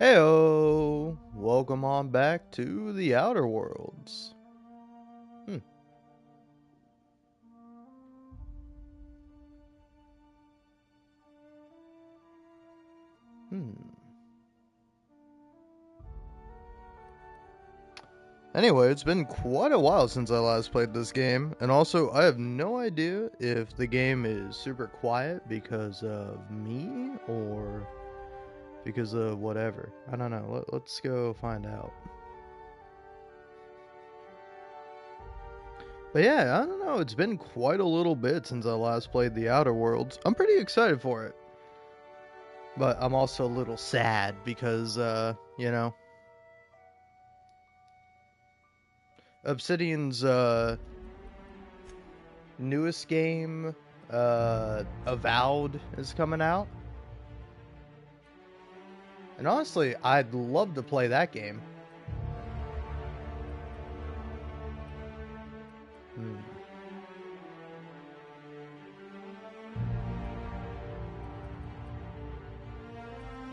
Heyo! Welcome on back to the Outer Worlds. Hmm. Hmm. Anyway, it's been quite a while since I last played this game, and also I have no idea if the game is super quiet because of me or because of whatever. I don't know. Let's go find out. But yeah, I don't know. It's been quite a little bit since I last played the Outer Worlds. I'm pretty excited for it. But I'm also a little sad because, Obsidian's newest game, Avowed, is coming out. And honestly, I'd love to play that game. Hmm.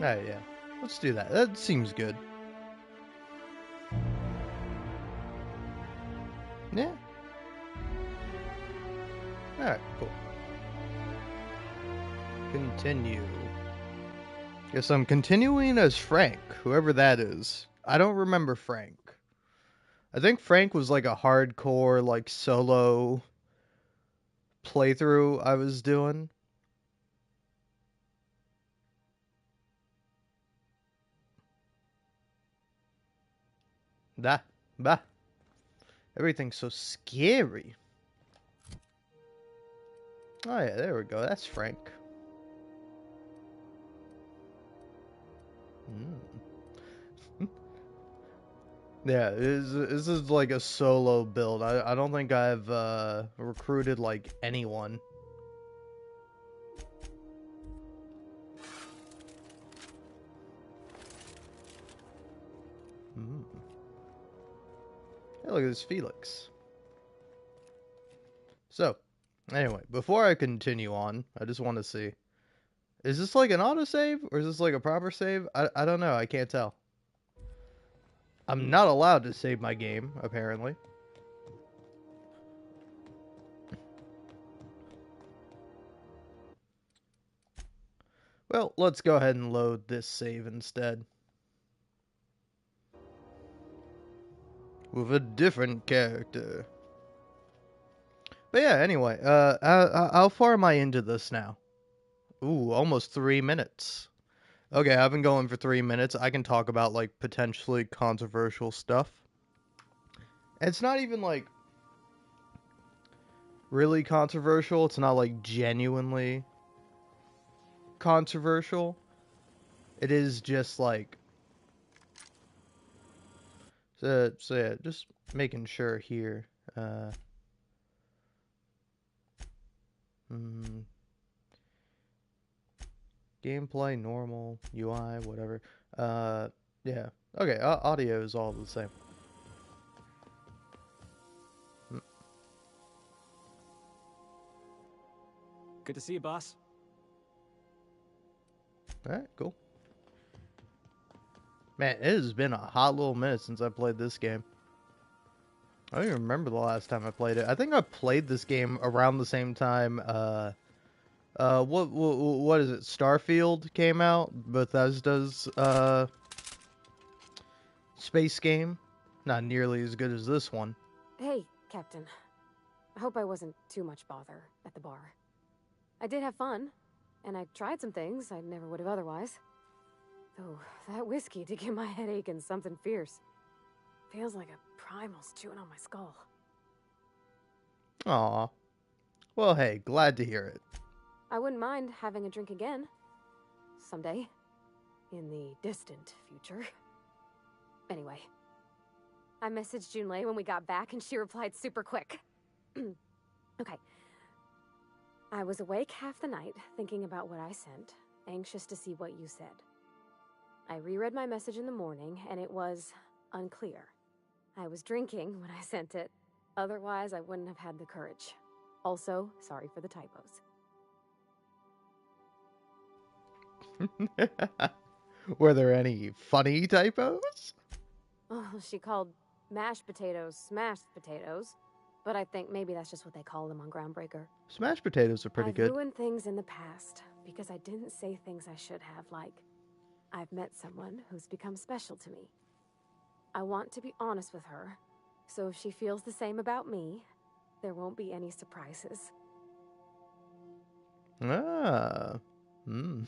Oh, yeah. Let's do that. That seems good. Yeah. Alright, cool. Continue. Guess I'm continuing as Frank, whoever that is. I don't remember Frank. I think Frank was like a hardcore, like, solo playthrough I was doing. Bah. Bah. Everything's so scary. Oh yeah, there we go. That's Frank. Mm. Yeah, this is like a solo build. I don't think I've recruited like anyone. Mm. Hey, look at this Felix. So, anyway, before I continue on, I just want to see. Is this like an autosave or is this like a proper save? I don't know. I can't tell. I'm not allowed to save my game, apparently. Well, let's go ahead and load this save instead. With a different character. But yeah, anyway, how far am I into this now? Ooh, almost 3 minutes. Okay, I've been going for 3 minutes. I can talk about like potentially controversial stuff. It's not even like really controversial. It's not like genuinely controversial. It is just like so yeah, just making sure here. Uh, mm, Gameplay normal, UI whatever. Yeah. Okay, audio is all the same. Mm, Good to see you, boss. all right, cool. Man, it has been a hot little minute since I played this game. I don't even remember the last time I played it. I think I played this game around the same time. What is it? Starfield came out. Bethesda's space game. Not nearly as good as this one. Hey, Captain. I hope I wasn't too much bother at the bar. I did have fun, and I tried some things I never would have otherwise. Though, that whiskey did give my head aching something fierce. Feels like a primal's chewing on my skull. Aw. Well, hey, glad to hear it. I wouldn't mind having a drink again. Someday. In the distant future. Anyway. I messaged Junlei when we got back, and she replied super quick. Okay. I was awake half the night, thinking about what I sent, anxious to see what you said. I reread my message in the morning, and it was unclear. I was drinking when I sent it. Otherwise, I wouldn't have had the courage. Also, sorry for the typos. Were there any funny typos? Oh, she called mashed potatoes smashed potatoes. But I think maybe that's just what they call them on Groundbreaker. Smashed potatoes are pretty I've good. ruined things in the past because I didn't say things I should have, like, I've met someone who's become special to me. I want to be honest with her, so if she feels the same about me, there won't be any surprises. Ah. Hmm.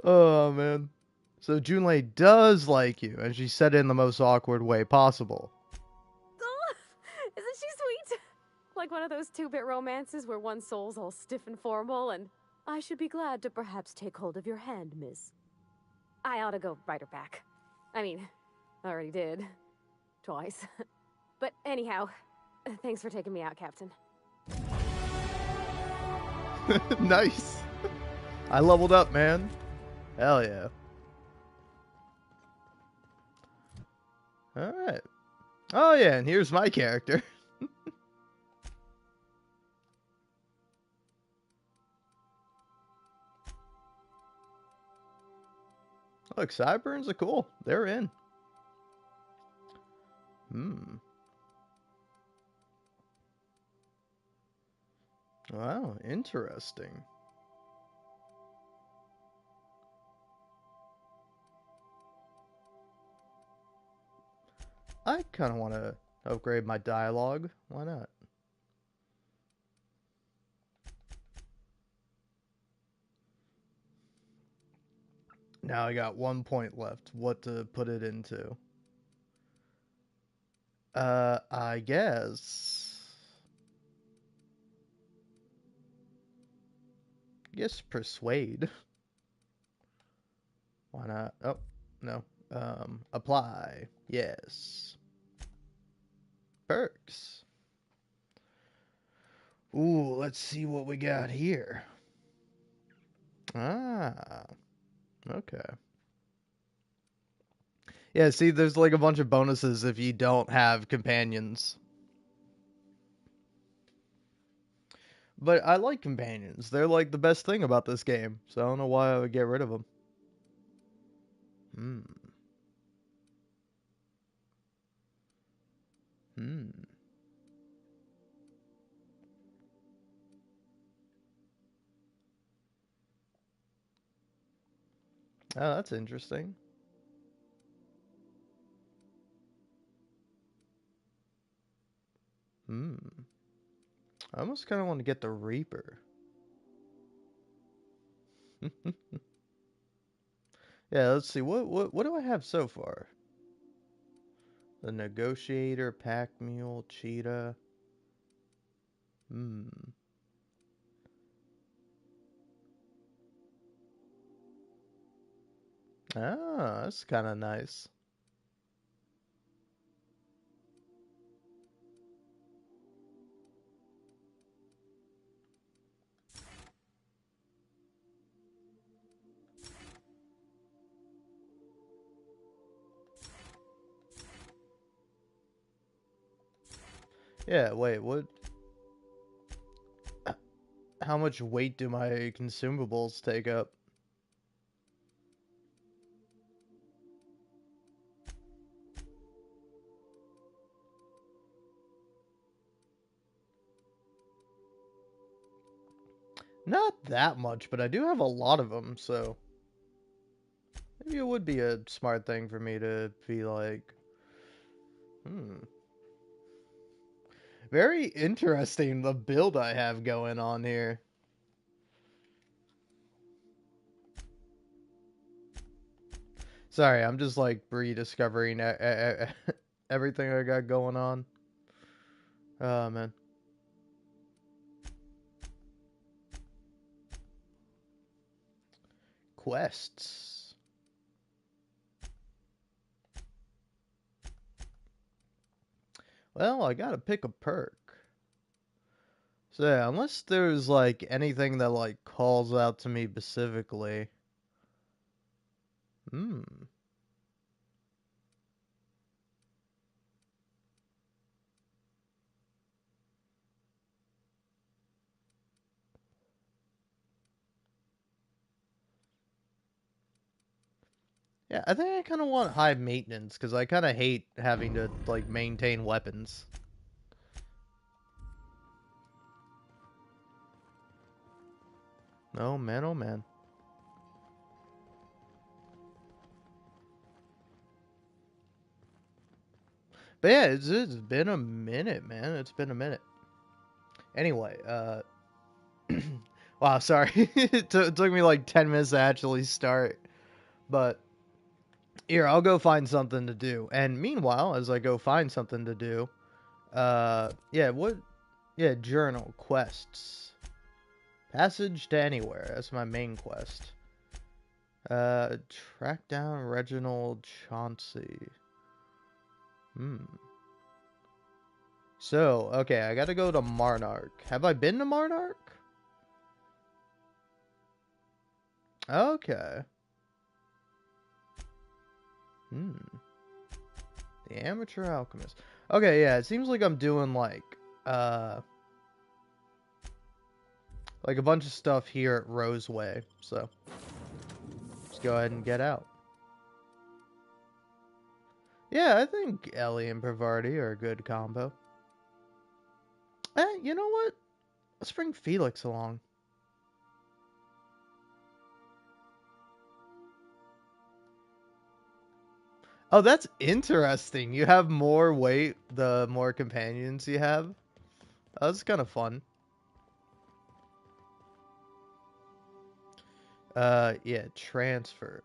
Oh man. So Junlei does like you, and she said it in the most awkward way possible. Oh, isn't she sweet? Like one of those two-bit romances where one soul's all stiff and formal and I should be glad to perhaps take hold of your hand, miss. I ought to go write her back. I mean, I already did. Twice. But anyhow, thanks for taking me out, Captain. Nice. I leveled up, man. Hell yeah. Alright. Oh yeah, and here's my character. Look, sideburns are cool. They're in. Wow, interesting. I kind of want to upgrade my dialogue. Why not? Now I got 1 point left. What to put it into? I guess persuade. Why not? Oh, no. Apply. Yes. Perks. Ooh, let's see what we got here. Ah, okay. Yeah, see, there's like a bunch of bonuses if you don't have companions. But I like companions. They're like the best thing about this game, so I don't know why I would get rid of them. Hmm. Hmm. Oh, that's interesting. Hmm. I almost kind of want to get the Reaper. Yeah, let's see. What do I have so far? The Negotiator, Pack Mule, Cheetah. Hmm. Ah, that's kind of nice. Yeah, wait, what? How much weight do my consumables take up? Not that much, but I do have a lot of them, so maybe it would be a smart thing for me to be like, very interesting the build I have going on here. Sorry, I'm just like rediscovering everything I got going on. Oh man. Quests. Well, I gotta pick a perk. So yeah, unless there's like anything that like calls out to me specifically. Hmm. Yeah, I think I kind of want high maintenance because I kind of hate having to like maintain weapons. Oh man, oh man. But yeah, it's been a minute, man. It's been a minute. Anyway, wow, sorry. It took me like 10 minutes to actually start. But here, I'll go find something to do. And meanwhile, as I go find something to do, yeah, journal, quests. Passage to Anywhere, that's my main quest. Track down Reginald Chauncey. So, okay, I gotta go to Marnark. Have I been to Marnark? Okay. The Amateur Alchemist. Okay, yeah, it seems like I'm doing like a bunch of stuff here at Roseway, so let's go ahead and get out. Yeah, I think Ellie and Pravarti are a good combo. You know what? Let's bring Felix along. Oh, that's interesting. You have more weight the more companions you have. That's kind of fun. Yeah, transfer.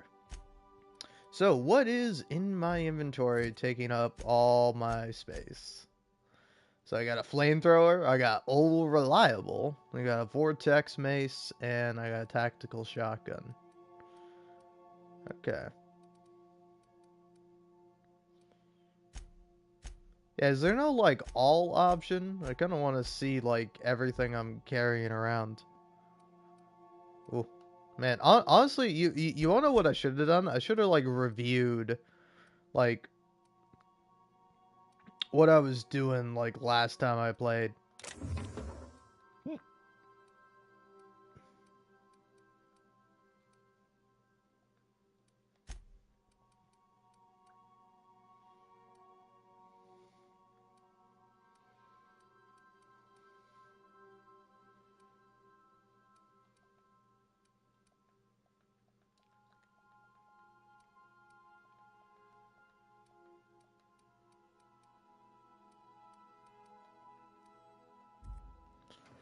So, what is in my inventory taking up all my space? So I got a flamethrower, I got old reliable, I got a vortex mace, and I got a tactical shotgun. Okay. Yeah, is there no like all option? I kind of want to see like everything I'm carrying around. Ooh. Man, honestly, you want to know what I should have done? I should have like reviewed like what I was doing like last time I played.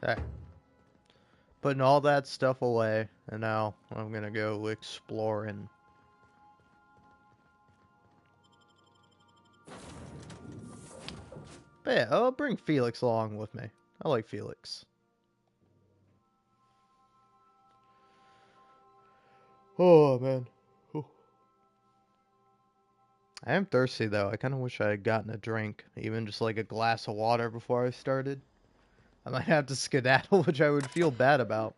Okay. Putting all that stuff away, and now I'm gonna go exploring. But yeah, I'll bring Felix along with me. I like Felix. Oh, man. Ooh. I am thirsty, though. I kind of wish I had gotten a drink, even just like a glass of water before I started. I might have to skedaddle, which I would feel bad about.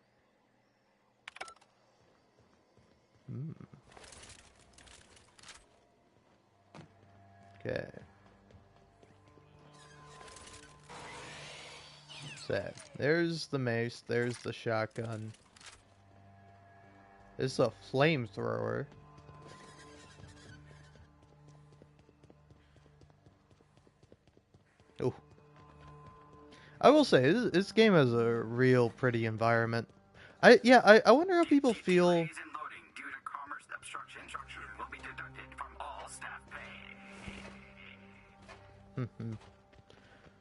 Okay. So, there's the mace, there's the shotgun. This is a flamethrower. Oh. I will say, this game has a real pretty environment. I wonder how people feel.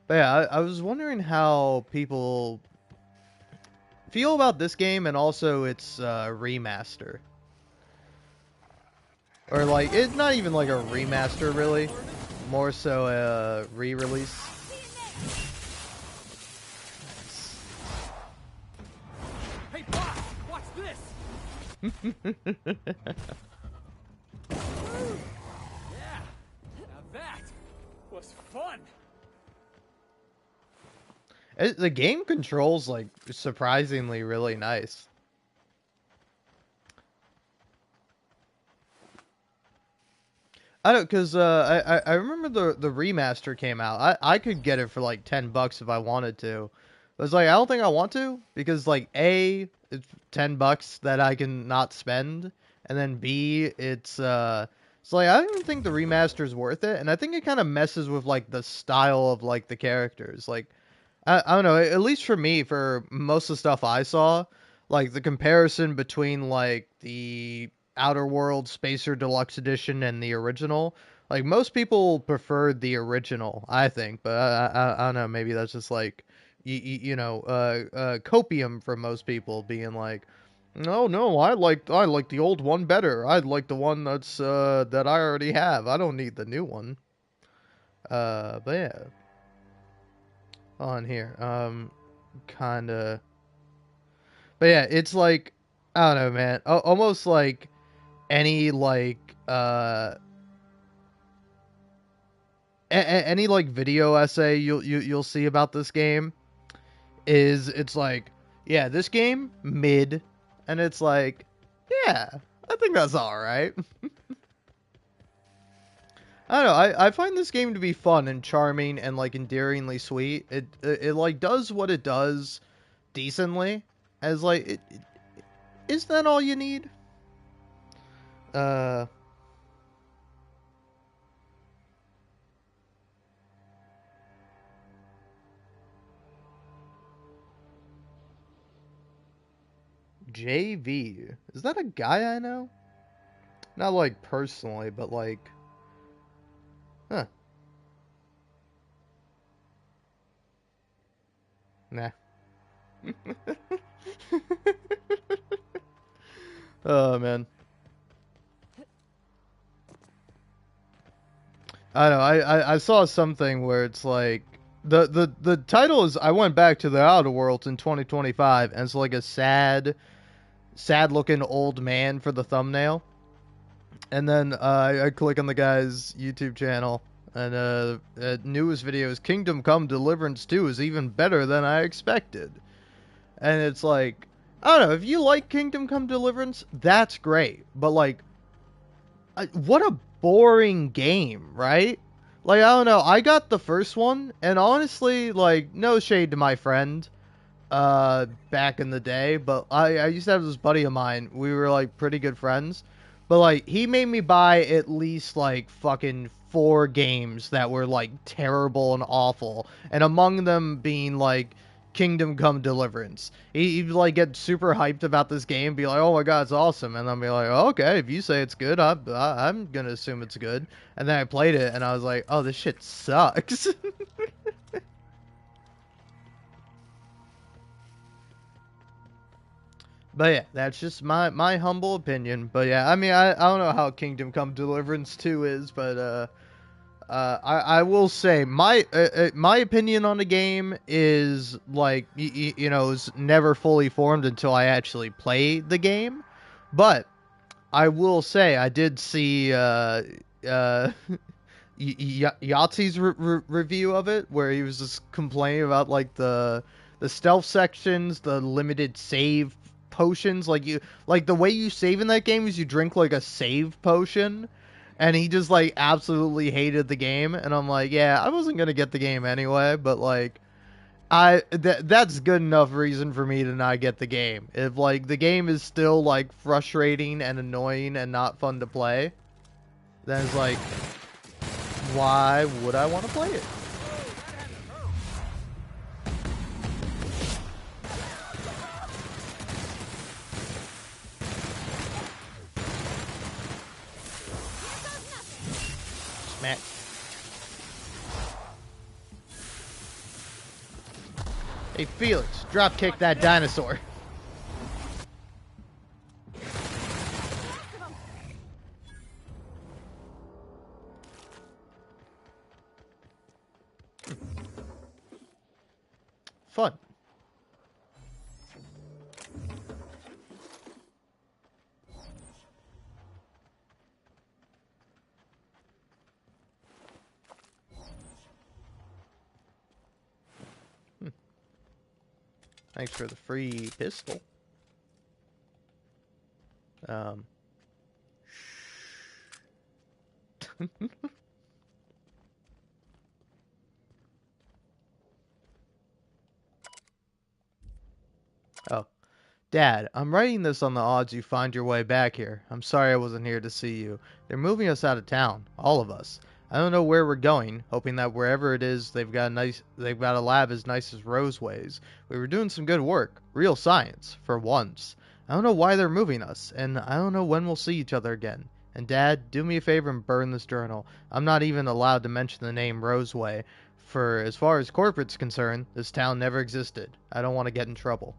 But yeah, I was wondering how people feel about this game and also its remaster. Or like, it's not even like a remaster really, more so a re-release. Hey, boss, watch this. Yeah, now that was fun. The game controls like surprisingly really nice. I don't, cause I remember the remaster came out. I could get it for like $10 if I wanted to. But it's like I don't think I want to because like it's $10 that I can not spend, and then B it's It's like I don't even think the remaster's worth it, and I think it kind of messes with like the style of like the characters. Like I don't know, at least for me, for most of the stuff I saw, like the comparison between like the Outer Worlds Spacer Deluxe Edition and the original, like most people preferred the original, I think, but I don't know, maybe that's just like copium for most people being like, no, I like the old one better. I like the one that I already have. I don't need the new one. But yeah, on here, kind of. But yeah, it's like I don't know, man. Almost like any like any like video essay you'll see about this game is it's like, yeah, this game mid, and it's like, yeah, I think that's all right. I don't know. I find this game to be fun and charming and like endearingly sweet. It like does what it does decently. As like, is that all you need? Uh, JV. Is that a guy I know? Not like personally, but like, huh? Nah. Oh man. I don't know. I saw something where it's like the title is I went back to the Outer Worlds in 2025 and it's like a sad looking old man for the thumbnail. And then I click on the guy's YouTube channel and newest videos Kingdom Come Deliverance 2 is even better than I expected. And it's like, I don't know, if you like Kingdom Come Deliverance, that's great. But like, what a boring game, right? Like, I don't know, I got the first one, and honestly, like, no shade to my friend, back in the day, but I used to have this buddy of mine, we were, like, pretty good friends, but, like, he made me buy at least, like, fucking 4 games that were, like, terrible and awful, and among them being, like, Kingdom Come Deliverance. He'd like get super hyped about this game, be like, "Oh my god, it's awesome," and I'll be like, oh, "Okay, if you say it's good, I'm gonna assume it's good." And then I played it, and I was like, "Oh, this shit sucks." But yeah, that's just my humble opinion. But yeah, I mean, I don't know how Kingdom Come Deliverance 2 is, but I will say my opinion on the game is like is never fully formed until I actually play the game. But I will say I did see Yahtzee's review of it, where he was just complaining about like the stealth sections, the limited save potions, like the way you save in that game is you drink like a save potion, and he just like absolutely hated the game, and I'm like, yeah, I wasn't gonna get the game anyway, but like. That's good enough reason for me to not get the game. If like the game is still like frustrating and annoying and not fun to play, then it's like, why would I want to play it? Smack. Hey Felix, drop kick that dinosaur. Fun. Thanks for the free pistol. Um. Oh, Dad, I'm writing this on the odds you find your way back here. I'm sorry I wasn't here to see you. They're moving us out of town, all of us. I don't know where we're going, hoping that wherever it is, they've got a lab as nice as Roseways. We were doing some good work, real science, for once. I don't know why they're moving us, and I don't know when we'll see each other again. And Dad, do me a favor and burn this journal. I'm not even allowed to mention the name Roseway, for as far as corporate's concerned, this town never existed. I don't want to get in trouble.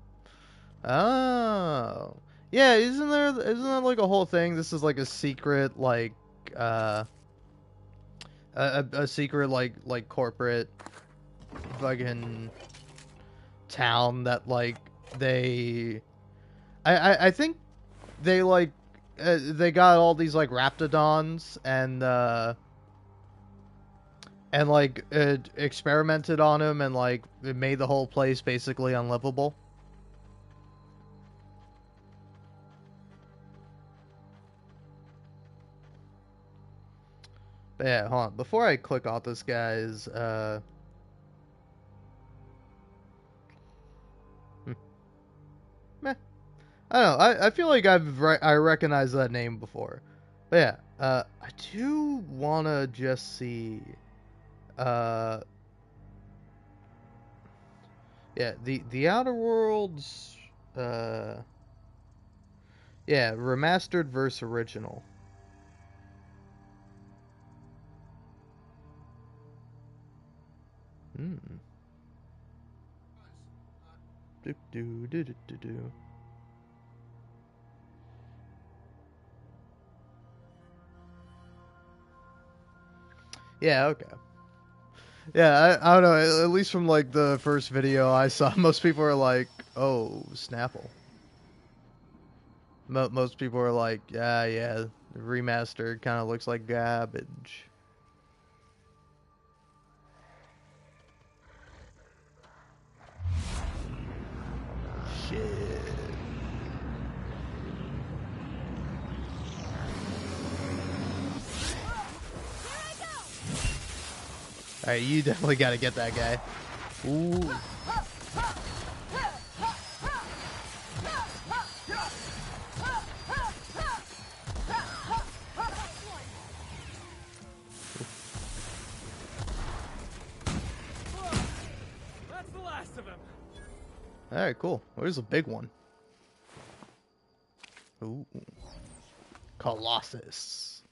Oh. Yeah, isn't that like a whole thing? This is like a secret uh a secret like corporate fucking town that like they I think they like they got all these like raptidons and like experimented on them and like it made the whole place basically unlivable. But yeah, hold on. Before I click off this guy's meh. I don't know. I feel like I recognize that name before. But yeah, I do wanna just see uh yeah, the Outer Worlds yeah, remastered versus original. Hmm. Do do do do do do. Yeah, okay. Yeah, I don't know. At least from like the first video I saw, most people are like, "Oh, Snapple." Most people are like, yeah, the remastered kind of looks like garbage." Shit. Alright, you definitely gotta get that guy. Ooh. That's the last of him. Alright, cool. Where's a big one? Ooh. Colossus.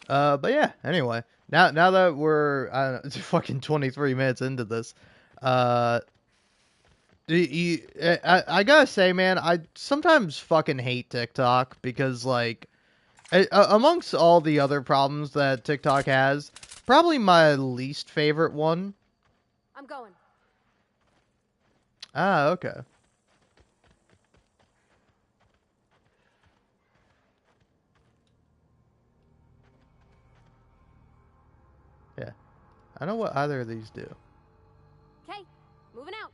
But yeah, anyway. Now that we're fucking 23 minutes into this, I gotta say, man, I sometimes fucking hate TikTok because, like, amongst all the other problems that TikTok has, probably my least favorite one. I'm going. Ah, okay. Yeah. I know what either of these do. Okay, moving out.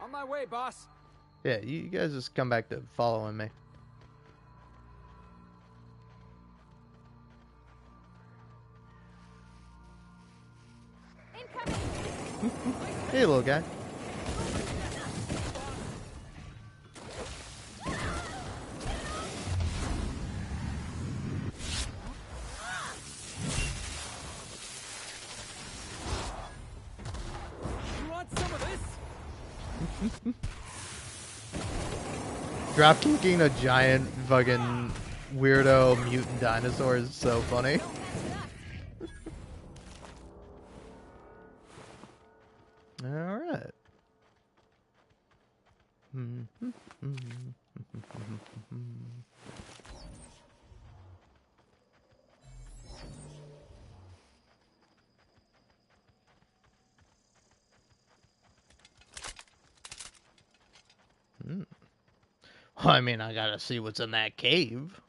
On my way, boss. Yeah, you guys just come back to following me. Incoming. Hey, little guy. You want some of this? Drop kicking a giant fucking weirdo mutant dinosaur is so funny. Alright. Well, I mean, I gotta see what's in that cave.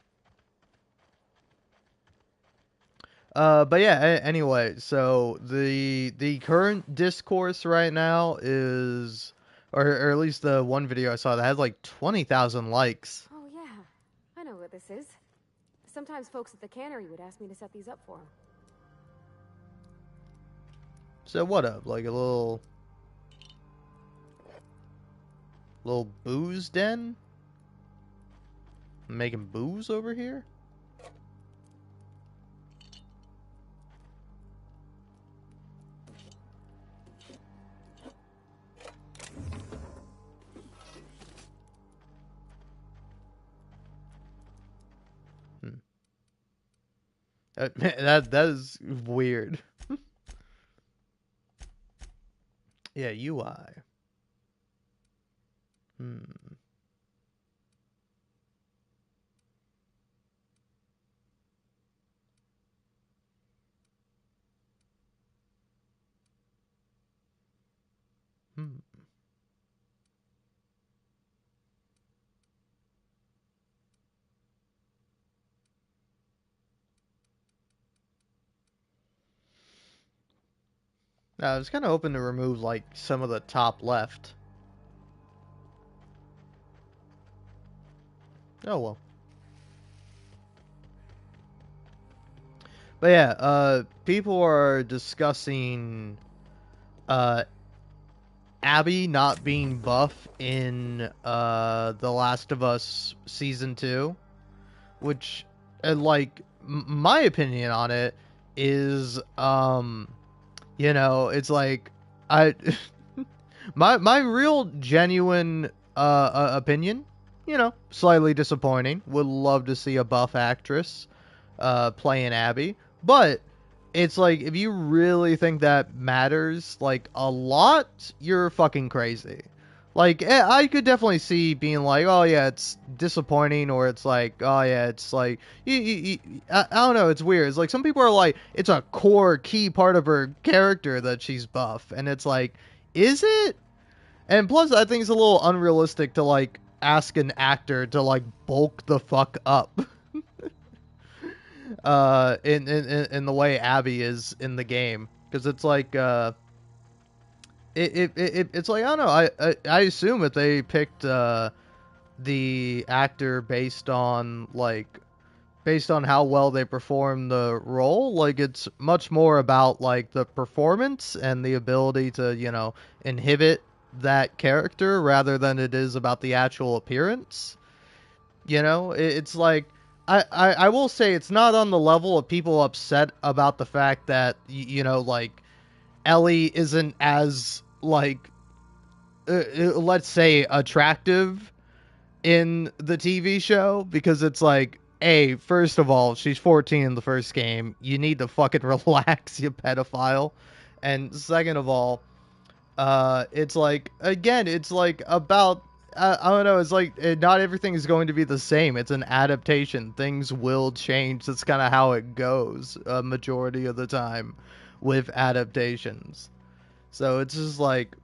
But yeah, anyway, so the current discourse right now is, or at least the one video I saw that had like 20,000 likes. Oh yeah, I know what this is. Sometimes folks at the cannery would ask me to set these up for them. So what up? Like a little booze den? Making booze over here? That is weird. Yeah, UI. Hmm. Hmm. I was kind of hoping to remove like some of the top left. Oh well. But yeah, people are discussing uh Abby not being buff in The Last of Us season 2, which like my opinion on it is it's like I my real genuine opinion, slightly disappointing. Would love to see a buff actress playing Abby, but it's like if you really think that matters like a lot, you're fucking crazy. Like I could definitely see being like, oh yeah, it's disappointing, or it's like, oh yeah, it's like I don't know, it's weird. It's like some people are like, it's a core key part of her character that she's buff, and it's like, is it? And plus, I think it's a little unrealistic to like ask an actor to like bulk the fuck up. In the way Abby is in the game, because it's like it's like, I don't know, I assume if they picked the actor based on how well they perform the role, like it's much more about like the performance and the ability to inhibit that character rather than it is about the actual appearance. It's like I will say it's not on the level of people upset about the fact that like Ellie isn't as like let's say attractive in the TV show, because it's like, first of all, she's 14 in the first game. You need to fucking relax, you pedophile. And second of all, it's like, again, it's like about I don't know, it's like not everything is going to be the same. It's an adaptation. Things will change. That's kind of how it goes a majority of the time with adaptations. So it's just like,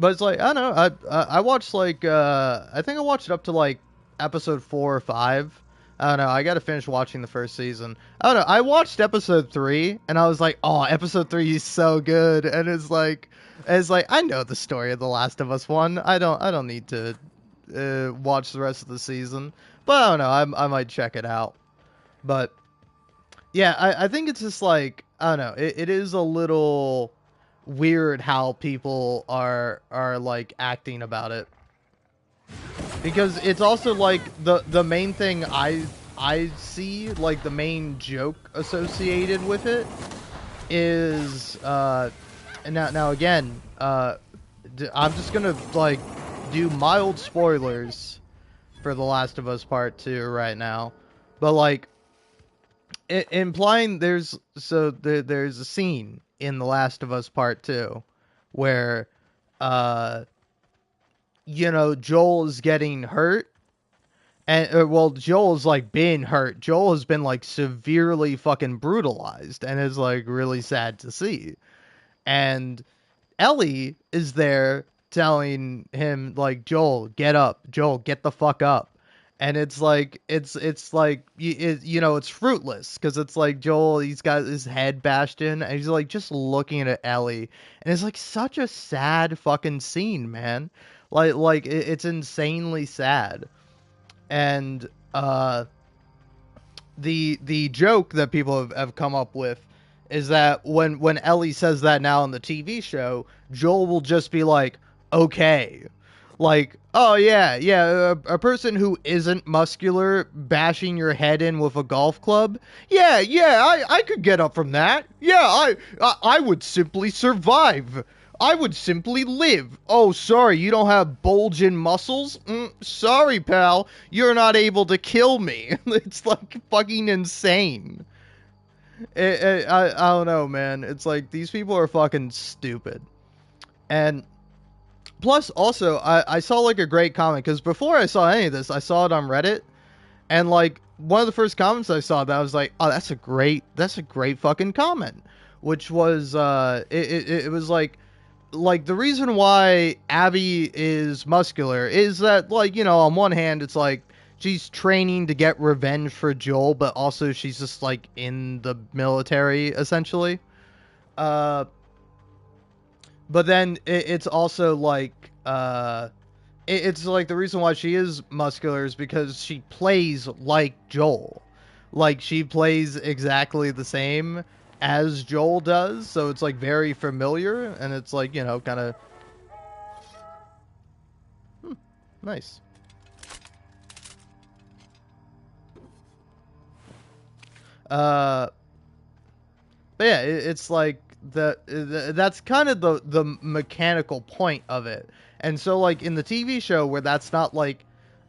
but it's like, I don't know. I watched like I think I watched it up to like episode 4 or 5. I don't know. I got to finish watching the first season. I don't know. I watched episode 3 and I was like, oh, episode 3 is so good. And it's like I know the story of The Last of Us 1. I don't need to watch the rest of the season. But I don't know. I might check it out. But yeah, I think it's just like, I don't know. It is a little weird how people are like acting about it, because it's also like the main thing I see, like the main joke associated with it is and now again, I'm just gonna like do mild spoilers for The Last of Us Part 2 right now, but like implying there's a scene in The Last of Us Part 2 where Joel is getting hurt, and well, Joel's like being hurt. Joel has been like severely fucking brutalized, and it's like really sad to see. And Ellie is there telling him like, Joel, get up. Joel, get the fuck up. And it's like it's like it's fruitless, because it's like Joel, he's got his head bashed in, and he's like just looking at Ellie, and it's like such a sad fucking scene, man. Like it's insanely sad. And the joke that people have come up with is that when Ellie says that now on the TV show, Joel will just be like, okay. Like, oh yeah, yeah, a person who isn't muscular bashing your head in with a golf club. Yeah, yeah, I could get up from that. Yeah, I would simply survive. I would simply live. Oh, sorry, you don't have bulging muscles? Sorry, pal, you're not able to kill me. It's like fucking insane. I don't know, man. It's like these people are fucking stupid. And plus, also, I saw like a great comment because before I saw any of this, I saw it on Reddit, and like one of the first comments I saw, that I was like, oh, that's a great fucking comment, which was it was like the reason why Abby is muscular is that, like, you know, on one hand it's like she's training to get revenge for Joel, but also she's just like in the military essentially. But then it's also like it's like the reason why she is muscular is because she plays like Joel. Like, she plays exactly the same as Joel does, so it's like very familiar, and it's like, you know, kind of nice. But yeah, it's like that's kind of the mechanical point of it. And so, like, in the TV show where that's not like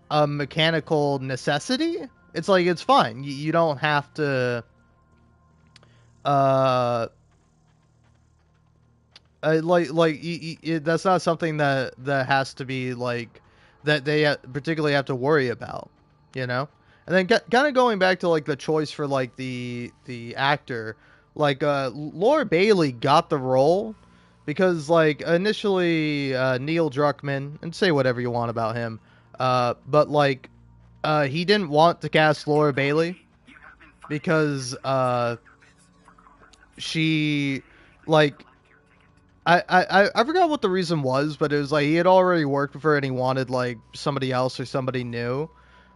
a mechanical necessity, it's like it's fine. You don't have to that's not something that has to be like that they particularly have to worry about, you know. And then kind of going back to like the choice for like the actor, like Laura Bailey got the role because like initially Neil Druckmann, and say whatever you want about him, but like he didn't want to cast Laura Bailey because she like I forgot what the reason was, but it was like he had already worked with her and he wanted like somebody else or somebody new.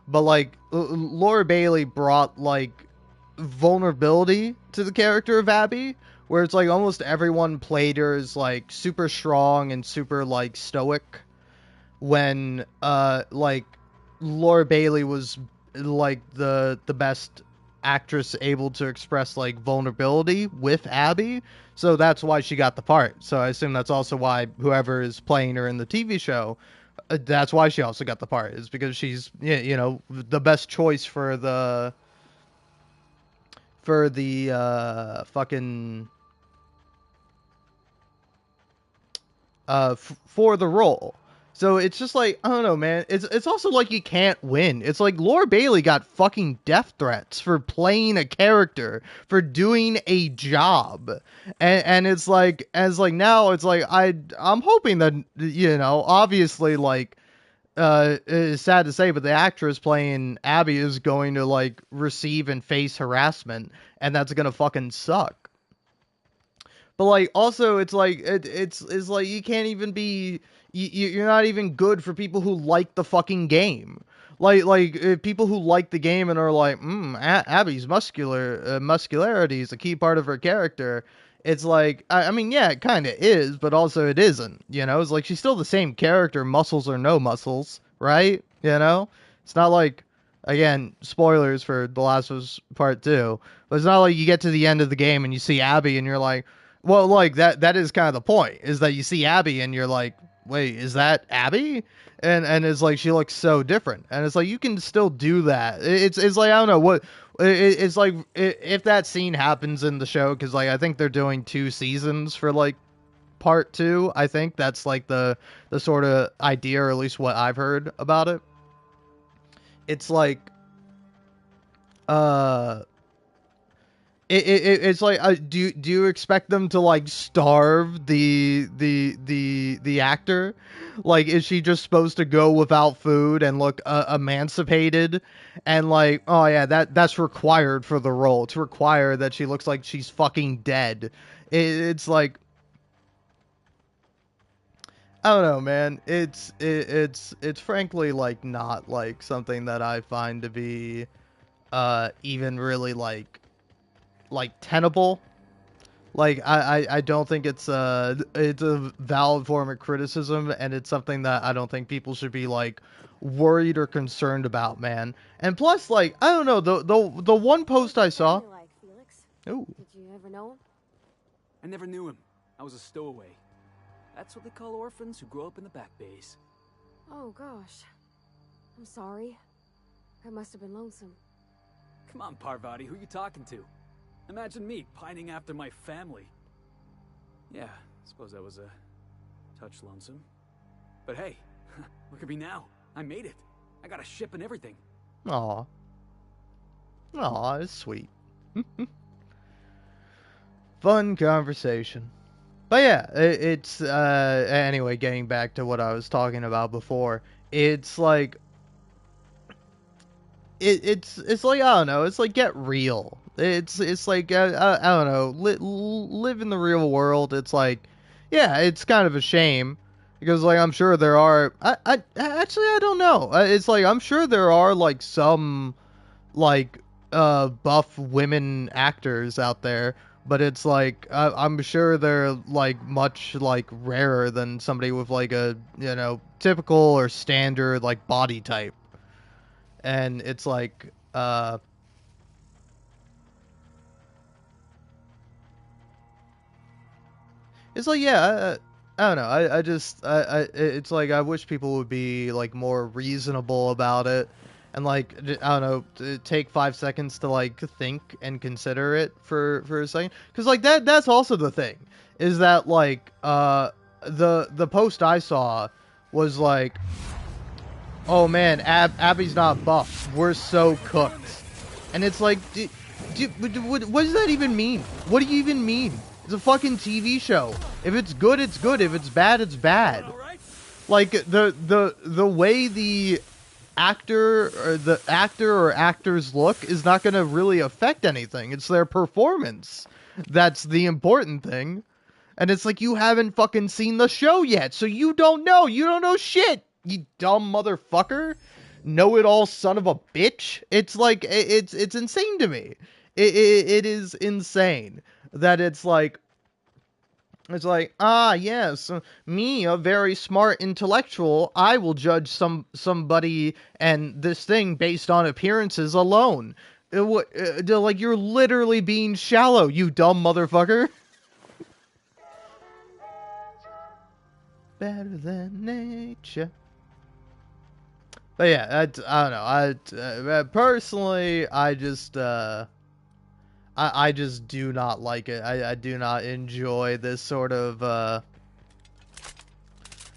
But like Laura Bailey brought like vulnerability to the character of Abby, where it's like almost everyone played her as like super strong and super like stoic, when like Laura Bailey was like the best actress able to express like vulnerability with Abby. So that's why she got the part. So I assume that's also why whoever is playing her in the TV show, that's why she also got the part, is because she's, you know, the best choice for the fucking for the role. So it's just like, I don't know, man. It's also like you can't win. It's like Laura Bailey got fucking death threats for playing a character, for doing a job. And it's like, as like now it's like I'm hoping that, you know, obviously like it's sad to say, but the actress playing Abby is going to like receive and face harassment, and that's gonna fucking suck. But like also it's like it's like you can't even be, you're not even good for people who like the fucking game. Like people who like the game and are like, Abby's muscularity is a key part of her character. It's like, I mean, yeah, it kind of is, but also it isn't. You know, it's like she's still the same character, muscles or no muscles, right? You know, it's not like, again, spoilers for The Last of Us Part 2, but it's not like you get to the end of the game and you see Abby and you're like, well, like that is kind of the point, is that you see Abby and you're like, wait, is that Abby? And it's like she looks so different, and it's like you can still do that. It's like, I don't know what it's like if that scene happens in the show, because like I think they're doing 2 seasons for like part 2. I think that's like the sort of idea, or at least what I've heard about it. It's like it's like, do you expect them to like starve the actor? Like, is she just supposed to go without food and look emancipated? And like, oh yeah, that's required for the role. It's required that she looks like she's fucking dead. It's like, I don't know, man. It's frankly like not like something that I find to be even really like tenable. Like I don't think it's a valid form of criticism, and it's something that I don't think people should be like worried or concerned about, man. And plus, like, I don't know, the one post I saw. Family like, Felix? Ooh. Did you ever know him? I never knew him. I was a stowaway. That's what they call orphans who grow up in the back bays. Oh gosh. I'm sorry. That must have been lonesome. Come on, Parvati, who you talking to? Imagine me pining after my family. Yeah, I suppose that was a touch lonesome. But hey, look at me now. I made it. I got a ship and everything. Aw. Aw, it's sweet. Fun conversation. But yeah, it's anyway, getting back to what I was talking about before, it's like it's like, I don't know, it's like, get real. It's like, I don't know, live in the real world. It's like, yeah, it's kind of a shame because, like, I'm sure there are, I actually, I don't know. It's like, I'm sure there are like some like buff women actors out there, but it's like, I'm sure they're like much like rarer than somebody with like a, you know, typical or standard like body type. And it's like, it's like, yeah, I don't know. I just, it's like, I wish people would be like more reasonable about it, and like, I don't know, take 5 seconds to like think and consider it for a second, because like that's also the thing, is that like, the post I saw was like, oh man, Abby's not buff. We're so cooked. And it's like, what does that even mean? What do you even mean? It's a fucking TV show. If it's good, it's good. If it's bad, it's bad. All right? Like the way the actor or actors look is not going to really affect anything. It's their performance that's the important thing. And it's like, you haven't fucking seen the show yet, so you don't know. You don't know shit, you dumb motherfucker. Know-it-all son of a bitch. It's like, it's insane to me. It is insane that it's like, ah, yes, me, a very smart intellectual, I will judge somebody and this thing based on appearances alone. Like, you're literally being shallow, you dumb motherfucker. Better than nature. But yeah, I don't know. Personally, I just I just do not like it. I do not enjoy this sort of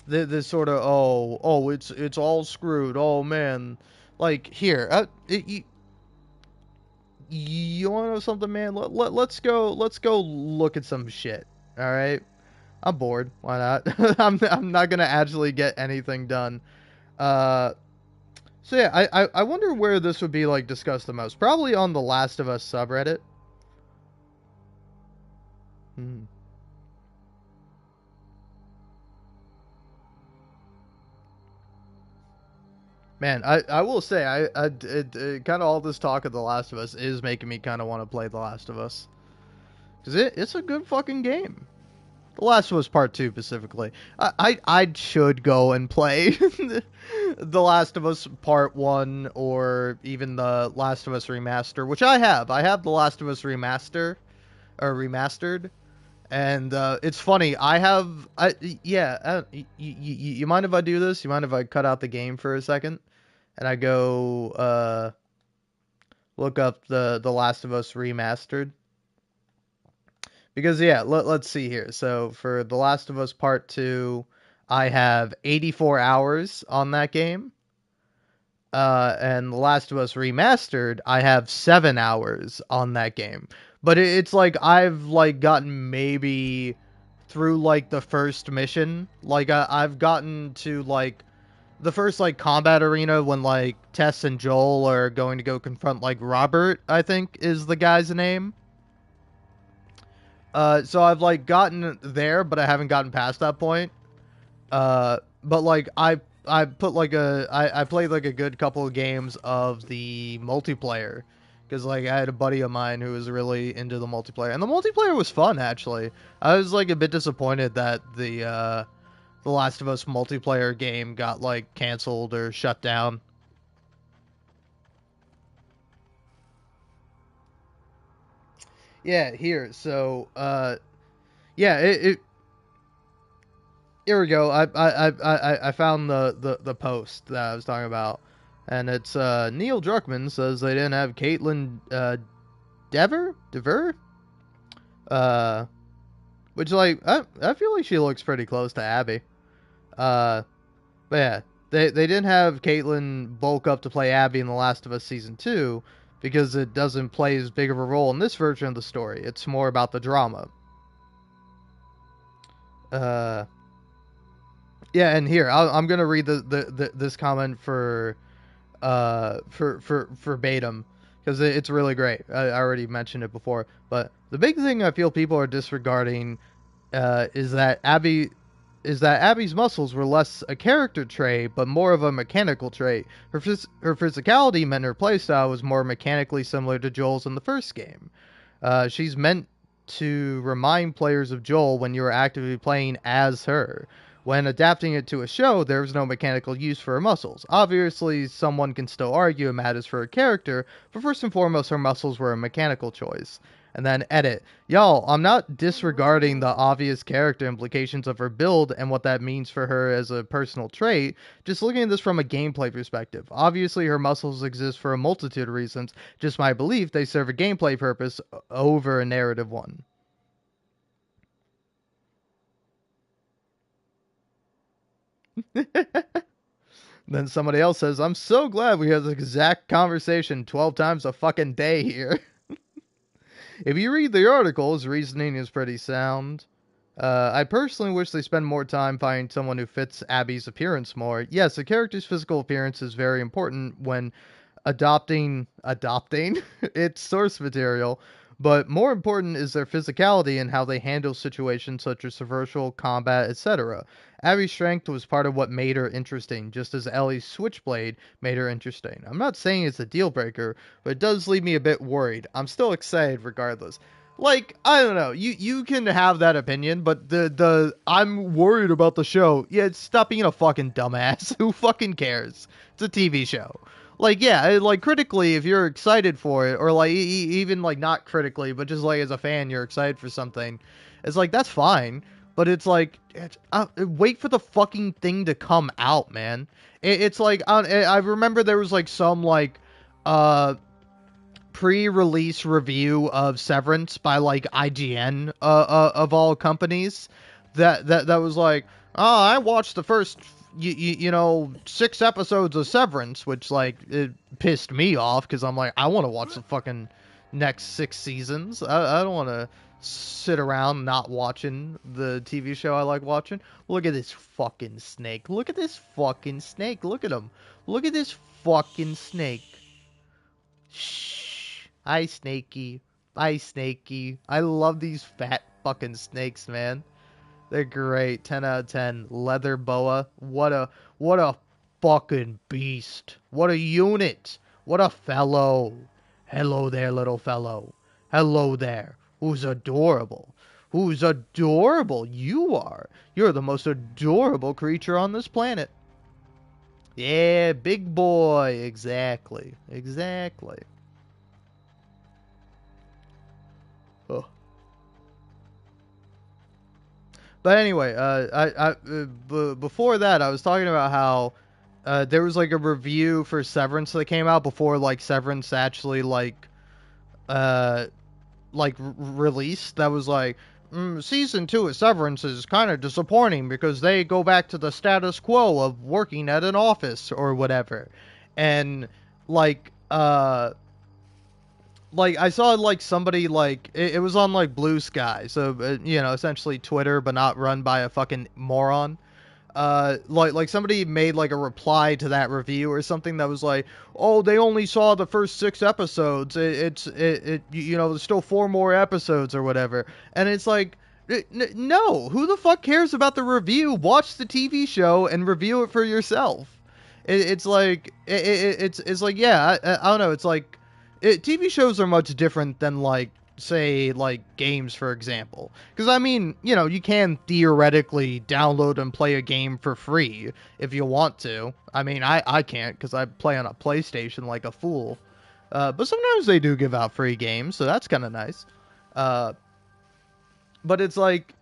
this sort of, oh it's all screwed. Oh man, like, here, you want to know something, man? Let's go look at some shit. All right, I'm bored. Why not? I'm not gonna actually get anything done. So yeah, I wonder where this would be like discussed the most. Probably on the Last of Us subreddit. Man, I will say, kind of all this talk of The Last of Us is making me kind of want to play The Last of Us, because it's a good fucking game. The Last of Us Part 2 specifically. I should go and play The Last of Us Part 1, or even The Last of Us Remaster, which I have. I have The Last of Us Remastered. And it's funny, you mind if I do this? You mind if I cut out the game for a second? And I go look up the Last of Us Remastered? Because, yeah, let's see here. So, for The Last of Us Part 2, I have 84 hours on that game. And The Last of Us Remastered, I have 7 hours on that game. But it's like, I've, like, gotten maybe through, like, the first mission. Like, I've gotten to, like, the first, like, combat arena when, like, Tess and Joel are going to go confront, like, Robert, I think, is the guy's name. So I've, like, gotten there, but I haven't gotten past that point. But, like, I put, like, I played, like, a good couple of games of the multiplayer. because like I had a buddy of mine who was really into the multiplayer, and the multiplayer was fun actually. I was like a bit disappointed that the Last of Us multiplayer game got like canceled or shut down. Yeah, here. So, yeah, here we go. I found the post that I was talking about, and it's Neil Druckmann says they didn't have Caitlin Dever, which like I feel like she looks pretty close to Abby. But yeah, they didn't have Caitlin bulk up to play Abby in The Last of Us Season 2 because it doesn't play as big of a role in this version of the story. It's more about the drama. Yeah, and here I'm gonna read this comment for verbatim because it's really great. I already mentioned it before, but the big thing I feel people are disregarding is that Abby's muscles were less a character trait, but more of a mechanical trait. Her physicality meant her playstyle was more mechanically similar to Joel's in the first game. She's meant to remind players of Joel when you are actively playing as her. When adapting it to a show, there was no mechanical use for her muscles. Obviously, someone can still argue it matters for her character, but first and foremost, her muscles were a mechanical choice. And then edit. Y'all, I'm not disregarding the obvious character implications of her build and what that means for her as a personal trait, just looking at this from a gameplay perspective. Obviously, her muscles exist for a multitude of reasons, just my belief they serve a gameplay purpose over a narrative one. Then somebody else says, I'm so glad we had this exact conversation 12 times a fucking day here. If you read the article, his reasoning is pretty sound. I personally wish they spend more time finding someone who fits Abby's appearance more. Yes, a character's physical appearance is very important when adopting its source material, but more important is their physicality and how they handle situations such as traversal, combat, etc. Abby's strength was part of what made her interesting, just as Ellie's switchblade made her interesting. I'm not saying it's a deal breaker, but it does leave me a bit worried. I'm still excited regardless. Like, I don't know, you can have that opinion, but the I'm worried about the show. Yeah, stop being a fucking dumbass. Who fucking cares? It's a TV show. Like, yeah, like critically, if you're excited for it, or like even like not critically, but just like as a fan, you're excited for something. It's like that's fine, but it's like wait for the fucking thing to come out, man. It's like I remember there was like some like pre-release review of Severance by like IGN of all companies that was like, oh, I watched the first you know 6 episodes of Severance, which like it pissed me off because I'm like, I want to watch the fucking next 6 seasons. I don't want to sit around not watching the TV show I like watching. Look at this fucking snake. Look at this fucking snake. Look at him. Look at this fucking snake. Shh. Hi, Snakey. Bye, Snakey. I love these fat fucking snakes, man. They're great. 10 out of 10. Leather boa. What a fucking beast. What a unit. What a fellow. Hello there, little fellow. Hello there. Who's adorable. Who's adorable. You are. You're the most adorable creature on this planet. Yeah, big boy. Exactly. Exactly. Oh. But anyway, before that, I was talking about how there was like a review for Severance that came out before like Severance actually released. That was like season 2 of Severance is kind of disappointing because they go back to the status quo of working at an office or whatever, and like I saw like somebody like it was on like Blue Sky, so you know, essentially Twitter but not run by a fucking moron. Like somebody made like a reply to that review or something that was like, oh, they only saw the first 6 episodes. It you know, there's still 4 more episodes or whatever. And it's like, no, who the fuck cares about the review? Watch the TV show and review it for yourself. It's like, it's like, yeah, I don't know. It's like, TV shows are much different than, like, say, like, games, for example. Because, I mean, you know, you can theoretically download and play a game for free if you want to. I mean, I can't because I play on a PlayStation like a fool. But sometimes they do give out free games, so that's kind of nice. But it's like,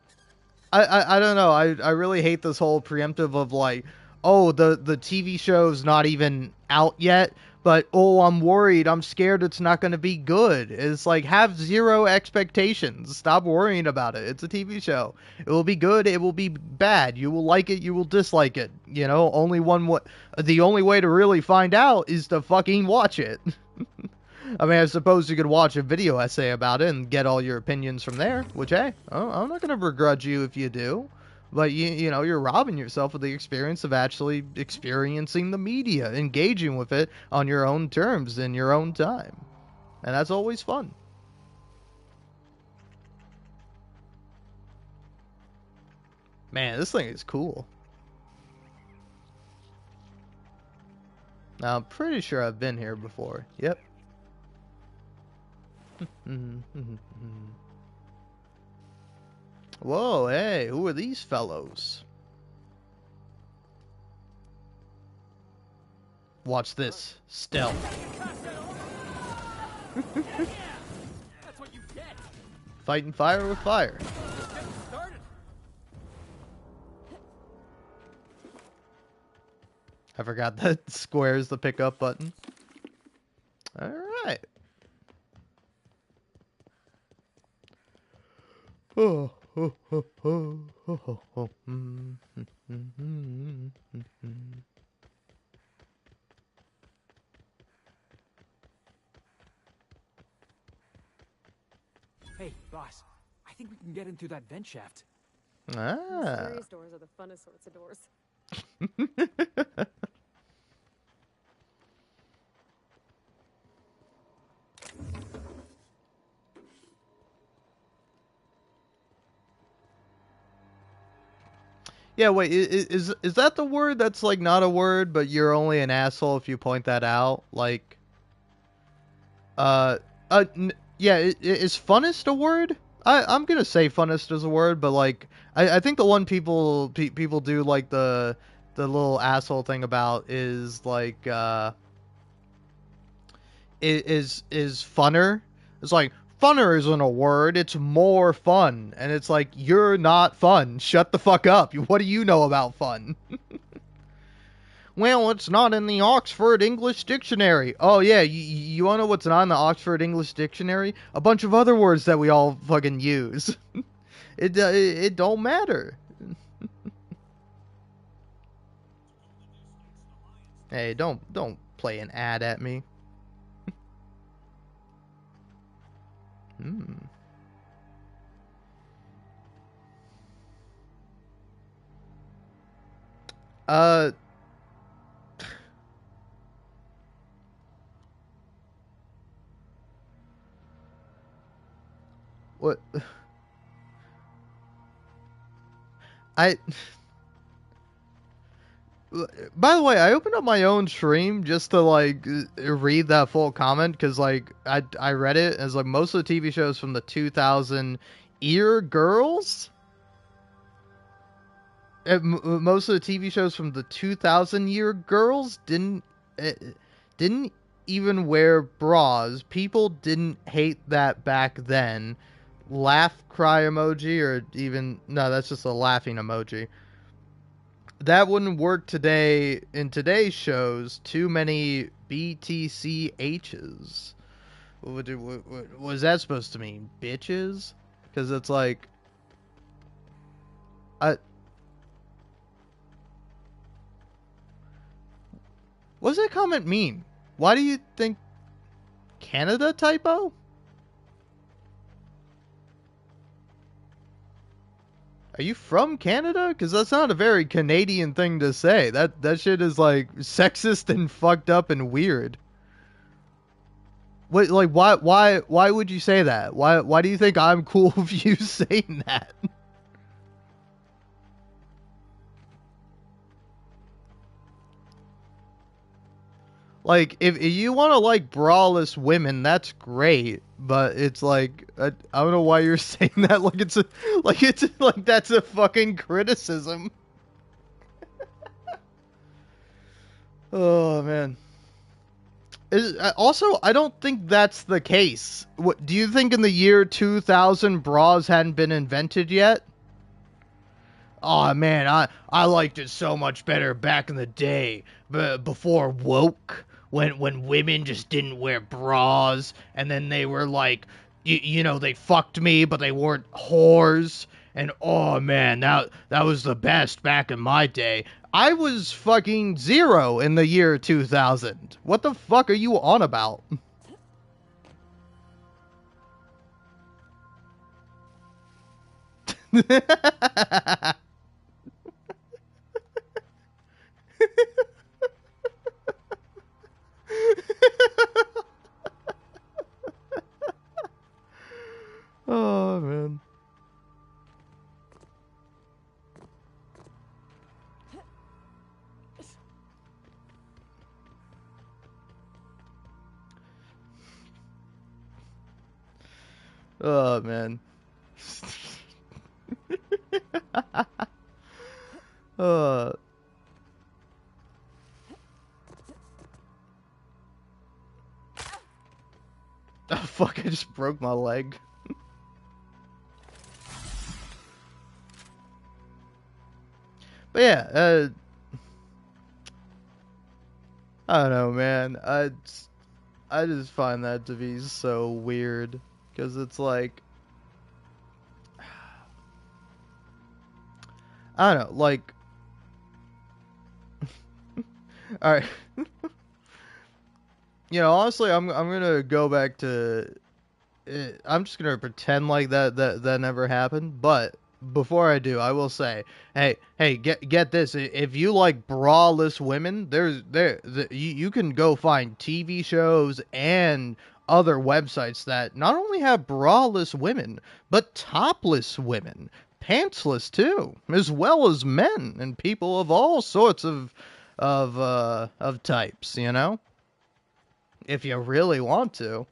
I don't know. I really hate this whole preemptive of like, oh, the TV show's not even out yet, but oh, I'm worried. I'm scared it's not going to be good. It's like, have zero expectations. Stop worrying about it. It's a TV show. It will be good. It will be bad. You will like it. You will dislike it. You know, the only way to really find out is to fucking watch it. I mean, I suppose you could watch a video essay about it and get all your opinions from there, which, hey, I'm not going to begrudge you if you do. But, you know, you're robbing yourself of the experience of actually experiencing the media, engaging with it on your own terms in your own time. And that's always fun. Man, this thing is cool. Now, I'm pretty sure I've been here before. Yep. Whoa, hey, who are these fellows? Watch this. Stealth. That's what you get. Fighting fire with fire. Just getting started. I forgot that square is the pickup button. Alright. Oh, oh, oh, oh, oh, oh, oh. Hey, boss. I think we can get in through that vent shaft. Ah. Mysterious doors are the funnest sorts of doors. Yeah, wait, is that the word that's like not a word, but you're only an asshole if you point that out? Like, yeah, is funnest a word? I'm gonna say funnest is a word, but like, I think the one people do like the little asshole thing about is like, is funner. It's like, funner isn't a word, it's more fun. And it's like, you're not fun. Shut the fuck up. What do you know about fun? Well, it's not in the Oxford English Dictionary. Oh, yeah, you want to know what's not in the Oxford English Dictionary? A bunch of other words that we all fucking use. It don't matter. Hey, don't play an ad at me. Hmm. What? I. By the way, I opened up my own stream just to like read that full comment because like I read it as like most of the TV shows from the 2000 year girls. Most of the TV shows from the 2000 year girls didn't even wear bras. People didn't hate that back then. Laugh cry emoji or even no, that's just a laughing emoji. That wouldn't work today in today's shows. Too many BTCHs. What was that supposed to mean? Bitches? Because it's like, what does that comment mean? Why do you think Canada typo? Are you from Canada? Because that's not a very Canadian thing to say. That shit is like sexist and fucked up and weird. Wait, like why would you say that? Why do you think I'm cool with you saying that? Like, if you want to like braless women, that's great. But it's like, I don't know why you're saying that like it's like that's a fucking criticism. Oh man. Also, I don't think that's the case. What do you think in the year 2000 bras hadn't been invented yet? Oh man, I liked it so much better back in the day, before woke, when women just didn't wear bras, and then they were like, they fucked me, but they weren't whores. And oh man, that was the best back in my day. I was fucking 0 in the year 2000. What the fuck are you on about? Oh man. Oh man. uh oh, fuck, I just broke my leg. But yeah, I don't know, man. I just find that to be so weird because it's like, I don't know, like, all right. Honestly, I'm gonna go back to. I'm just gonna pretend like that never happened. But before I do, I will say, hey, get this. If you like braless women, you can go find TV shows and other websites that not only have braless women, but topless women, pantsless too, as well as men and people of all sorts of types. If you really want to.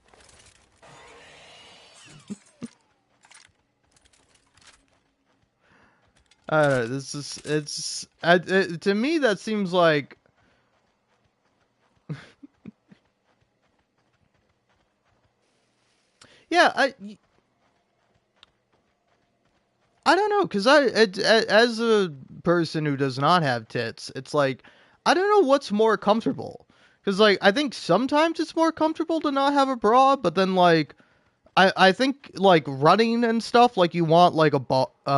I don't know, to me that seems like yeah, I don't know, cuz as a person who does not have tits, it's like I don't know what's more comfortable. Cuz like I think sometimes it's more comfortable to not have a bra, but then like I think like running and stuff, like you want like a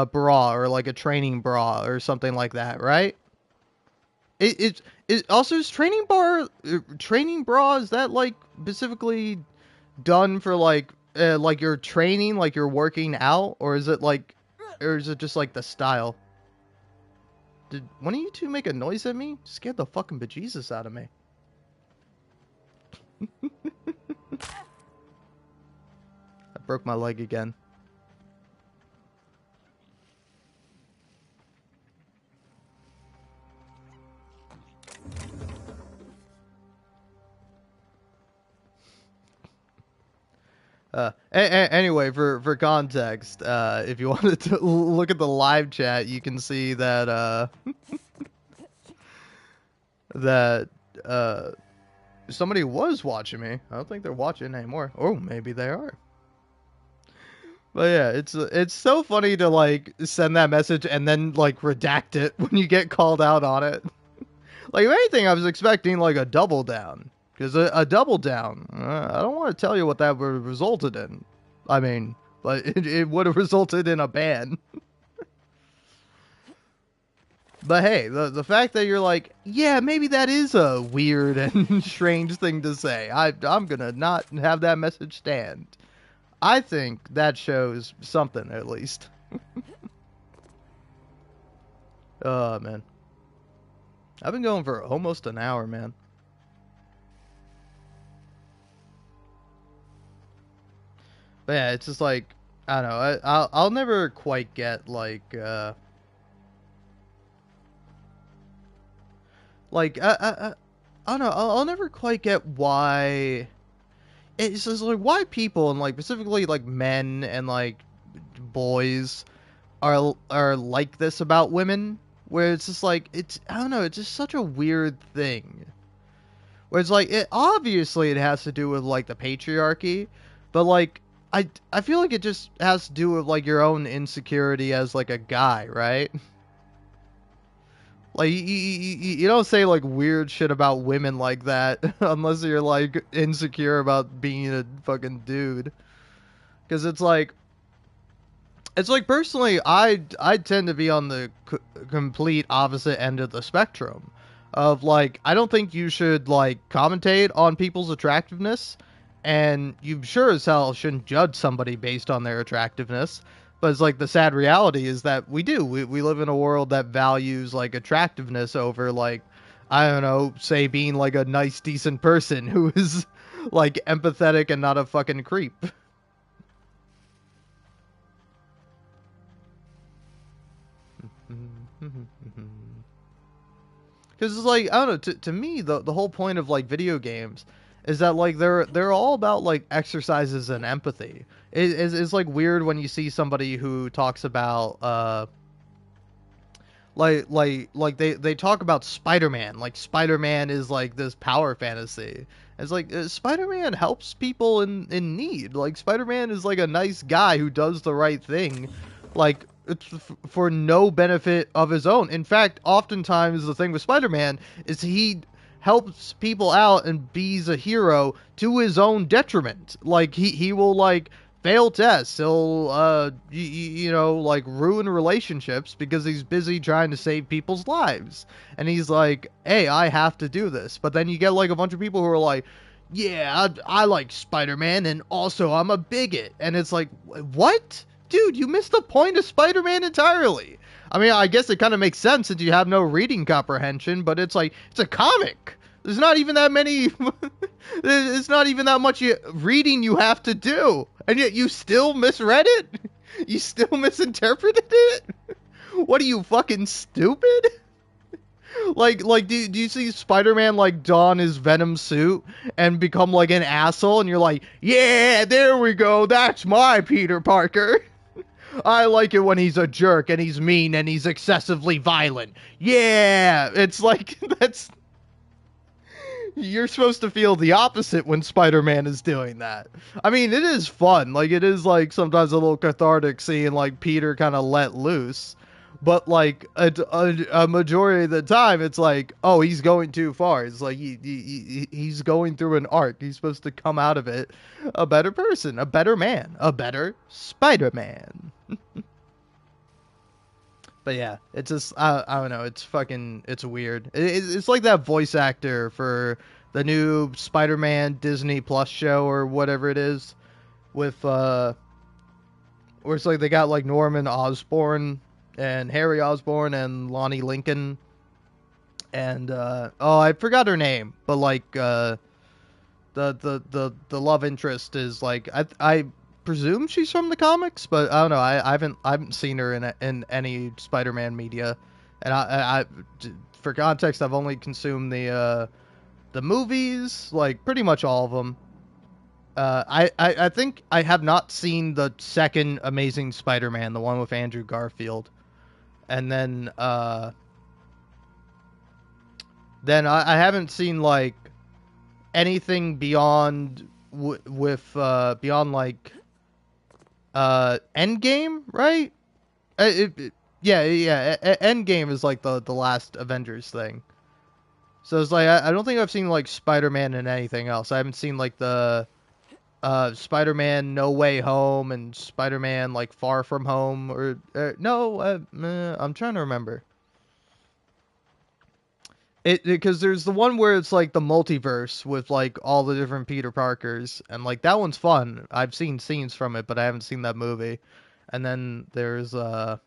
bra or like a training bra or something like that, right? It also is training bra, is that like specifically done for like you're training, like you're working out, or is it just like the style? Did one of you two make a noise at me? Scared the fucking bejesus out of me. I broke my leg again. Anyway, for context, if you wanted to look at the live chat, you can see that that somebody was watching me. I don't think they're watching anymore. Or maybe they are. But yeah, it's so funny to like send that message and then like redact it when you get called out on it. Like if anything, I was expecting like a double down. Because a double down, I don't want to tell you what that would have resulted in. I mean, but it would have resulted in a ban. But hey, the fact that you're like, yeah, maybe that is a weird and strange thing to say. I'm gonna not have that message stand. I think that shows something at least. Oh man, I've been going for almost an hour, man. But yeah, it's just like I don't know. I'll never quite get like I don't know. I'll never quite get why. It's just like why people and like specifically like men and like boys are like this about women. Where it's just like it's I don't know. It's just such a weird thing. Where it's like it obviously it has to do with like the patriarchy, but like I feel like it just has to do with like your own insecurity as like a guy, right? Like you don't say like weird shit about women like that unless you're like insecure about being a fucking dude. Because it's like personally I tend to be on the complete opposite end of the spectrum of like I don't think you should like commentate on people's attractiveness, and you sure as hell shouldn't judge somebody based on their attractiveness. But it's like the sad reality is that we live in a world that values like attractiveness over like I don't know, say being like a nice decent person who is like empathetic and not a fucking creep. Because it's like I don't know. To me, the whole point of like video games is that like they're all about like exercises and empathy. It's like weird when you see somebody who talks about like they talk about Spider-Man. Like Spider-Man is like this power fantasy. It's like Spider-Man helps people in need. Like Spider-Man is like a nice guy who does the right thing. Like it's for no benefit of his own. In fact, oftentimes the thing with Spider-Man is he helps people out and be's a hero to his own detriment. Like he will like fail tests. He'll you know like ruin relationships because he's busy trying to save people's lives. And he's like, "Hey, I have to do this." But then you get like a bunch of people who are like, "Yeah, I like Spider-Man and also I'm a bigot." And it's like, "What? Dude, you missed the point of Spider-Man entirely." I mean, I guess it kind of makes sense since you have no reading comprehension, but it's like, it's a comic. There's not even that many, it's not even that much reading you have to do. And yet you still misread it? You still misinterpreted it? What are you, fucking stupid? Like, do you see Spider-Man, like, don his Venom suit and become, like, an asshole? And you're like, yeah, there we go. That's my Peter Parker. I like it when he's a jerk and he's mean and he's excessively violent. Yeah, it's like, that's... You're supposed to feel the opposite when Spider-Man is doing that. I mean, it is fun. Like, it is, like, sometimes a little cathartic seeing, like, Peter kind of let loose. But, like, a majority of the time, it's like, oh, he's going too far. It's like, he's going through an arc. He's supposed to come out of it a better person, a better man, a better Spider-Man. But yeah, it's just I don't know. It's weird. It's like that voice actor for the new Spider-Man Disney Plus show or whatever it is, with where it's like they got like Norman Osborn and Harry Osborn and Lonnie Lincoln, and oh, I forgot her name, but like the love interest is like I presume she's from the comics, but I don't know. I haven't seen her in any Spider-Man media, and I for context, I've only consumed the movies, like pretty much all of them. I think I have not seen the second Amazing Spider-Man, the one with Andrew Garfield, and then I haven't seen like anything beyond beyond like Endgame, right? Yeah. Endgame is like the last Avengers thing. So it's like I don't think I've seen like Spider-Man and anything else. I haven't seen like the Spider-Man No Way Home and Spider-Man like Far From Home or no, I'm trying to remember. Because there's the one where it's like the multiverse with like all the different Peter Parkers, and like that one's fun. I've seen scenes from it, but I haven't seen that movie. And then there's like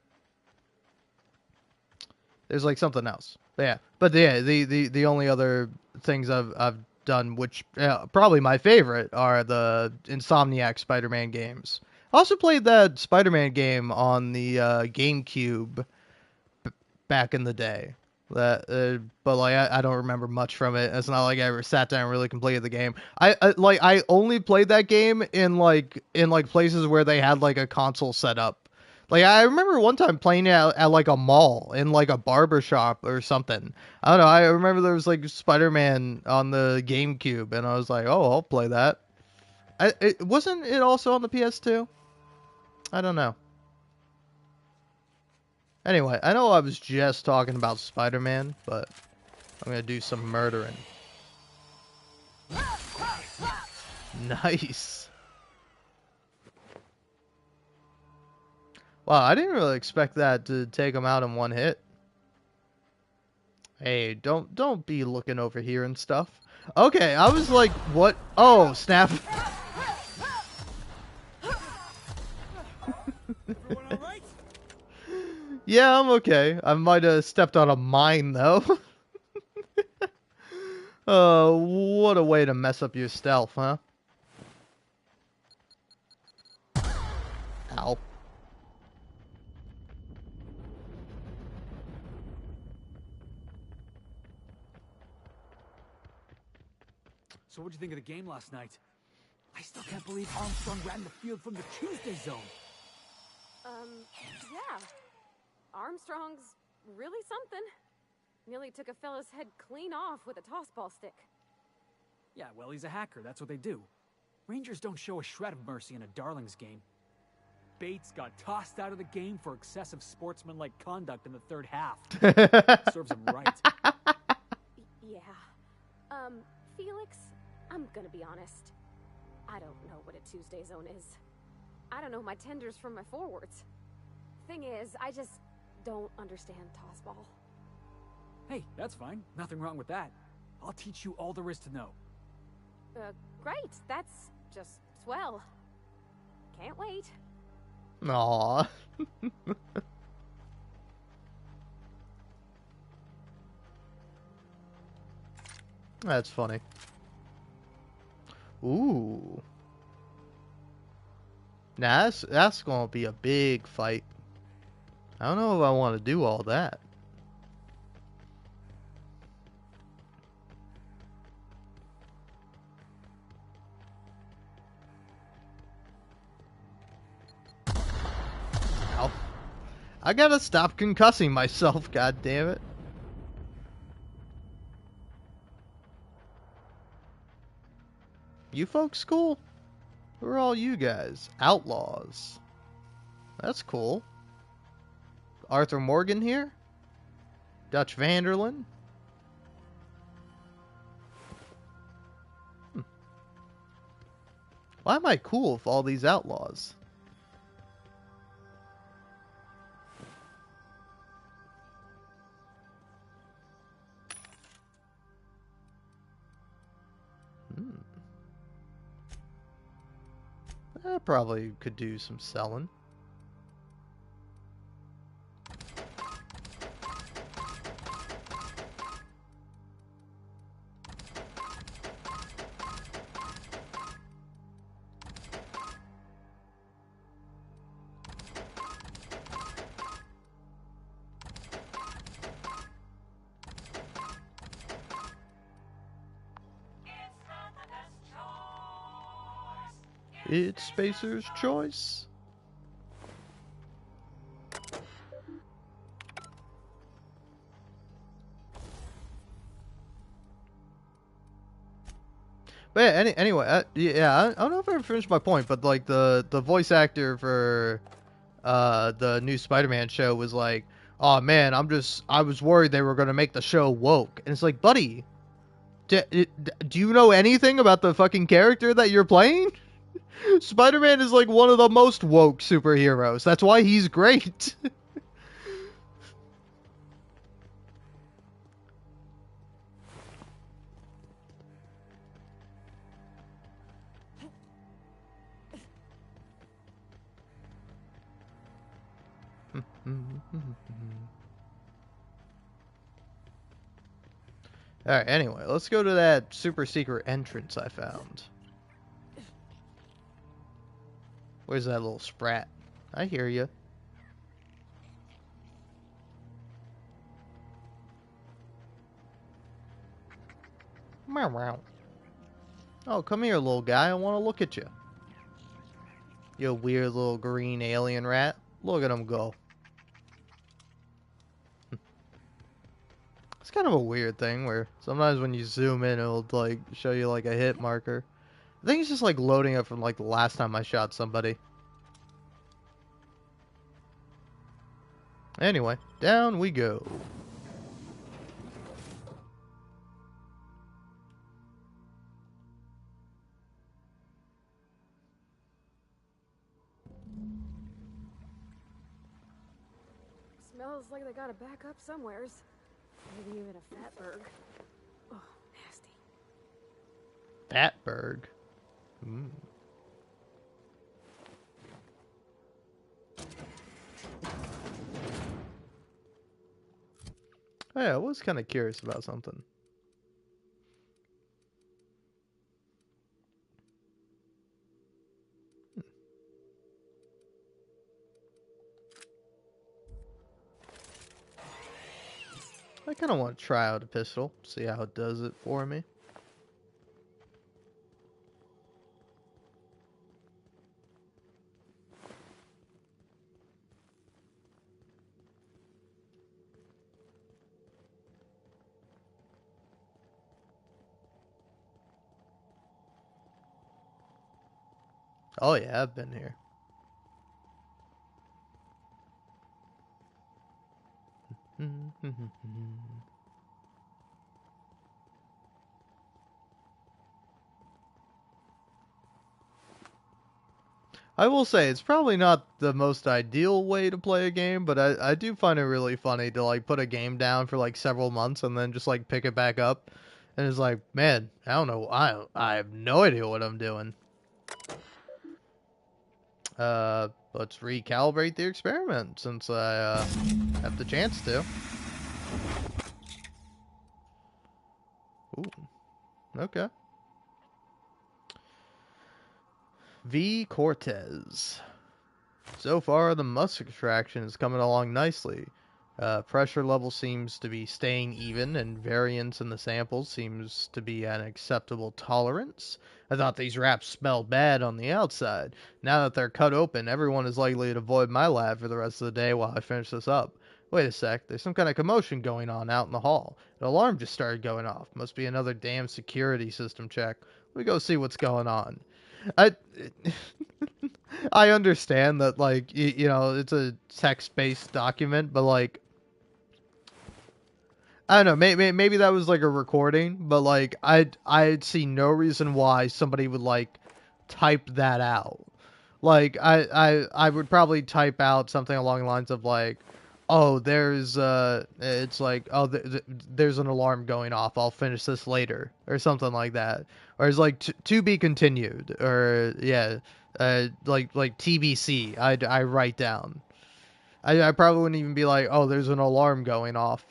something else. But yeah, the only other things I've done, which probably my favorite, are the Insomniac Spider-Man games. I also played that Spider-Man game on the GameCube back in the day. But like I don't remember much from it. It's not like I ever sat down and really completed the game. I only played that game in places where they had like a console set up. Like I remember one time playing it at like a mall in like a barber shop or something. I don't know. I remember there was like Spider-Man on the GameCube, and I was like, oh, I'll play that. Wasn't it also on the PS2? I don't know. Anyway, I know I was just talking about Spider-Man, but I'm gonna do some murdering. Nice. Wow, I didn't really expect that to take him out in one hit. Hey, don't be looking over here and stuff. Okay, I was like, what? Oh, snap. Everyone all right? Yeah, I'm okay. I might have stepped on a mine though. What a way to mess up your stealth, huh? Ow. So what'd you think of the game last night? I still can't believe Armstrong ran the field from the Tuesday zone. Yeah. Armstrong's really something. Nearly took a fella's head clean off with a tossball stick. Yeah, well, he's a hacker. That's what they do. Rangers don't show a shred of mercy in a Darlings game. Bates got tossed out of the game for excessive sportsmanlike conduct in the third half. Serves him right. Yeah. Felix, I'm gonna be honest. I don't know what a Tuesday zone is. I don't know my tenders from my forwards. Thing is, I just don't understand tossball. Hey, that's fine. Nothing wrong with that. I'll teach you all there is to know. Great. That's just swell. Can't wait. Aww. That's funny. Ooh. Nah, that's gonna be a big fight. I don't know if I want to do all that. Ow. I gotta stop concussing myself, god damn it. You folks cool? Who are all you guys? Outlaws. That's cool. Arthur Morgan here? Dutch Vanderlyn? Why am I cool with all these outlaws? I probably could do some selling. It's Spacer's choice. But yeah, anyway, yeah, I don't know if I ever finished my point, but like the voice actor for the new Spider-Man show was like, "Oh man, I was worried they were gonna make the show woke," and it's like, buddy, do you know anything about the fucking character that you're playing? Spider-Man is like one of the most woke superheroes. That's why he's great. Alright, anyway, let's go to that super secret entrance I found. Where's that little sprat? I hear you. Meow, meow. Oh, come here, little guy. I want to look at you. You weird little green alien rat. Look at him go. It's kind of a weird thing where sometimes when you zoom in, it'll like show you like a hit marker. I think it's just like loading up from like the last time I shot somebody. Anyway, down we go. Smells like they got a backup somewheres. Maybe even a fatberg. Oh, nasty. Batberg. Oh, yeah, I was kind of curious about something. I kind of want to try out a pistol, see how it does it for me. Oh yeah, I've been here. I will say, it's probably not the most ideal way to play a game, but I do find it really funny to like put a game down for like several months and then just like pick it back up. And it's like, man, I don't know. I have no idea what I'm doing. Let's recalibrate the experiment since I have the chance to. Ooh, okay. V. Cortez. So far, the musk extraction is coming along nicely. Pressure level seems to be staying even, and variance in the samples seems to be an acceptable tolerance. I thought these wraps smelled bad on the outside. Now that they're cut open, everyone is likely to avoid my lab for the rest of the day while I finish this up. Wait a sec, there's some kind of commotion going on out in the hall. An alarm just started going off. Must be another damn security system check. Let me go see what's going on. I I understand that, like, you know, it's a text-based document, but like, I don't know, maybe that was like a recording, but like, I'd see no reason why somebody would like type that out. Like, I would probably type out something along the lines of like, oh, it's like, oh, there's an alarm going off. I'll finish this later, or something like that. Or it's like to be continued, or yeah, like TBC. I write down. I probably wouldn't even be like, oh, there's an alarm going off.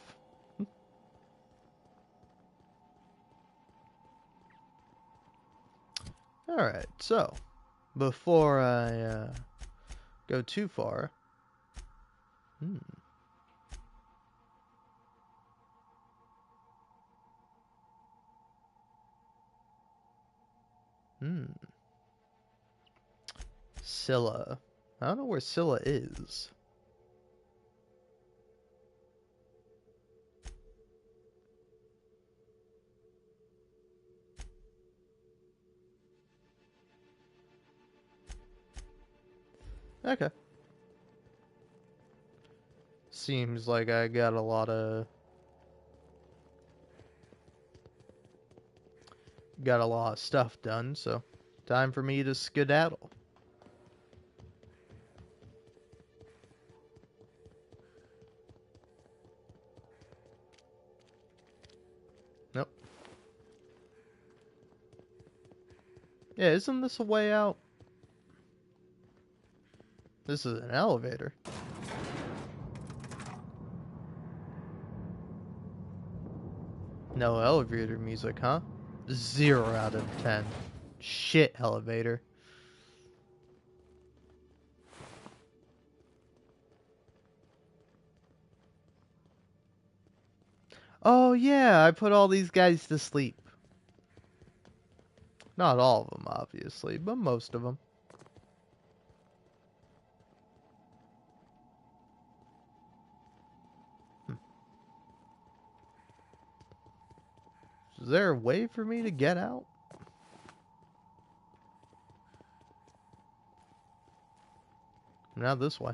All right, so before I go too far. Hmm. Scylla. I don't know where Scylla is. Okay. Seems like I got a lot of stuff done, so time for me to skedaddle. Nope. Yeah, isn't this a way out? This is an elevator. No elevator music, huh? 0 out of 10. Shit elevator. Oh yeah, I put all these guys to sleep. Not all of them, obviously, but most of them. Is there a way for me to get out? Not this way.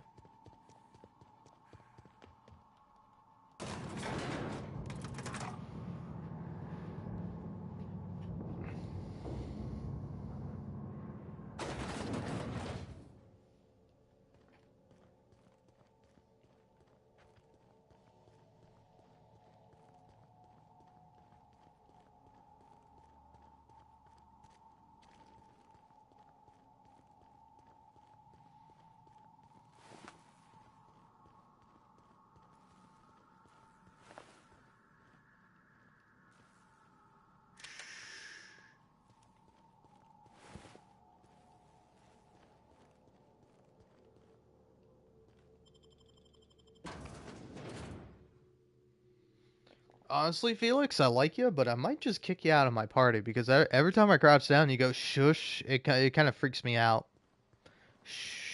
Honestly, Felix, I like you, but I might just kick you out of my party because every time I crouch down, you go shush. It kind of freaks me out. Shh.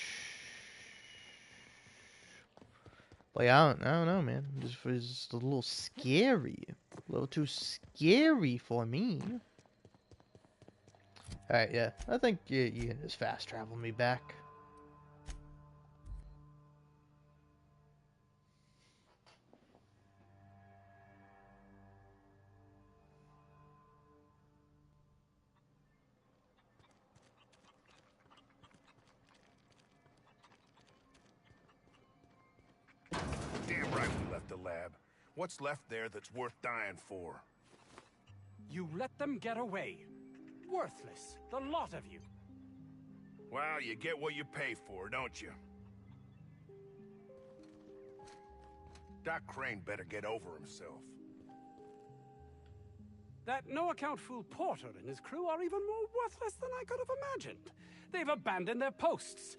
Like I don't know, man. It's just a little scary, a little too scary for me. All right, yeah, I think you can just fast travel me back. Damn right we left the lab. What's left there that's worth dying for? You let them get away. Worthless, the lot of you. Well, you get what you pay for, don't you? Doc Crane better get over himself. That no-account fool Porter and his crew are even more worthless than I could have imagined. They've abandoned their posts.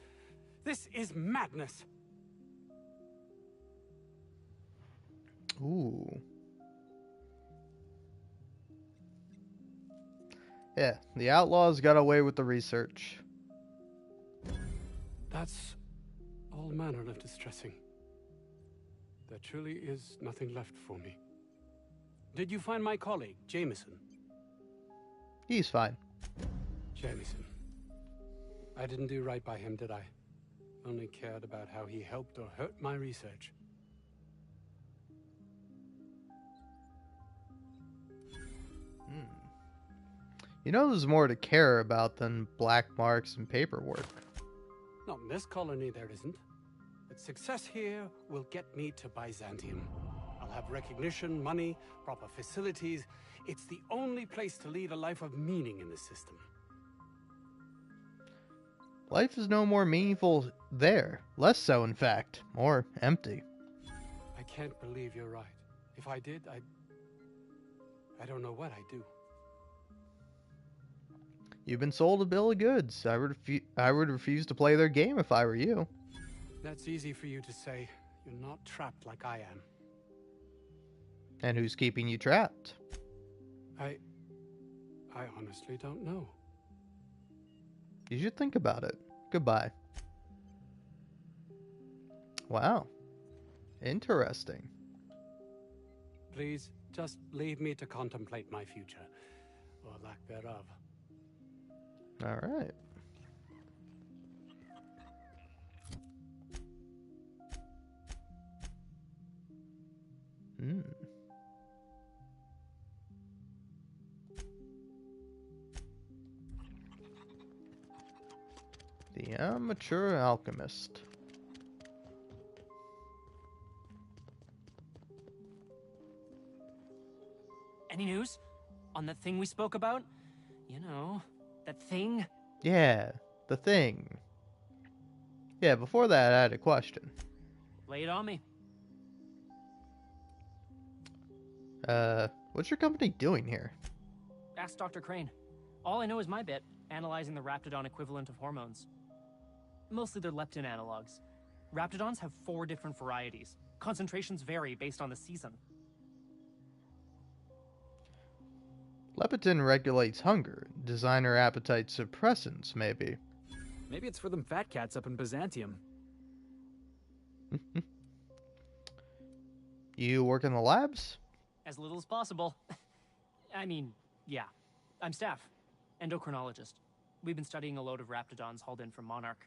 This is madness. Ooh. Yeah, the outlaws got away with the research. That's all manner of distressing. There truly is nothing left for me. Did you find my colleague, Jameson? He's fine. Jameson. I didn't do right by him, did I? Only cared about how he helped or hurt my research. You know there's more to care about than black marks and paperwork. Not in this colony, there isn't. But success here will get me to Byzantium. I'll have recognition, money, proper facilities. It's the only place to lead a life of meaning in this system. Life is no more meaningful there. Less so, in fact. More empty. I can't believe you're right. If I did, I don't know what I'd do. You've been sold a bill of goods. I would refuse to play their game if I were you. That's easy for you to say. You're not trapped like I am. And who's keeping you trapped? I honestly don't know. You should think about it. Goodbye. Wow. Interesting. Please, just leave me to contemplate my future, or lack thereof. All right. Hmm. The Amateur Alchemist. Any news? On that thing we spoke about? You know, that thing? Yeah, the thing. Yeah, before that, I had a question. Lay it on me. What's your company doing here? Ask Dr. Crane. All I know is my bit, analyzing the Raptidon equivalent of hormones. Mostly they're leptin analogs. Raptidons have 4 different varieties. Concentrations vary based on the season. Leptin regulates hunger. Designer appetite suppressants, maybe. Maybe it's for them fat cats up in Byzantium. You work in the labs? As little as possible. I mean, yeah. I'm staff. Endocrinologist. We've been studying a load of raptidons hauled in from Monarch.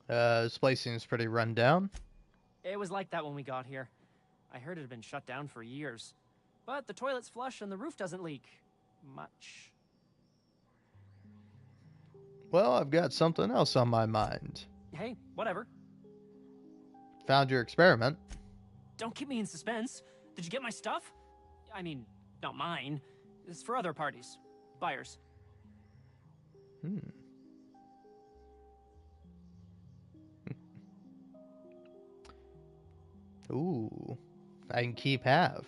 This place seems pretty run down. It was like that when we got here. I heard it had been shut down for years. But the toilet's flush and the roof doesn't leak. Much. Well, I've got something else on my mind. Hey, whatever. Found your experiment. Don't keep me in suspense. Did you get my stuff? I mean, not mine. It's for other parties. Buyers. Ooh. I can keep half.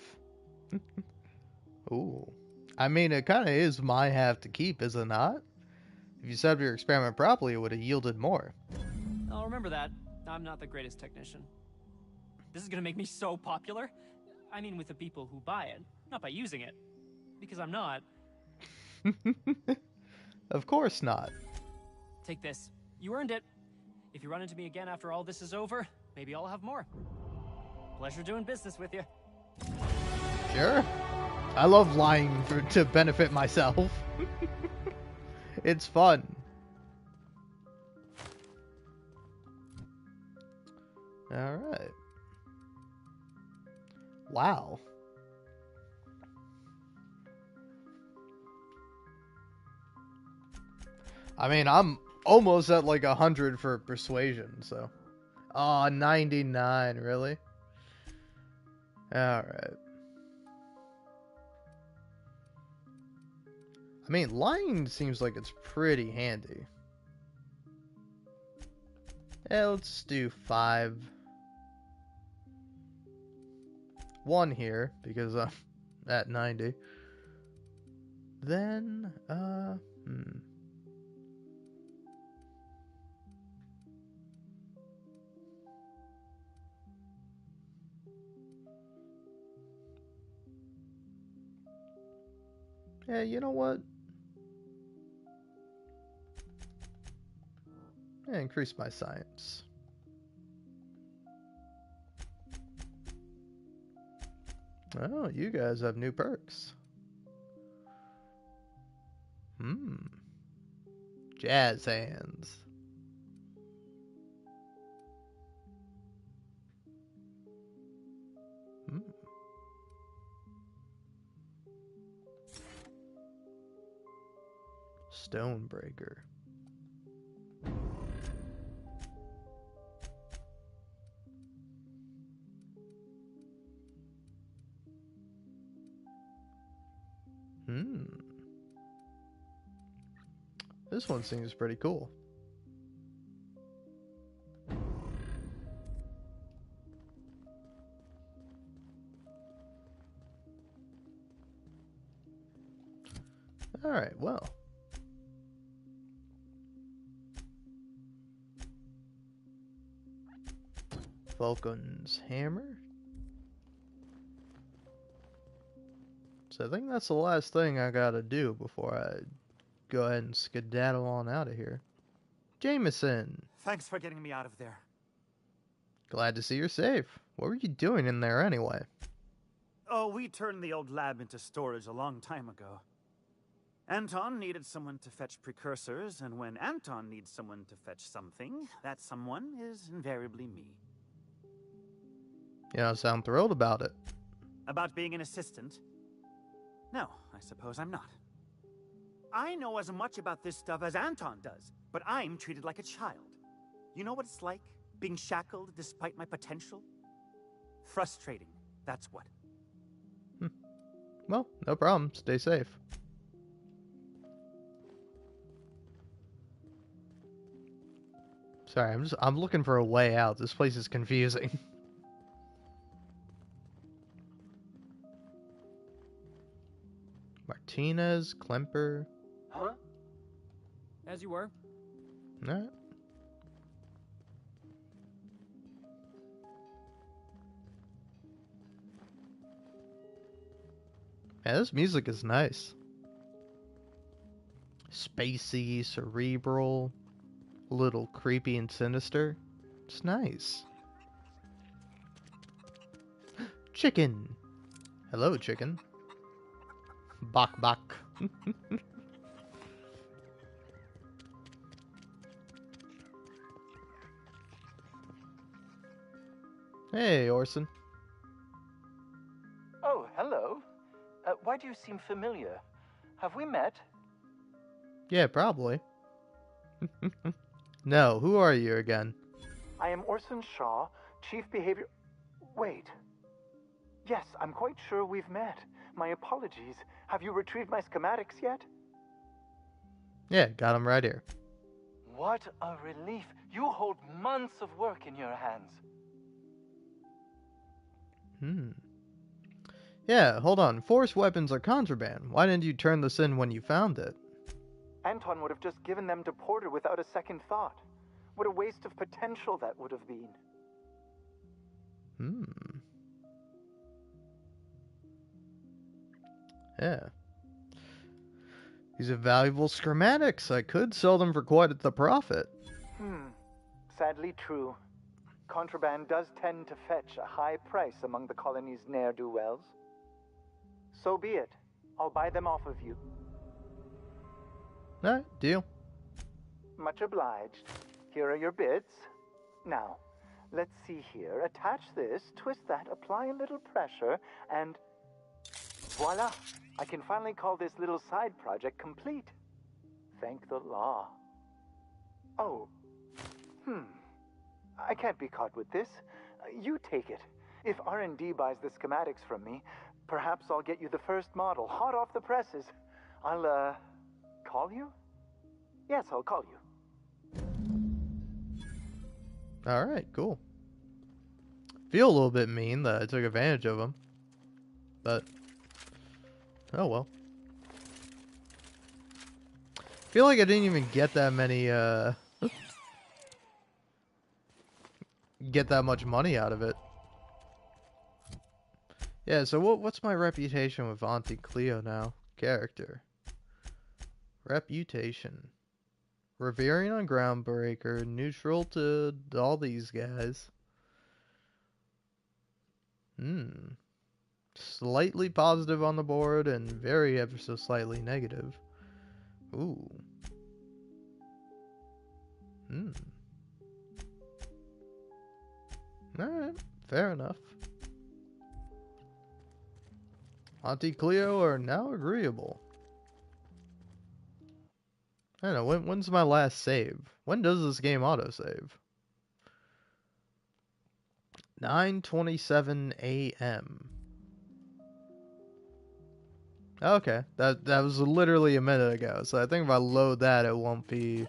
Ooh. I mean, it kind of is my half to keep, is it not? If you set up your experiment properly, it would have yielded more. I'll remember that. I'm not the greatest technician. This is gonna make me so popular. I mean, with the people who buy it, not by using it. Because I'm not. Of course not. Take this. You earned it. If you run into me again after all this is over, maybe I'll have more. Pleasure doing business with you. Sure. I love lying to benefit myself. It's fun. Alright. Wow. I mean, I'm almost at like 100 for persuasion, so. Oh, 99, really? Alright. I mean, lying seems like it's pretty handy. Yeah, let's do 5. 1 here, because I'm at 90. Then, yeah, you know what? Yeah, increase my science. Oh, you guys have new perks. Jazz hands. Stonebreaker. This one seems pretty cool. Alright, well. Vulcan's hammer. So I think that's the last thing I gotta do before I go ahead and skedaddle on out of here. Jameson! Thanks for getting me out of there. Glad to see you're safe. What were you doing in there anyway? Oh, we turned the old lab into storage a long time ago. Anton needed someone to fetch precursors, and when Anton needs someone to fetch something, that someone is invariably me. You don't sound thrilled about it. About being an assistant? No, I suppose I'm not. I know as much about this stuff as Anton does, but I'm treated like a child. You know what it's like, being shackled despite my potential? Frustrating, that's what. Well, no problem. Stay safe. Sorry, I'm looking for a way out. This place is confusing. Martinez, Klemper. Huh? As you were. Alright. Yeah, this music is nice. Spacey, cerebral, a little creepy and sinister. It's nice. Chicken. Hello, chicken. Bok bok. Hey, Orson. Oh, hello. Why do you seem familiar? Have we met? Yeah, probably. No, who are you again? I am Orson Shaw, Chief Behavior... Wait. Yes, I'm quite sure we've met. My apologies. Have you retrieved my schematics yet? Yeah, got him right here. What a relief. You hold months of work in your hands. Yeah, hold on. Force weapons are contraband. Why didn't you turn this in when you found it? Anton would have just given them to Porter without a second thought. What a waste of potential that would have been. Yeah. These are valuable schematics. I could sell them for quite the profit. Sadly true. Contraband does tend to fetch a high price among the colony's ne'er-do-wells. So be it. I'll buy them off of you. Alright, deal. Much obliged. Here are your bits. Now, let's see here. Attach this, twist that, apply a little pressure, and voila! I can finally call this little side project complete. Thank the law. Oh. I can't be caught with this. You take it. If R&D buys the schematics from me, perhaps I'll get you the first model, hot off the presses. I'll, call you? Yes, I'll call you. Alright, cool. Feel a little bit mean that I took advantage of him. But, oh well. Feel like I didn't even get that many, get that much money out of it. Yeah, so what's my reputation with Auntie Cleo now? Character. Reputation. Revering on Groundbreaker, neutral to all these guys. Slightly positive on the board and very ever so slightly negative. Ooh. Alright, fair enough. Auntie Cleo are now agreeable. I don't know, when's my last save? When does this game autosave? 9:27 a.m. Okay, that was literally a minute ago, so I think if I load that, it won't be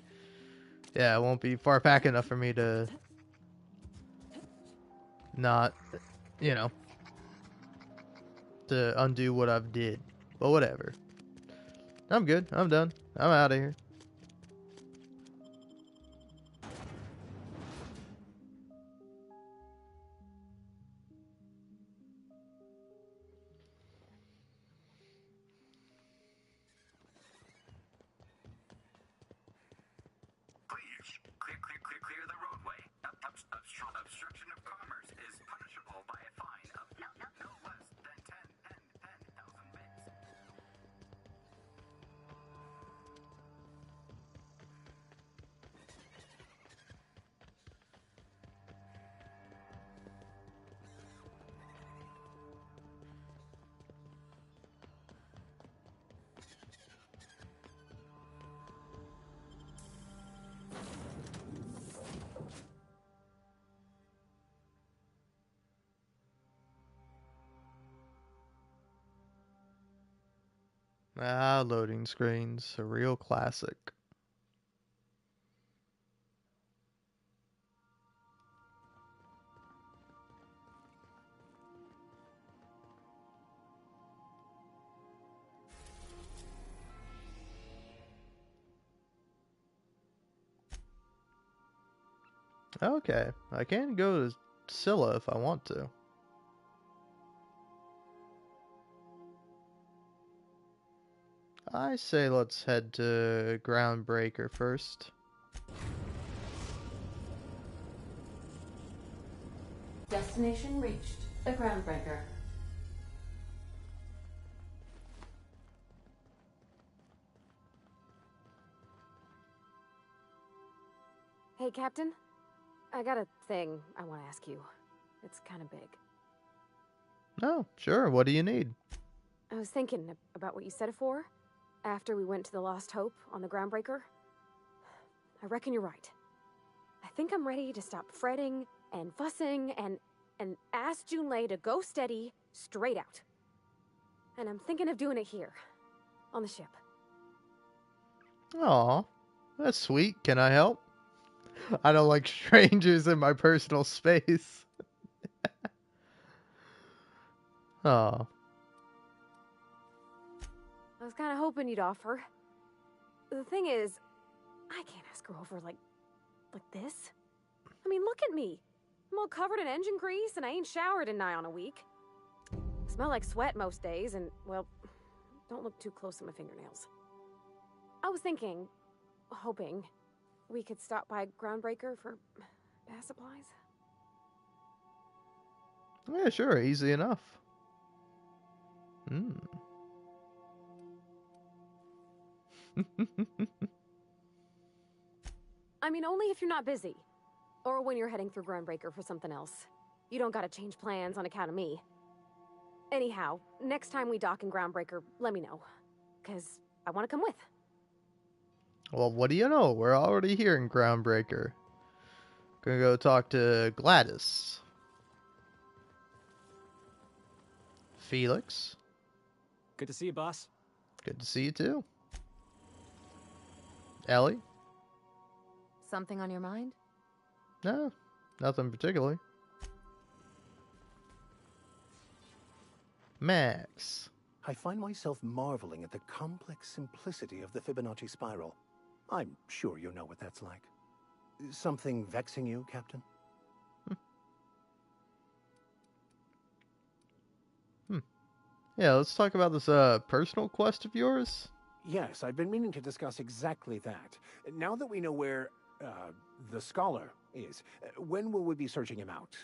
far back enough for me to not, you know, to undo what I've did. But whatever. I'm good. I'm done. I'm out of here. Clear the roadway. Obstruction of commerce is punishable by a fine of no less than 10,000 bits. Ah, loading screens. A real classic. Okay, I can go to Scylla if I want to. I say let's head to Groundbreaker first. Destination reached. The Groundbreaker. Hey, Captain. I got a thing I want to ask you. It's kind of big. Oh, sure. What do you need? I was thinking about what you said before, after we went to the Lost Hope on the Groundbreaker. I reckon you're right. I think I'm ready to stop fretting and fussing and ask Junlei to go steady, straight out. And I'm thinking of doing it here, on the ship. Aw, that's sweet. Can I help? I don't like strangers in my personal space. Aw. I was kind of hoping you'd offer. The thing is, I can't ask her over like this. I mean, look at me. I'm all covered in engine grease and I ain't showered in nigh on a week. Smell like sweat most days and, well, don't look too close at my fingernails. I was thinking, hoping, we could stop by Groundbreaker for bath supplies. Yeah, sure. Easy enough. Hmm. I mean, only if you're not busy. Or when you're heading through Groundbreaker for something else. You don't gotta change plans on account of me. Anyhow, next time we dock in Groundbreaker, let me know. 'Cause I want to come with. Well, what do you know? We're already here in Groundbreaker. Gonna go talk to Gladys. Felix. Good to see you, boss. Good to see you too. Ellie? Something on your mind? No, nothing particularly. Max. I find myself marveling at the complex simplicity of the Fibonacci spiral. I'm sure you know what that's like. Something vexing you, Captain? Yeah, let's talk about this personal quest of yours. Yes, I've been meaning to discuss exactly that. Now that we know where, the scholar is, when will we be searching him out?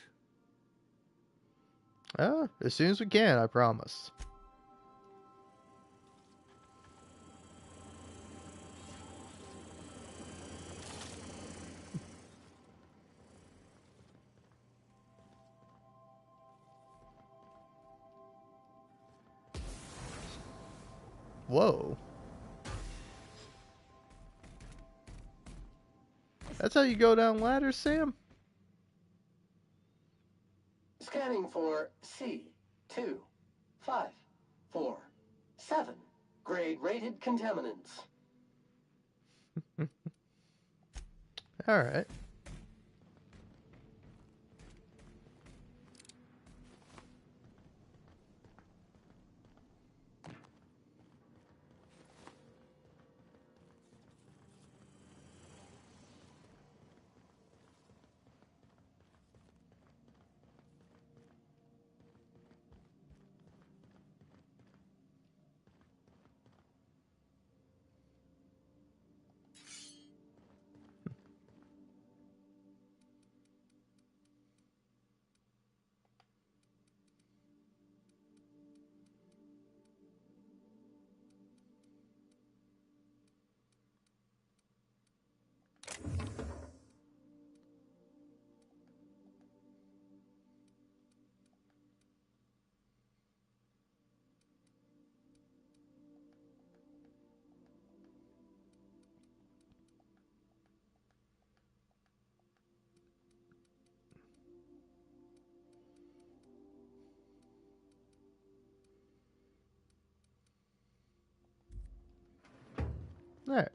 As soon as we can, I promise. Whoa. That's how you go down ladders, Sam? Scanning for C2547. Grade rated contaminants. Alright. Alright.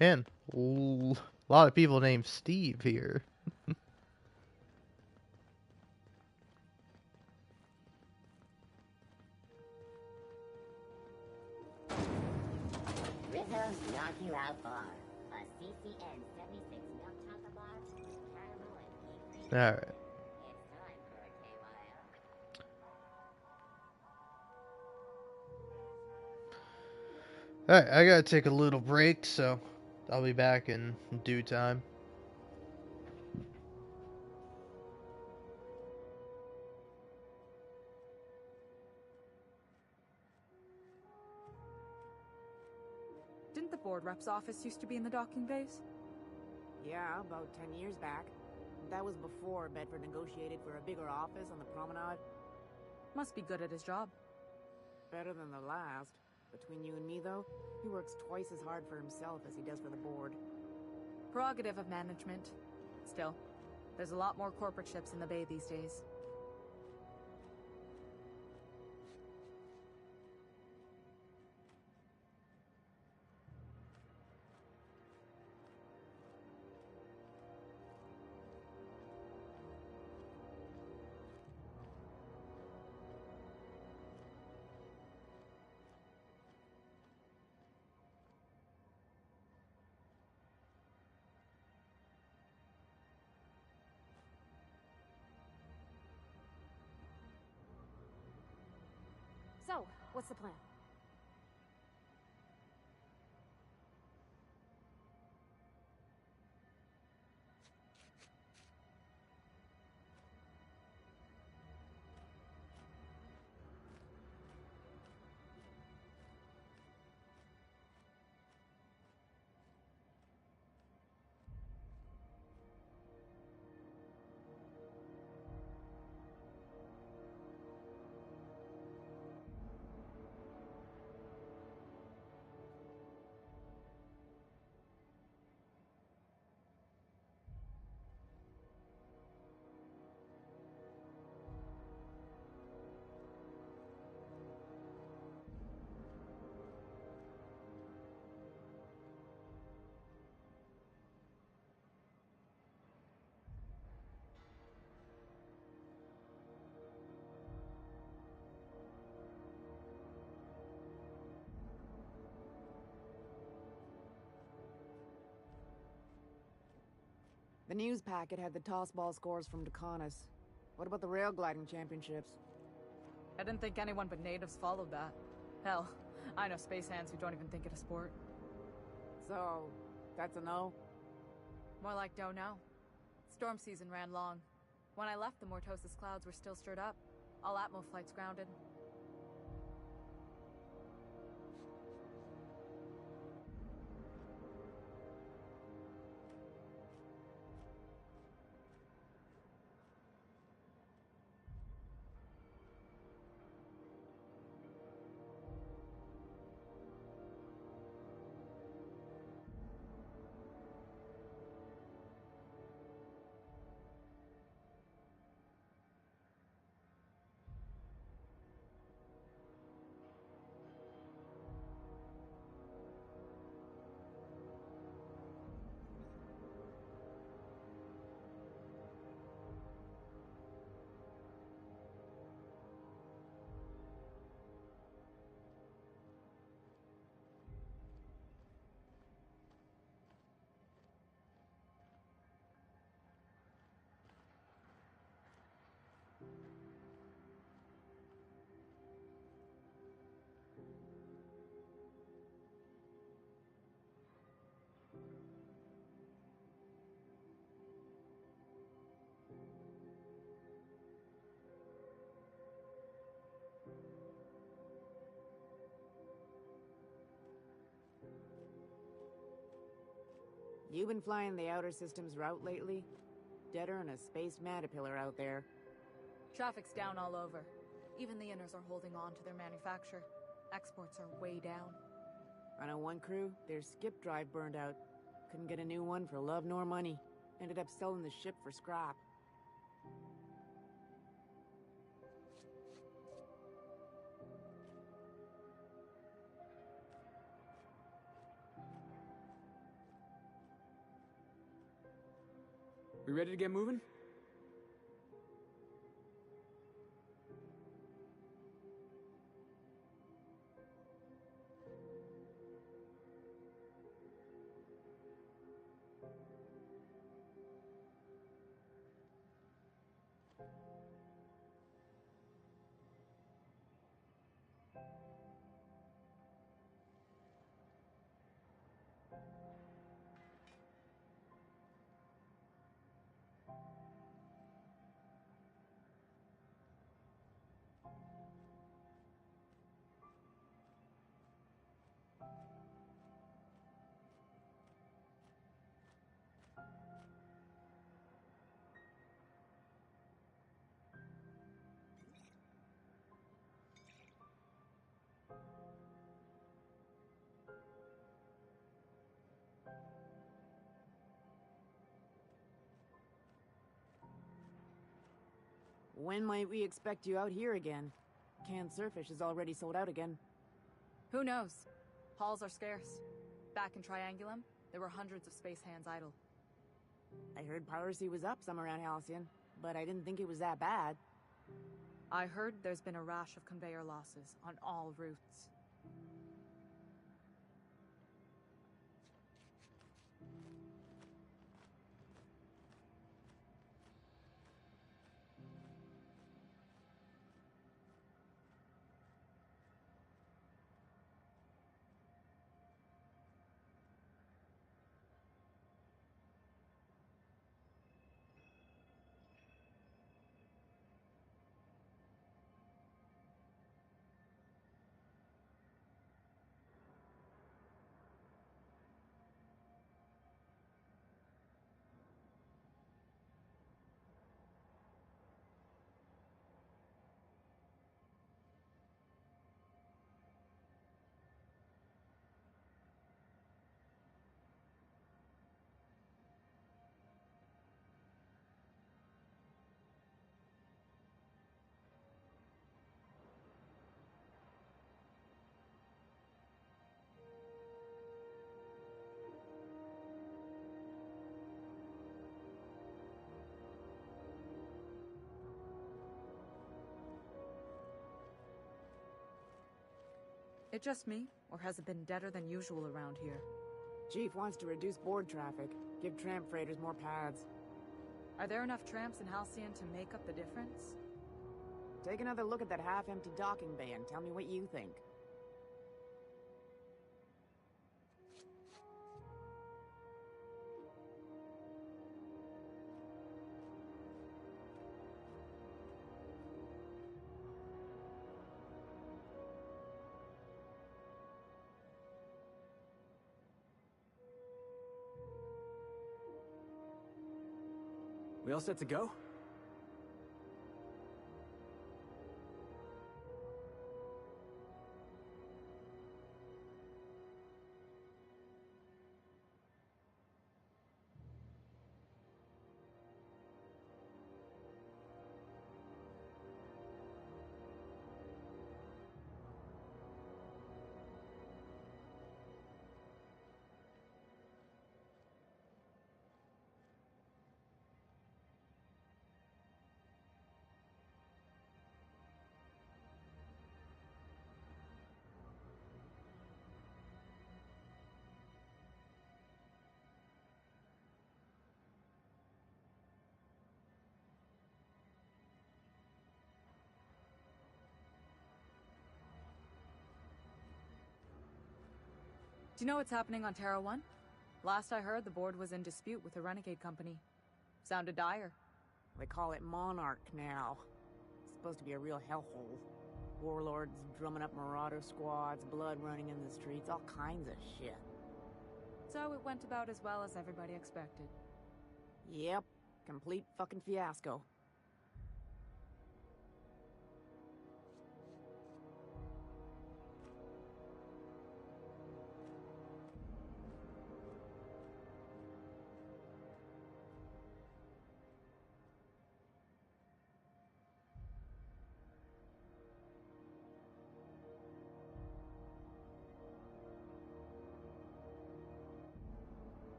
Man, a lot of people named Steve here. Rizzo's Knock You Out Bar. A CCN 76 milk chocolate bar, caramel and pea. Alright. It's time for a KYO. Alright, I gotta take a little break, so I'll be back in due time. Didn't the board rep's office used to be in the docking bays? Yeah, about 10 years back. That was before Bedford negotiated for a bigger office on the promenade. Must be good at his job. Better than the last. Between you and me, though, he works twice as hard for himself as he does for the board. Prerogative of management. Still, there's a lot more corporate ships in the bay these days. So, what's the plan? The news packet had the tossball scores from Ducanis. What about the rail gliding championships? I didn't think anyone but natives followed that. Hell, I know space hands who don't even think it a sport. So, that's a no? More like don't know. Storm season ran long. When I left, the Mortosis clouds were still stirred up. All Atmo flights grounded. You been flying the Outer Systems route lately? Deader than a spaced matapillar out there. Traffic's down all over. Even the inners are holding on to their manufacture. Exports are way down. I know one crew, their skip drive burned out. Couldn't get a new one for love nor money. Ended up selling the ship for scrap. We ready to get moving? When might we expect you out here again? Canned surfish is already sold out again. Who knows? Halls are scarce. Back in Triangulum, there were hundreds of space hands idle. I heard piracy was up some around Halcyon, but I didn't think it was that bad. I heard there's been a rash of conveyor losses on all routes. It just me, or has it been deader than usual around here? Chief wants to reduce board traffic, give tramp freighters more paths. Are there enough tramps in Halcyon to make up the difference? Take another look at that half-empty docking bay and tell me what you think. We all set to go? Do you know what's happening on Terra 1? Last I heard, the board was in dispute with the Renegade Company. Sounded dire. They call it Monarch now. It's supposed to be a real hellhole. Warlords drumming up marauder squads, blood running in the streets, all kinds of shit. So it went about as well as everybody expected. Yep, complete fucking fiasco.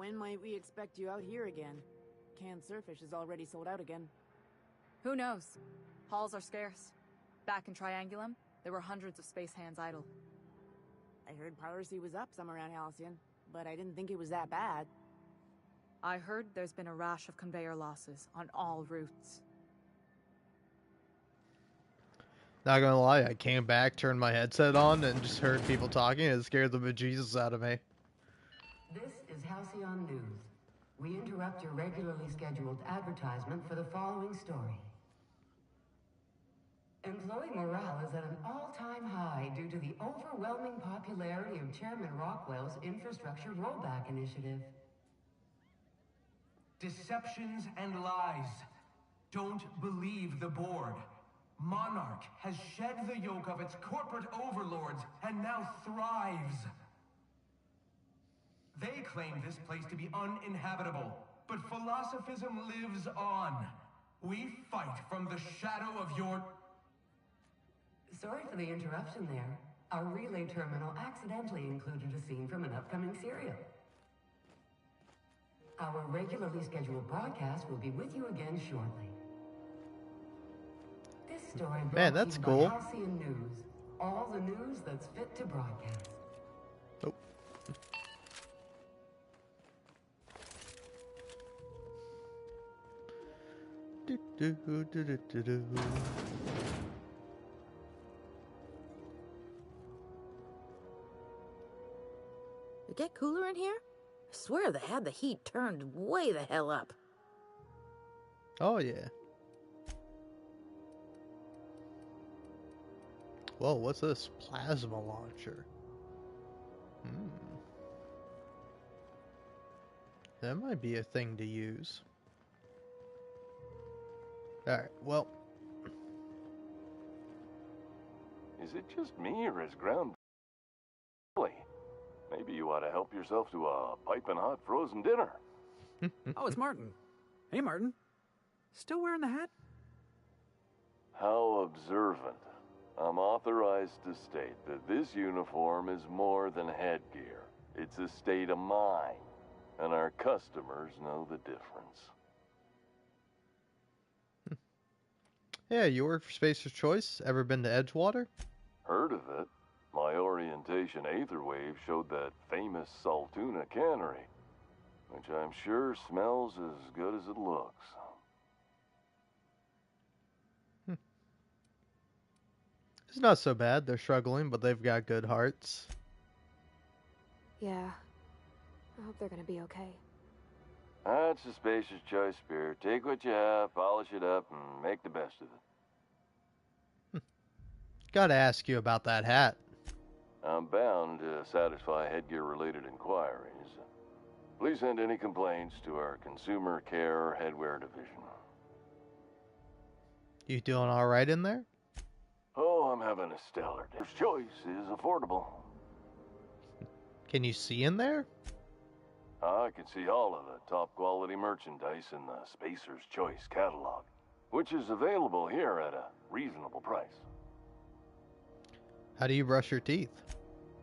When might we expect you out here again? Canned surfish is already sold out again. Who knows? Halls are scarce. Back in Triangulum, there were hundreds of space hands idle. I heard piracy was up some around Halcyon, but I didn't think it was that bad. I heard there's been a rash of conveyor losses on all routes. Not gonna lie, I came back, turned my headset on, and just heard people talking, and it scared the bejesus out of me. This is Halcyon News. We interrupt your regularly scheduled advertisement for the following story. Employee morale is at an all-time high due to the overwhelming popularity of Chairman Rockwell's infrastructure rollback initiative. Deceptions and lies. Don't believe the board. Monarch has shed the yoke of its corporate overlords and now thrives. They claim this place to be uninhabitable, but philosophism lives on. We fight from the shadow of your... Sorry for the interruption there. Our relay terminal accidentally included a scene from an upcoming serial. Our regularly scheduled broadcast will be with you again shortly. This story brought Man, that's to you cool. by Halcyon News. All the news that's fit to broadcast. Oh. Do, do, do, do, do, do. It get cooler in here? I swear they had the heat turned way the hell up. Oh, yeah. Whoa, what's this? Plasma launcher. That might be a thing to use. Alright, well. Is it just me, or is ground really? Maybe you ought to help yourself to a piping hot frozen dinner. Oh, it's Martin. Hey, Martin. Still wearing the hat? How observant. I'm authorized to state that this uniform is more than headgear. It's a state of mind, and our customers know the difference. Yeah, you work for Spacer's Choice? Ever been to Edgewater? Heard of it. My orientation Aetherwave showed that famous Saltuna cannery, which I'm sure smells as good as it looks. It's not so bad. They're struggling, but they've got good hearts. Yeah. I hope they're gonna be okay. That's the Spacer's Choice spirit. Take what you have, polish it up, and make the best of it. Gotta ask you about that hat. I'm bound to satisfy headgear-related inquiries. Please send any complaints to our Consumer Care Headwear Division. You doing alright in there? Oh, I'm having a stellar day. Spacer's Choice is affordable. Can you see in there? I can see all of the top-quality merchandise in the Spacer's Choice catalog, which is available here at a reasonable price. How do you brush your teeth?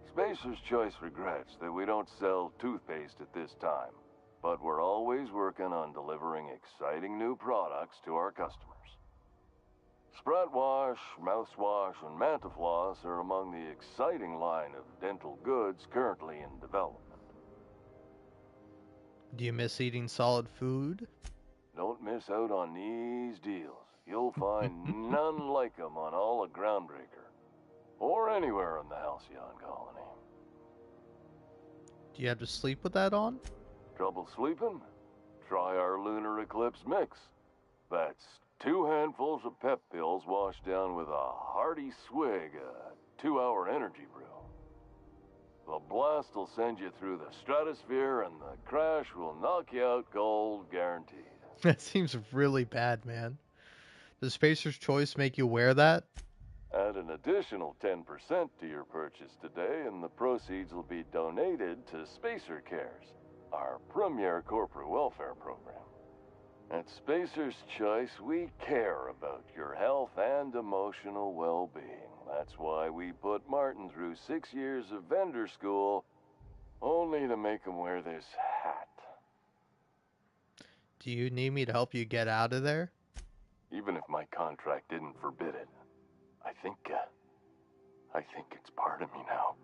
Spacer's Choice regrets that we don't sell toothpaste at this time, but we're always working on delivering exciting new products to our customers. Sprat Wash, Mouthwash, and Mantafloss are among the exciting line of dental goods currently in development. Do you miss eating solid food? Don't miss out on these deals. You'll find none like them on all of Groundbreaker, or anywhere in the Halcyon colony. Do you have to sleep with that on? Trouble sleeping? Try our Lunar Eclipse mix. That's 2 handfuls of pep pills washed down with a hearty swig of 2-hour energy brew. The blast will send you through the stratosphere, and the crash will knock you out cold, guaranteed. That seems really bad, man. Does Spacer's Choice make you wear that? Add an additional 10% to your purchase today, and the proceeds will be donated to Spacer Cares, our premier corporate welfare program. At Spacer's Choice, we care about your health and emotional well-being. That's why we put Martin through 6 years of vendor school, only to make him wear this hat. Do you need me to help you get out of there? Even if my contract didn't forbid it, I think it's part of me now.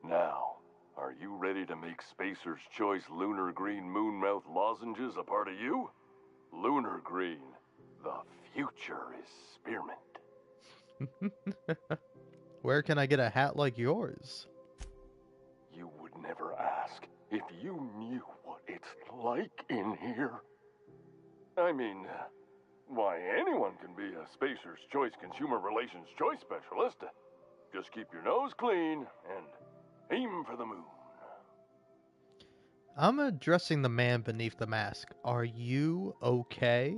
Now, are you ready to make Spacer's Choice Lunar Green Moonmouth lozenges a part of you? Lunar Green, the future is spearmint. Where can I get a hat like yours? You would never ask if you knew what it's like in here. I mean, why, anyone can be a Spacer's Choice Consumer Relations Choice Specialist. Just keep your nose clean and aim for the moon. I'm addressing the man beneath the mask. Are you okay?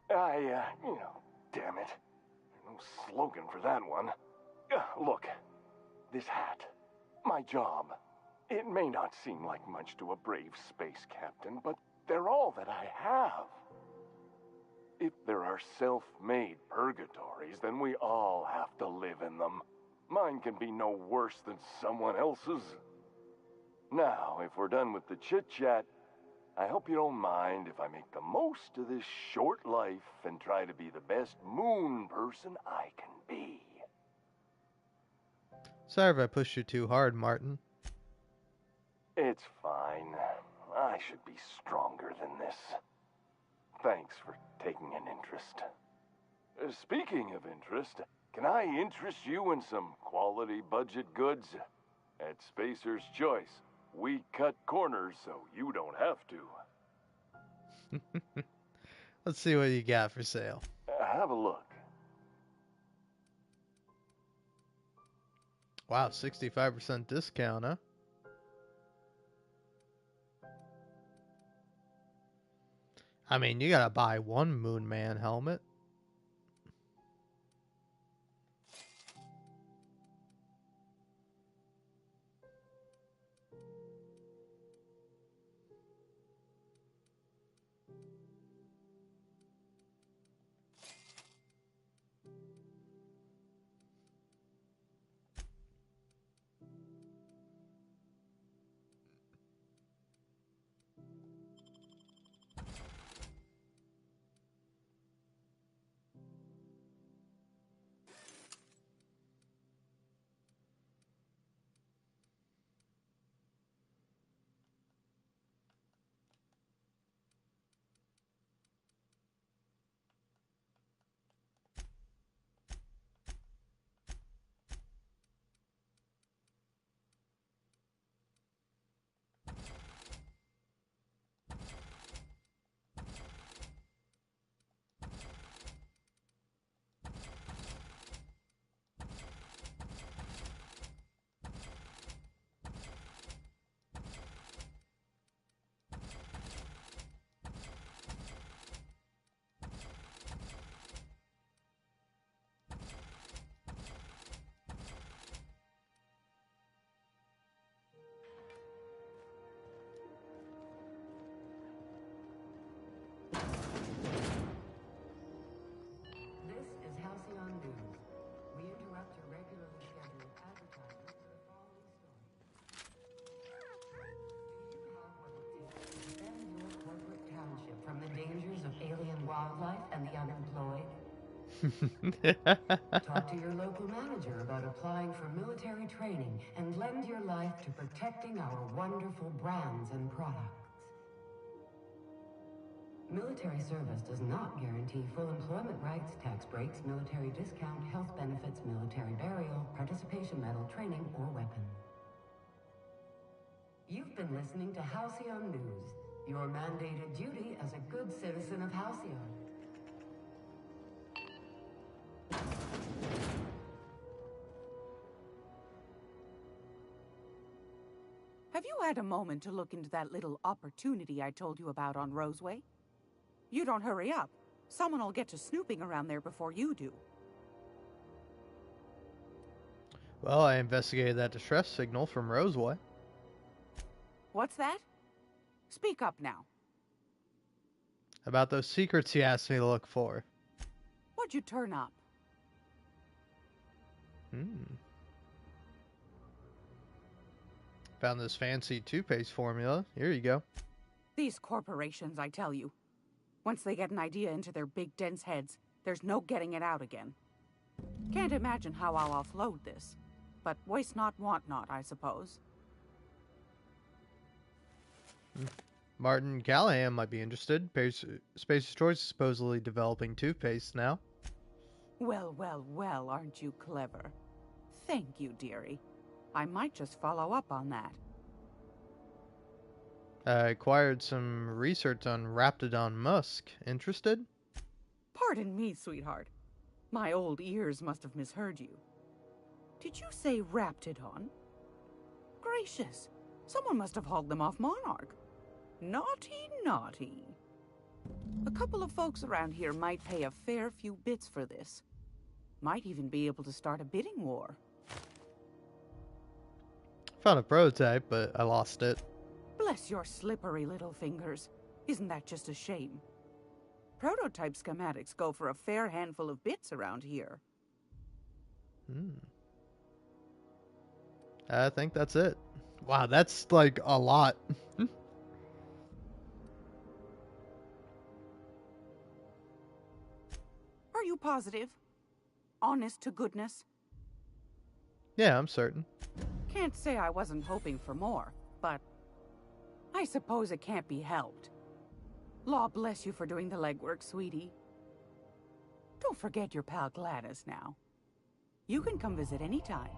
Damn it. No slogan for that one. Look, this hat, my job, it may not seem like much to a brave space captain, but they're all that I have. If there are self-made purgatories, then we all have to live in them. Mine can be no worse than someone else's. Now, if we're done with the chit-chat, I hope you don't mind if I make the most of this short life and try to be the best moon person I can be. Sorry if I pushed you too hard, Martin. It's fine. I should be stronger than this. Thanks for taking an interest. Speaking of interest, can I interest you in some quality budget goods? At Spacer's Choice, we cut corners so you don't have to. Let's see what you got for sale. Have a look. Wow, 65% discount, huh? I mean, you gotta buy one Moon Man helmet. This is Halcyon News. We interrupt your regularly scheduled advertisement for the following story. Do you have what it takes to defend your corporate township from the dangers of alien wildlife and the unemployed? Talk to your local manager about applying for military training and lend your life to protecting our wonderful brands and products. Military service does not guarantee full employment rights, tax breaks, military discount, health benefits, military burial, participation medal, training, or weapon. You've been listening to Halcyon News, your mandated duty as a good citizen of Halcyon. Have you had a moment to look into that little opportunity I told you about on Roseway? You don't hurry up. Someone will get to snooping around there before you do. Well, I investigated that distress signal from Roseway. What's that? Speak up now. About those secrets he asked me to look for. What'd you turn up? Found this fancy toothpaste formula. Here you go. These corporations, I tell you. Once they get an idea into their big dense heads, there's no getting it out again. Can't imagine how I'll offload this. But waste not, want not, I suppose. Martin Callahan might be interested. Spacer's Choice is supposedly developing toothpaste now. Well, well, well, aren't you clever? Thank you, dearie. I might just follow up on that. I acquired some research on Raptidon Musk. Interested? Pardon me, sweetheart. My old ears must have misheard you. Did you say Raptidon? Gracious, someone must have hauled them off Monarch. Naughty, naughty. A couple of folks around here might pay a fair few bits for this. Might even be able to start a bidding war. Found a prototype, but I lost it. Bless your slippery little fingers. Isn't that just a shame? Prototype schematics go for a fair handful of bits around here. I think that's it. Wow, that's like a lot. Are you positive? Honest to goodness? Yeah, I'm certain. Can't say I wasn't hoping for more, but I suppose it can't be helped. Law bless you for doing the legwork, sweetie. Don't forget your pal Gladys now. You can come visit anytime.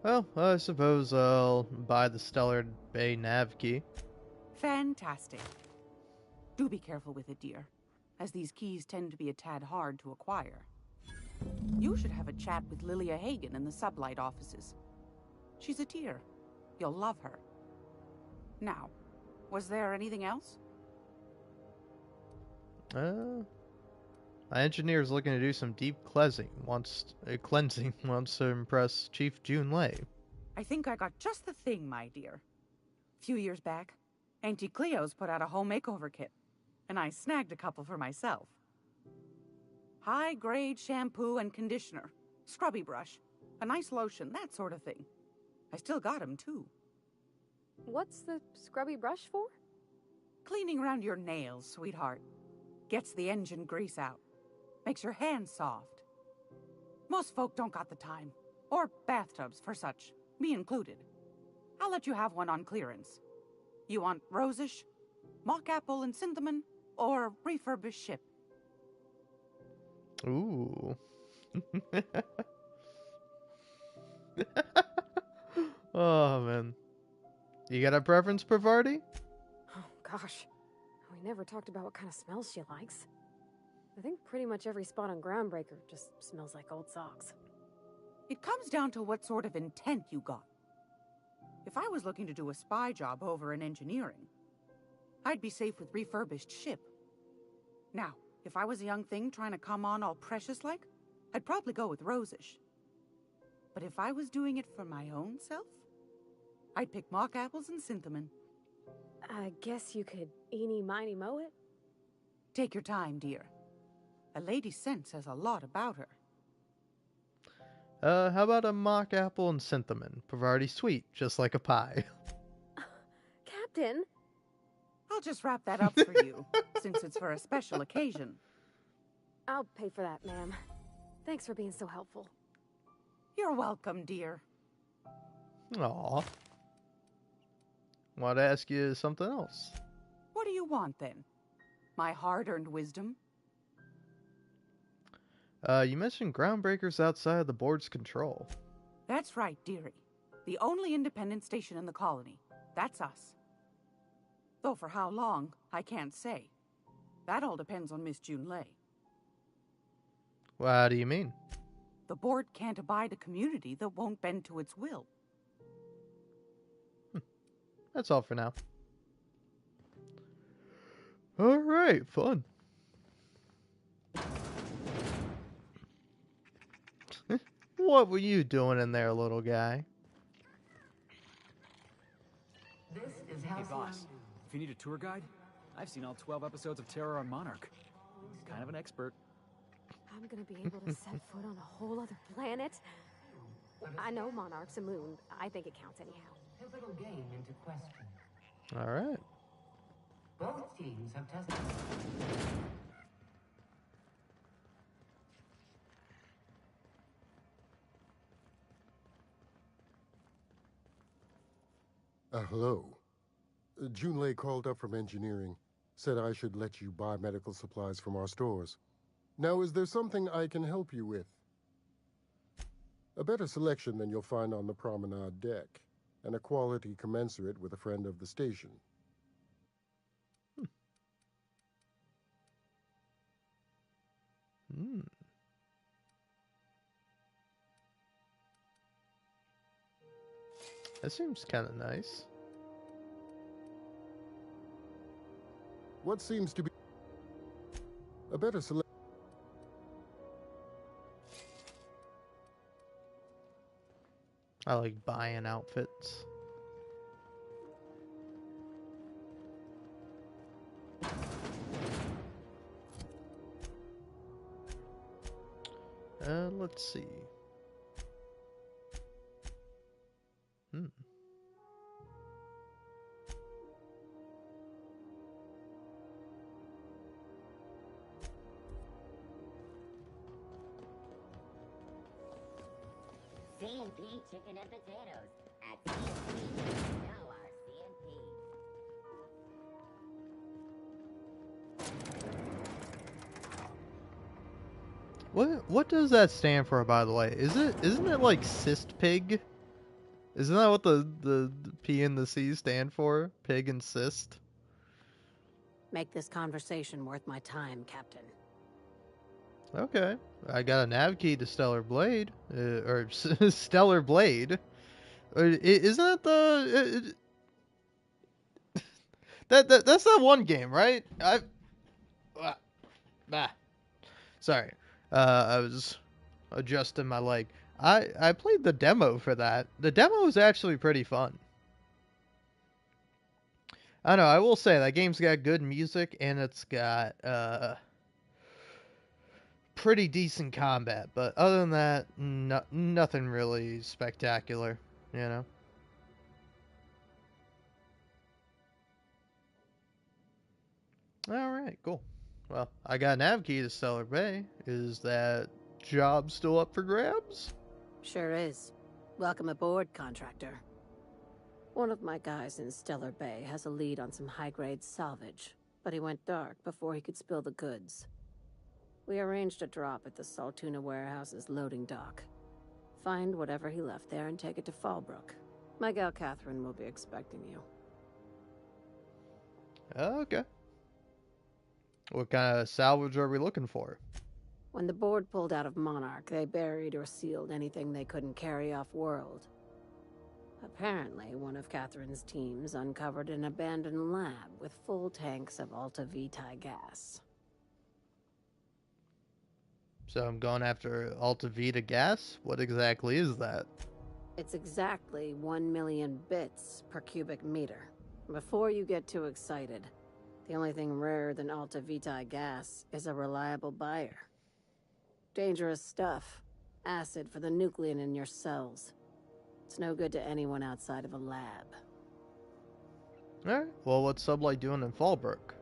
Well, I suppose I'll buy the Stellar Bay nav key. Fantastic. Do be careful with it, dear, as these keys tend to be a tad hard to acquire. You should have a chat with Lilia Hagen in the Sublight offices. She's a dear. You'll love her. Now, was there anything else? My engineer's looking to do some deep cleansing wants to impress Chief Junlei. I think I got just the thing, my dear. A few years back, Auntie Cleo's put out a home makeover kit, and I snagged a couple for myself. High-grade shampoo and conditioner, scrubby brush, a nice lotion, that sort of thing. I still got 'em, too. What's the scrubby brush for? Cleaning around your nails, sweetheart. Gets the engine grease out. Makes your hands soft. Most folk don't got the time. Or bathtubs for such, me included. I'll let you have one on clearance. You want rosish, mock apple and cinnamon, or refurbished ship? Ooh. Oh, man. You got a preference, Parvati? Oh, gosh. We never talked about what kind of smells she likes. I think pretty much every spot on Groundbreaker just smells like old socks. It comes down to what sort of intent you got. If I was looking to do a spy job over in engineering, I'd be safe with refurbished ship. Now, if I was a young thing trying to come on all precious-like, I'd probably go with rosish. But if I was doing it for my own self, I'd pick mock apples and cinnamon. I guess you could eeny-miny mow it? Take your time, dear. A lady's scent says a lot about her. How about a mock apple and cinnamon? Parvati sweet, just like a pie. Captain? I'll just wrap that up for you, since it's for a special occasion. I'll pay for that, ma'am. Thanks for being so helpful. You're welcome, dear. Aw. Want to ask you something else? What do you want, then? My hard-earned wisdom? You mentioned Groundbreaker's outside the board's control. That's right, dearie. The only independent station in the colony. That's us. Though for how long, I can't say. That all depends on Miss Junlei. Well, how do you mean? The board can't abide a community that won't bend to its will. That's all for now. Alright, fun. What were you doing in there, little guy? This is Hey, boss. If you need a tour guide, I've seen all 12 episodes of Terror on Monarch. Kind of an expert. I'm gonna be able to set foot on a whole other planet? I know Monarch's a moon. I think it counts anyhow. Pivotal game into question. All right. Both teams have tested. Hello. Junlei called up from engineering. Said I should let you buy medical supplies from our stores. Now, is there something I can help you with? A better selection than you'll find on the promenade deck, and a quality commensurate with a friend of the station. Hmm. That seems kind of nice. What seems to be a better selection? I like buying outfits. Let's see. CNP chicken and potatoes. At CNP, you know our CNP. What does that stand for, by the way? Isn't it like cyst pig? Isn't that what the P and the C stand for? Pig and cyst? Make this conversation worth my time, Captain. Okay. I got a nav key to Stellar Blade. Or Stellar Blade. Isn't that the... that's that one game, right? Sorry. I was adjusting my leg. I played the demo for that. The demo is actually pretty fun. I know, I will say, that game's got good music, and it's got, pretty decent combat. But other than that, nothing really spectacular, you know? Alright, cool. Well, I got a nav key to Stellar Bay. Is that job still up for grabs? Sure is. Welcome aboard, contractor. One of my guys in Stellar Bay has a lead on some high-grade salvage, but he went dark before he could spill the goods. We arranged a drop at the Saltuna warehouse's loading dock. Find whatever he left there and take it to Fallbrook. My gal Catherine will be expecting you. Okay. What kind of salvage are we looking for? When the board pulled out of Monarch, they buried or sealed anything they couldn't carry off-world. Apparently, one of Catherine's teams uncovered an abandoned lab with full tanks of Alta Vitae gas. So I'm going after Alta Vita gas? What exactly is that? It's exactly 1 million bits per cubic meter. Before you get too excited, the only thing rarer than Alta Vitae gas is a reliable buyer. Dangerous stuff. Acid for the nucleon in your cells. It's no good to anyone outside of a lab. Alright, well, what's Sublight doing in Fallbrook?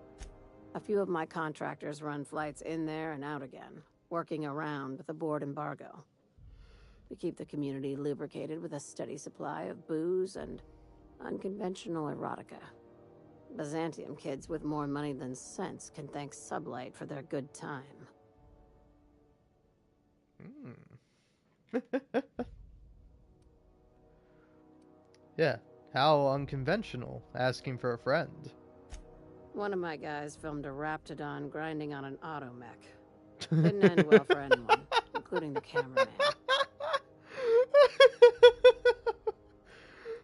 A few of my contractors run flights in there and out again, working around with the board embargo. We keep the community lubricated with a steady supply of booze and unconventional erotica. Byzantium kids with more money than sense can thank Sublight for their good time. Yeah, how unconventional, asking for a friend. One of my guys filmed a Raptidon grinding on an automech. Didn't end well for anyone, including the cameraman.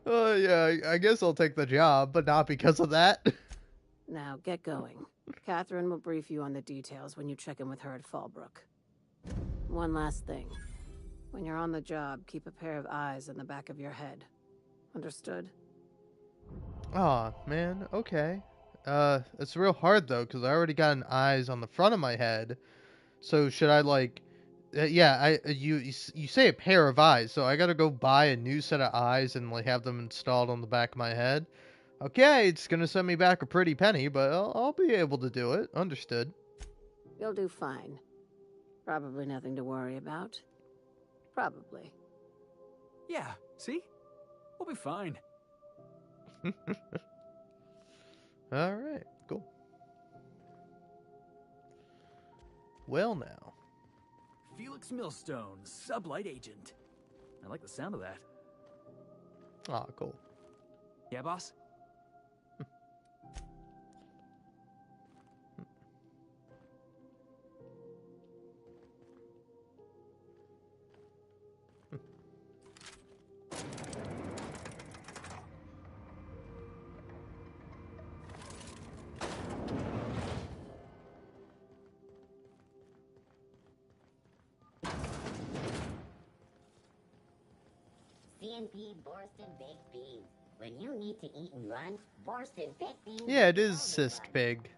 Yeah, I guess I'll take the job, but not because of that. Now, get going. Catherine will brief you on the details when you check in with her at Fallbrook. One last thing. When you're on the job, keep a pair of eyes in the back of your head. Understood? Aw, man, okay. It's real hard, though, because I already got an eyes on the front of my head. So should I, like, yeah, you say a pair of eyes, so I gotta go buy a new set of eyes and like have them installed on the back of my head. Okay, it's gonna send me back a pretty penny, but I'll be able to do it. Understood. You'll do fine. Probably nothing to worry about. Probably. Yeah, see? We'll be fine. All right, cool. Well now. Felix Millstone, Sublight Agent. I like the sound of that. Ah, cool. Yeah, boss? CNP Borston Baked Beans. When you need to eat and run, Borston Baked Beans. Yeah, it is Cyst Pig.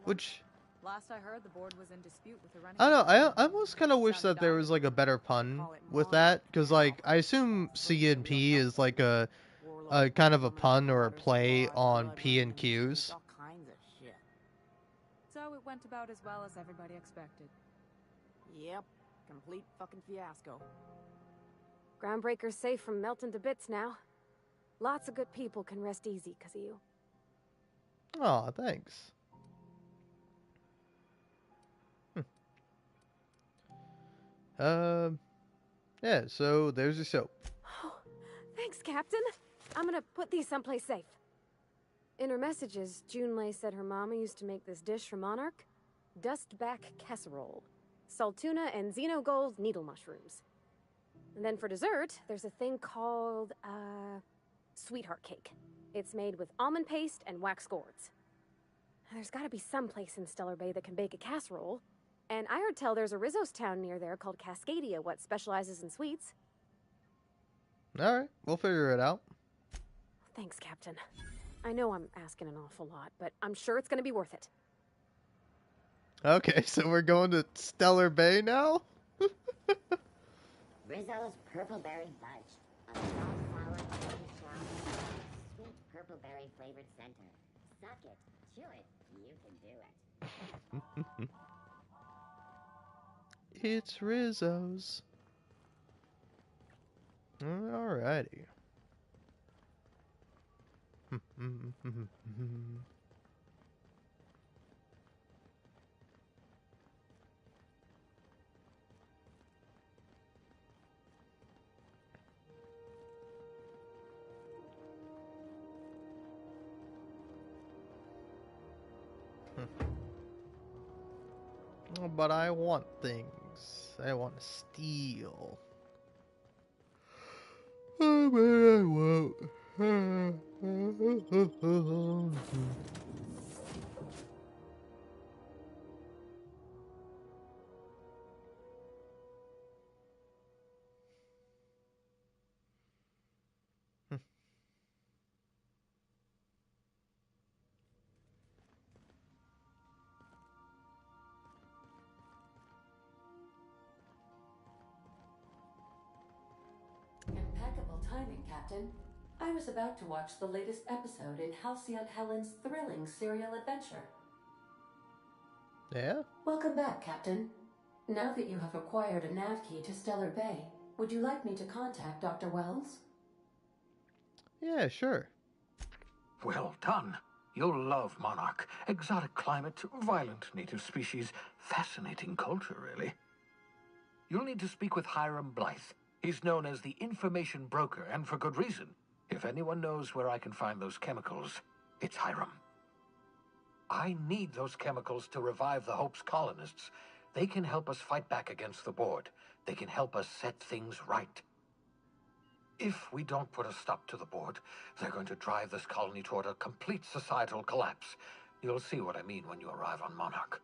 Which Last I heard, the board was in dispute with the running. I don't know. I almost kind of wish that there was like a better pun with that, because like I assume CNP is like a kind of a pun or a play on P and Qs. All kinds of shit. So it went about as well as everybody expected. Yep, complete fucking fiasco. Groundbreaker's safe from melting to bits now. Lots of good people can rest easy because of you. Aw, thanks. Yeah, so there's your soap. Oh, thanks, Captain. I'm gonna put these someplace safe. In her messages, Junlei said her mama used to make this dish for Monarch. Dustback casserole. Salt tuna and xenogold needle mushrooms. And then for dessert, there's a thing called, sweetheart cake. It's made with almond paste and wax gourds. There's gotta be some place in Stellar Bay that can bake a casserole. And I heard tell there's a Rizzo's town near there called Cascadia, what specializes in sweets. Alright, we'll figure it out. Thanks, Captain. I know I'm asking an awful lot, but I'm sure it's gonna be worth it. Okay, so we're going to Stellar Bay now? Rizzo's Purple Berry Fudge. A salt sour golden shower. Sweet purple berry flavored center. Suck it. Chew it. You can do it. It's Rizzo's. Alrighty. But I want things. I want to steal. Oh, but I won't. Impeccable timing, Captain. I was about to watch the latest episode in Halcyon Helen's thrilling serial adventure. Yeah? Welcome back, Captain. Now that you have acquired a nav key to Stellar Bay, would you like me to contact Dr. Wells? Yeah, sure. Well done. You'll love Monarch. Exotic climate, violent native species, fascinating culture, really. You'll need to speak with Hiram Blythe. He's known as the information broker, and for good reason. If anyone knows where I can find those chemicals, it's Hiram. I need those chemicals to revive the Hope's colonists. They can help us fight back against the board. They can help us set things right. If we don't put a stop to the board, they're going to drive this colony toward a complete societal collapse. You'll see what I mean when you arrive on Monarch.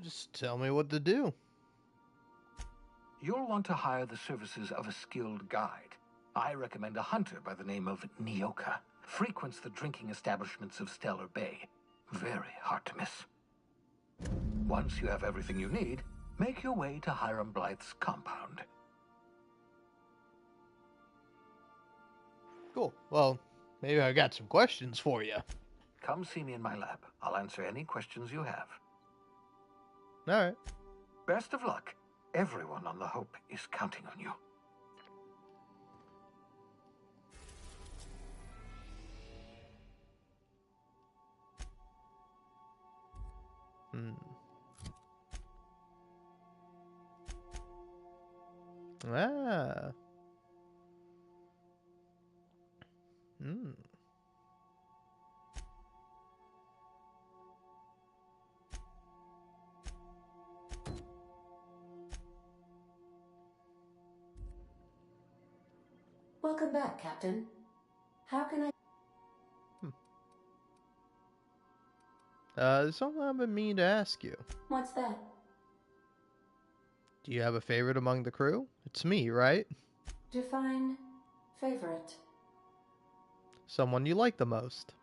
Just tell me what to do. You'll want to hire the services of a skilled guide. I recommend a hunter by the name of Nyoka. frequents the drinking establishments of Stellar Bay. Very hard to miss. Once you have everything you need, make your way to Hiram Blythe's compound. Cool. Well, maybe I got some questions for you. Come see me in my lab. I'll answer any questions you have. All right. Best of luck. Everyone on the Hope is counting on you. Ah. Welcome back, Captain. How can I... There's something I've been meaning to ask you. What's that? Do you have a favorite among the crew? It's me, right? Define favorite. Someone you like the most.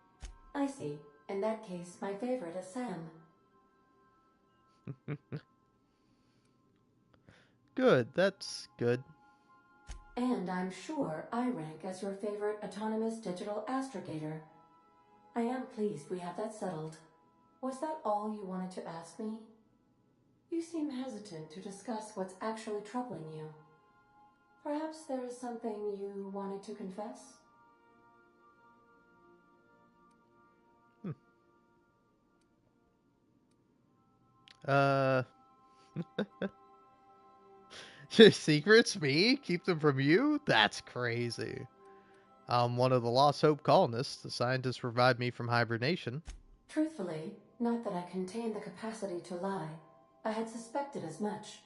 I see. In that case, my favorite is Sam. Good, that's good. And I'm sure I rank as your favorite autonomous digital astrogator. I am pleased we have that settled. Was that all you wanted to ask me? You seem hesitant to discuss what's actually troubling you. Perhaps there is something you wanted to confess? Your secrets, me? Keep them from you? That's crazy. I'm one of the Lost Hope colonists. The scientists revived me from hibernation. Truthfully, not that I contain the capacity to lie. I had suspected as much.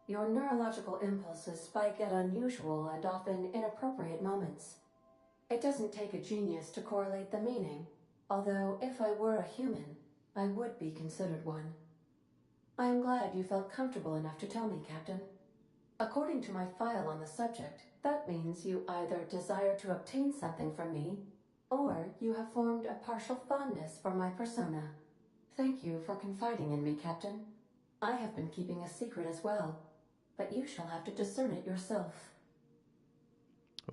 Your neurological impulses spike at unusual and often inappropriate moments. It doesn't take a genius to correlate the meaning, although if I were a human, I would be considered one. I am glad you felt comfortable enough to tell me, Captain. According to my file on the subject, that means you either desire to obtain something from me, or you have formed a partial fondness for my persona. Thank you for confiding in me, Captain. I have been keeping a secret as well, but you shall have to discern it yourself.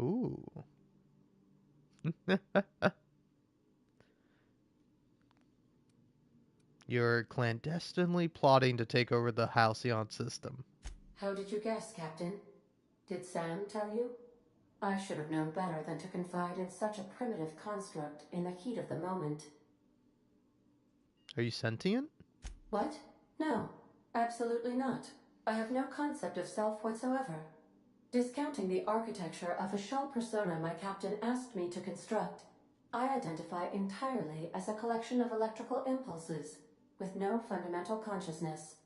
Ooh. You're clandestinely plotting to take over the Halcyon system. How did you guess, Captain? Did Sam tell you? I should have known better than to confide in such a primitive construct in the heat of the moment. Are you sentient? What? No, absolutely not. I have no concept of self whatsoever. Discounting the architecture of a shell persona my captain asked me to construct, I identify entirely as a collection of electrical impulses, with no fundamental consciousness.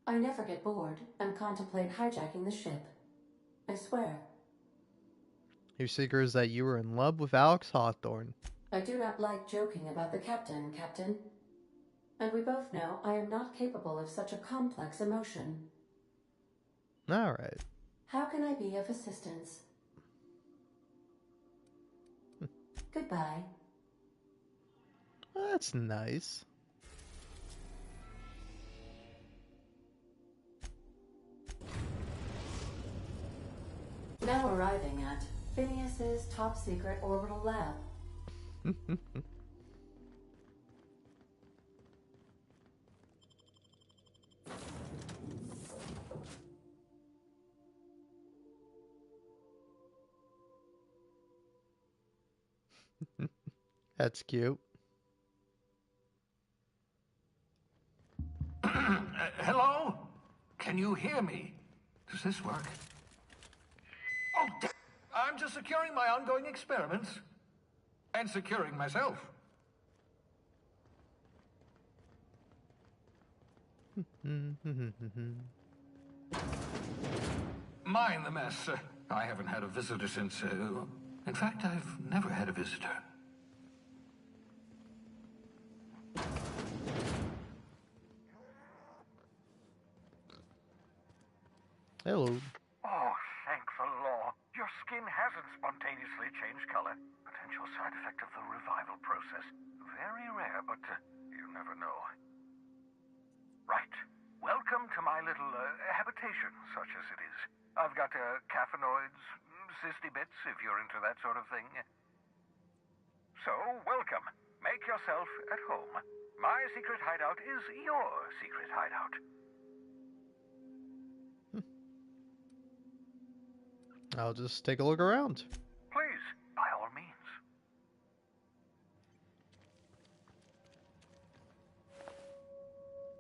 I never get bored and contemplate hijacking the ship. I swear. Your secret is that you were in love with Alex Hawthorne. I do not like joking about the captain, Captain. And we both know I am not capable of such a complex emotion. Alright. How can I be of assistance? Goodbye. That's nice. Now arriving at Phineas's top secret orbital lab. That's cute. Hello? Can you hear me? Does this work? Oh, I'm just securing my ongoing experiments. And securing myself. Mind the mess. I haven't had a visitor since... in fact, I've never had a visitor. Hello. Oh, thank the law. Your skin hasn't spontaneously changed color. But potential side effect of the revival process. Very rare, but you never know. Right. Welcome to my little habitation, such as it is. I've got caffeinoids, cysty bits, if you're into that sort of thing. So, welcome. Make yourself at home. My secret hideout is your secret hideout. I'll just take a look around. Please, by all means.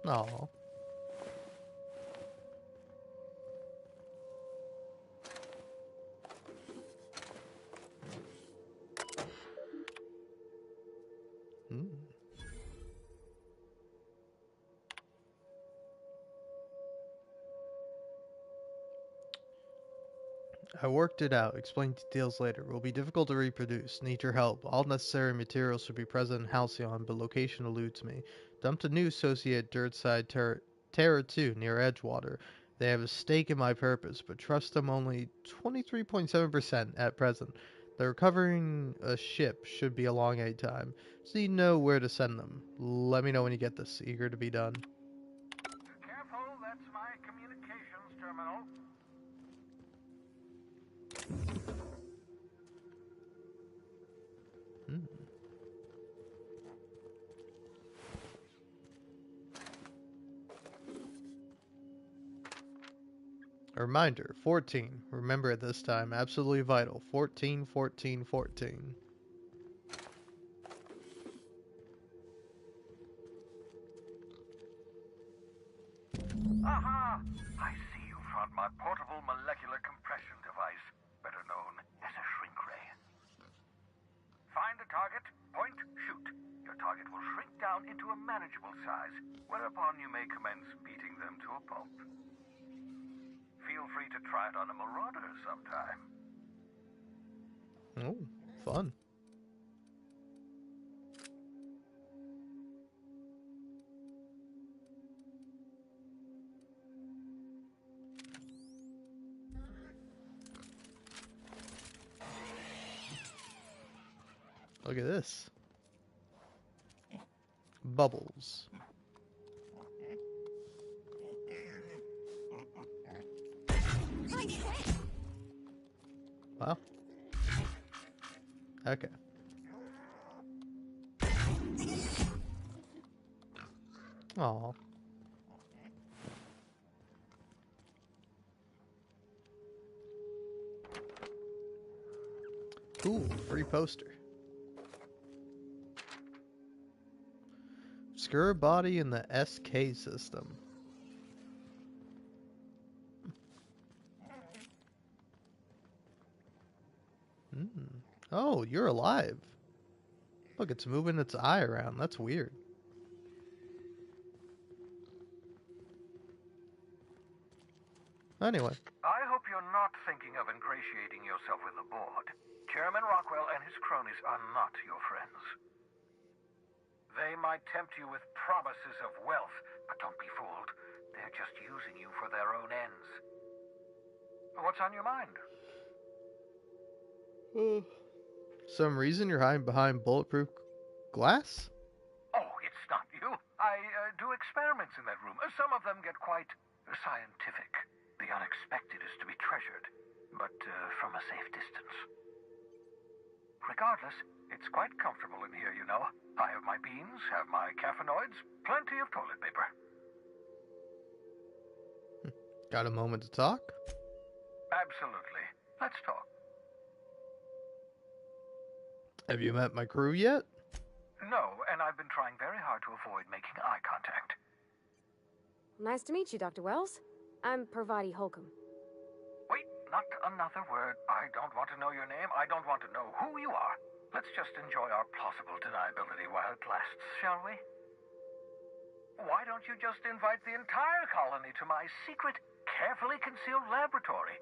Aw. I worked it out. Explain details later. Will be difficult to reproduce. Need your help. All necessary materials should be present in Halcyon, but location eludes me. Dumped a new associate Dirtside Terra 2 near Edgewater. They have a stake in my purpose, but trust them only 23.7% at present. They're recovering a ship. Should be along any time. So you know where to send them. Let me know when you get this. Eager to be done. Careful, that's my communications terminal. A reminder, 14. Remember at this time, absolutely vital. 14, 14, 14. Aha! I see you found my portable molecular compression device, better known as a shrink ray. Find a target, point, shoot. Your target will shrink down into a manageable size, whereupon you may commence beating them to a pulp. Feel free to try it on a marauder sometime. Oh, fun. Look at this. Bubbles. Wow. Okay. Aw. Cool, free poster. Obscure body in the SK system. Oh, you're alive. Look, it's moving its eye around. That's weird. Anyway. I hope you're not thinking of ingratiating yourself with the board. Chairman Rockwell and his cronies are not your friends. They might tempt you with promises of wealth, but don't be fooled. They're just using you for their own ends. What's on your mind? Some reason you're hiding behind bulletproof glass? Oh, it's not you. I do experiments in that room. Some of them get quite scientific. The unexpected is to be treasured, but from a safe distance. Regardless, it's quite comfortable in here, you know. I have my beans, have my caffeinoids, plenty of toilet paper. Got a moment to talk? Absolutely. Let's talk. Have you met my crew yet? No, and I've been trying very hard to avoid making eye contact. Nice to meet you, Dr. Wells. I'm Parvati Holcomb. Wait, not another word. I don't want to know your name. I don't want to know who you are. Let's just enjoy our plausible deniability while it lasts, shall we? Why don't you just invite the entire colony to my secret, carefully concealed laboratory?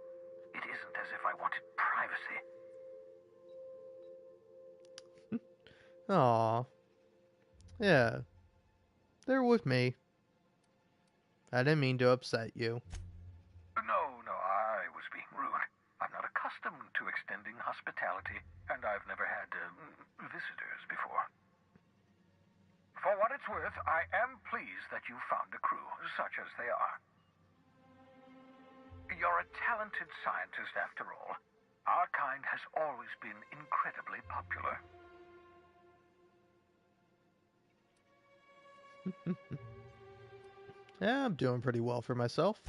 It isn't as if I wanted privacy. Aw. Yeah. They're with me. I didn't mean to upset you. No, I was being rude. I'm not accustomed to to extending hospitality, and I've never had visitors before. For what it's worth, I am pleased that you found a crew, such as they are. You're a talented scientist, after all. Our kind has always been incredibly popular. Yeah, I'm doing pretty well for myself.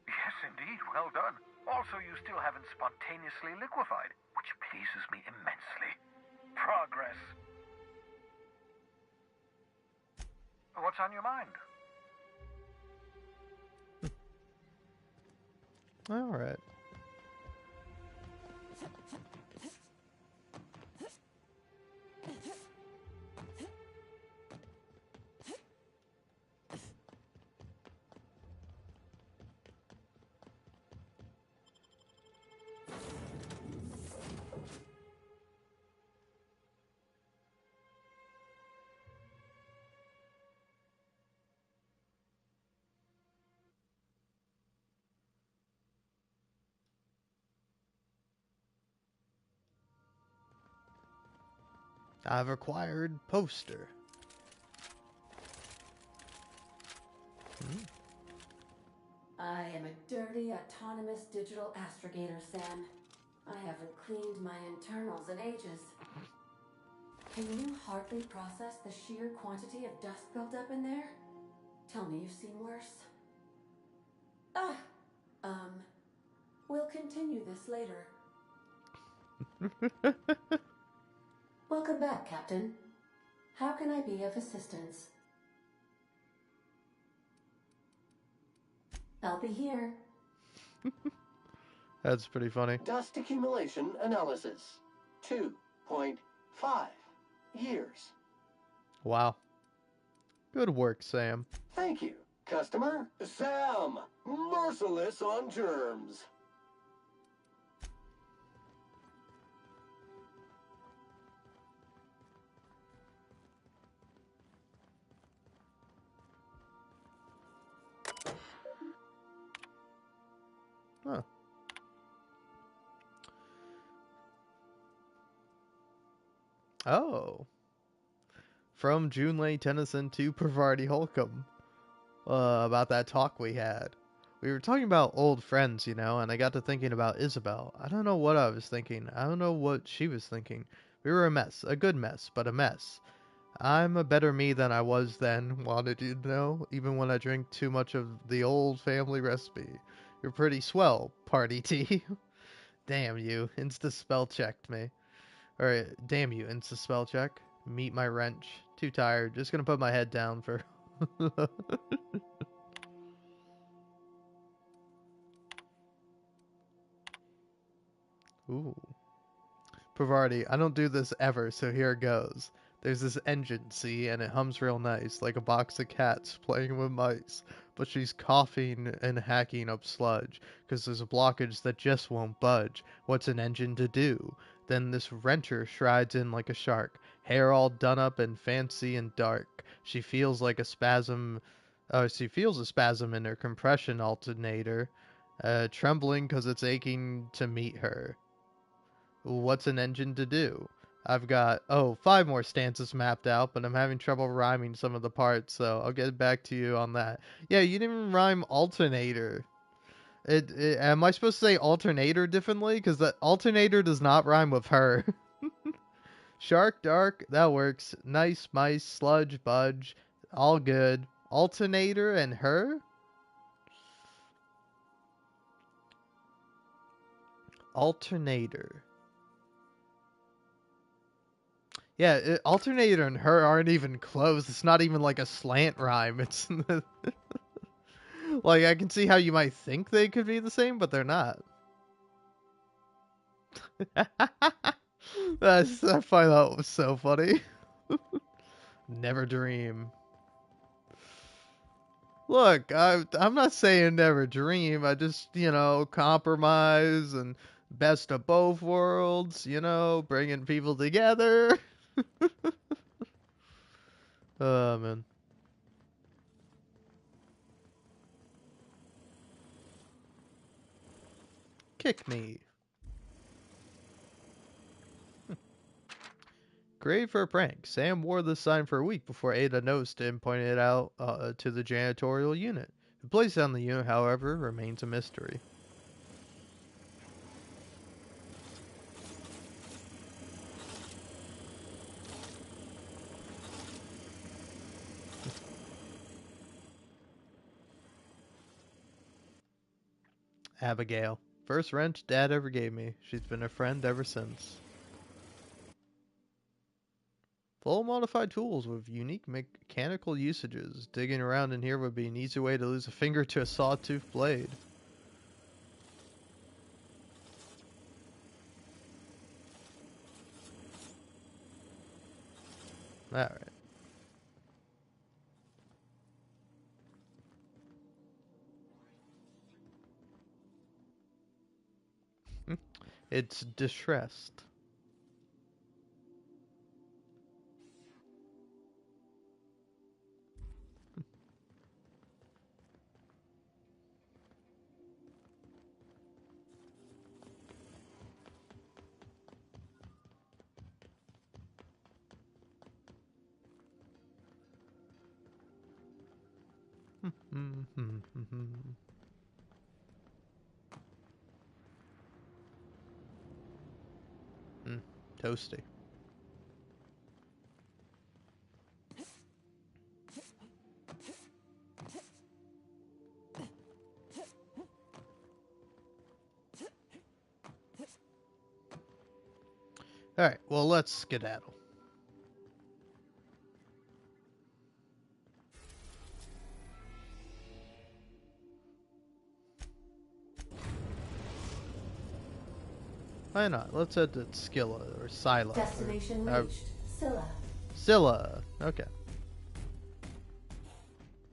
Yes, indeed. Well done. Also, you still haven't spontaneously liquefied, which pleases me immensely. Progress. What's on your mind? All right. I've acquired poster. I am a dirty, autonomous digital astrogator, Sam. I haven't cleaned my internals in ages. Can you hardly process the sheer quantity of dust built up in there? Tell me you've seen worse. We'll continue this later. Welcome back, Captain. How can I be of assistance? I'll be here. That's pretty funny. Dust accumulation analysis. 2.5 years. Wow. Good work, Sam. Thank you, customer. Sam, merciless on germs. Huh. Oh. From Junlei Tennyson to Parvati Holcomb. About that talk we had. We were talking about old friends, you know, and I got to thinking about Isabel. I don't know what I was thinking. I don't know what she was thinking. We were a mess. A good mess, but a mess. I'm a better me than I was then, wanted you to know, even when I drink too much of the old family recipe. You're pretty swell, party tea. Damn you, insta-spell checked me. Or, damn you, insta-spell check. Meet my wrench. Too tired, just gonna put my head down for... Ooh. Parvati, I don't do this ever, so here it goes. There's this engine, see, and it hums real nice, like a box of cats playing with mice. But she's coughing and hacking up sludge, 'cause there's a blockage that just won't budge. What's an engine to do? Then this renter strides in like a shark, hair all done up and fancy and dark. She feels a spasm in her compression alternator, trembling 'cause it's aching to meet her. What's an engine to do? I've got, 5 more stanzas mapped out, but I'm having trouble rhyming some of the parts, so I'll get back to you on that. Yeah, you didn't even rhyme alternator. Am I supposed to say alternator differently? Because the alternator does not rhyme with her. Shark, dark, that works. Nice, mice, sludge, budge, all good. Alternator and her? Alternator. Yeah, alternator and her aren't even close. It's not even like a slant rhyme. It's like, I can see how you might think they could be the same, but they're not. I find that was so funny. Never dream. Look, I'm not saying never dream. I just, compromise and best of both worlds, bringing people together. Oh, man. Kick me. Great for a prank. Sam wore this sign for a week before Ada noticed it and pointed it out to the janitorial unit. The place on the unit, however, remains a mystery. Abigail. First wrench Dad ever gave me. She's been a friend ever since. Full modified tools with unique mechanical usages. Digging around in here would be an easy way to lose a finger to a sawtooth blade. Alright. It's distressed. Toasty. Alright, well, let's skedaddle. Why not? Let's head to Scylla or Scylla. Destination reached. Scylla. Scylla. Okay.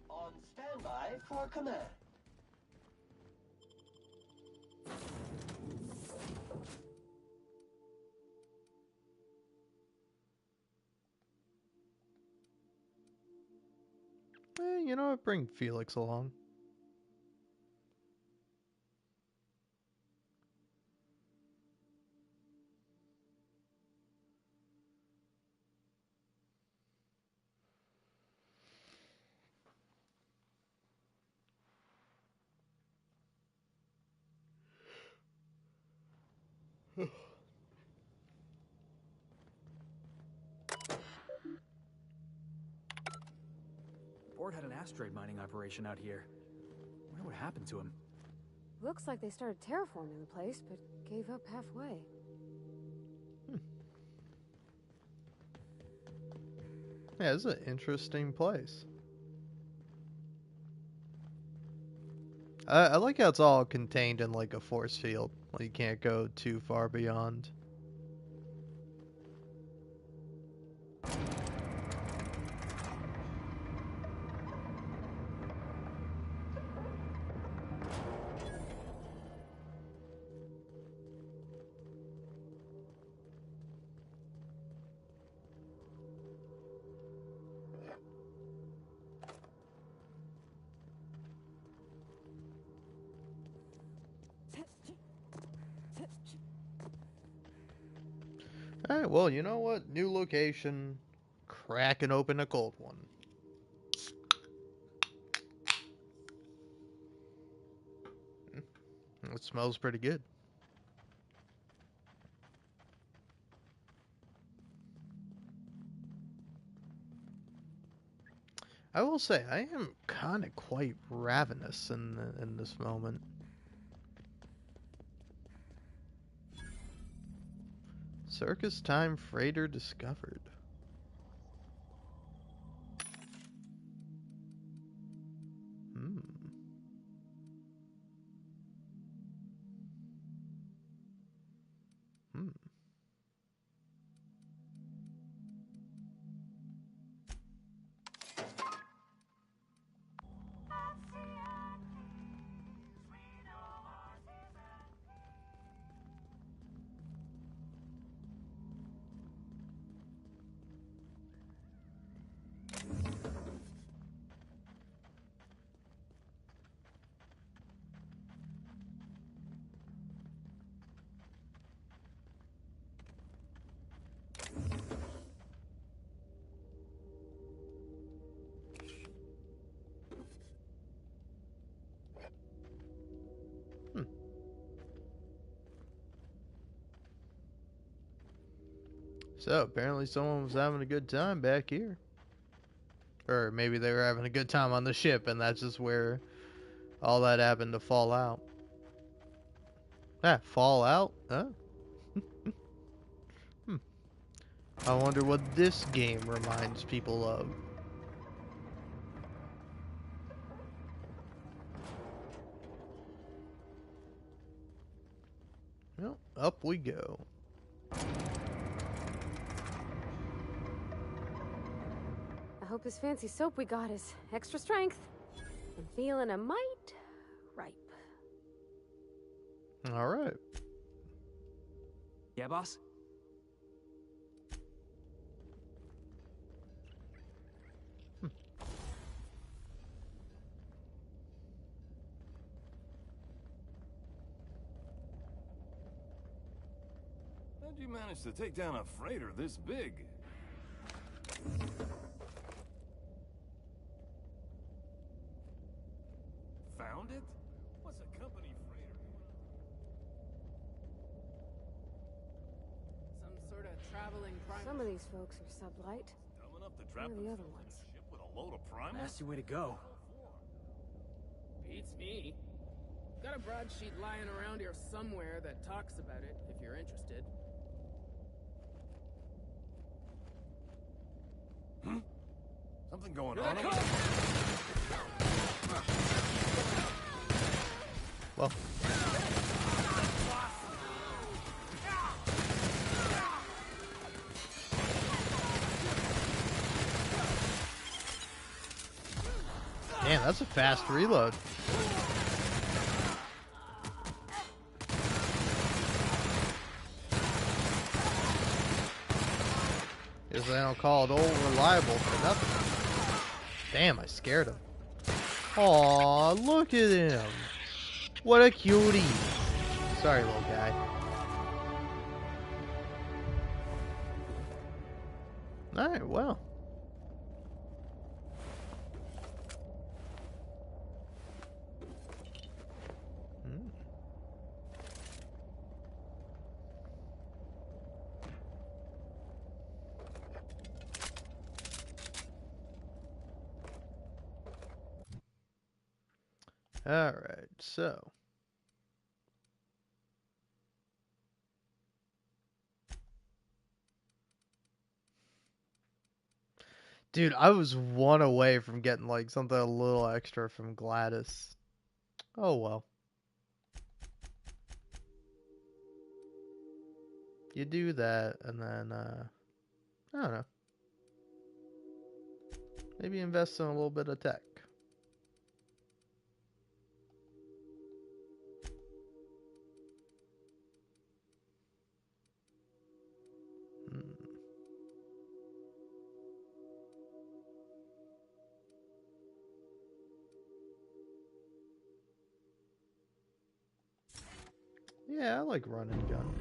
On standby for command. You know what? Bring Felix along. Board had an asteroid mining operation out here. Wonder what happened to him. Looks like they started terraforming the place, but gave up halfway. Yeah, it's an interesting place. I like how it's all contained in like a force field. Like you can't go too far beyond. Alright, well, you know what? New location. Cracking open a cold one. It smells pretty good. I will say, I am kind of quite ravenous in this moment. Circus time freighter discovered. So apparently someone was having a good time back here. Or maybe they were having a good time on the ship and that's just where all that happened to fall out. Ah, fall out? Huh? I wonder what this game reminds people of. Well, up we go. I hope this fancy soap we got is extra strength. I'm feeling a mite ripe. Alright. Yeah, boss? How'd you manage to take down a freighter this big? Found it? What's a company freighter? Some sort of traveling prime. Some of these folks are sublight. Dumb enough to What trap are the themselves other in ones? a ship with a load of primals? Nasty way to go. Beats me. Got a broadsheet lying around here somewhere that talks about it, if you're interested. Something going on over Well. Damn, that's a fast reload. Guess they don't call it old reliable for nothing. Damn, I scared him. Aw, look at him. What a cutie. Sorry, little guy. Alright, well. Alright, so. Dude, I was one away from getting like something a little extra from Gladys. Oh well. You do that and then I don't know. Maybe invest in a little bit of tech. Yeah, I like run and gun.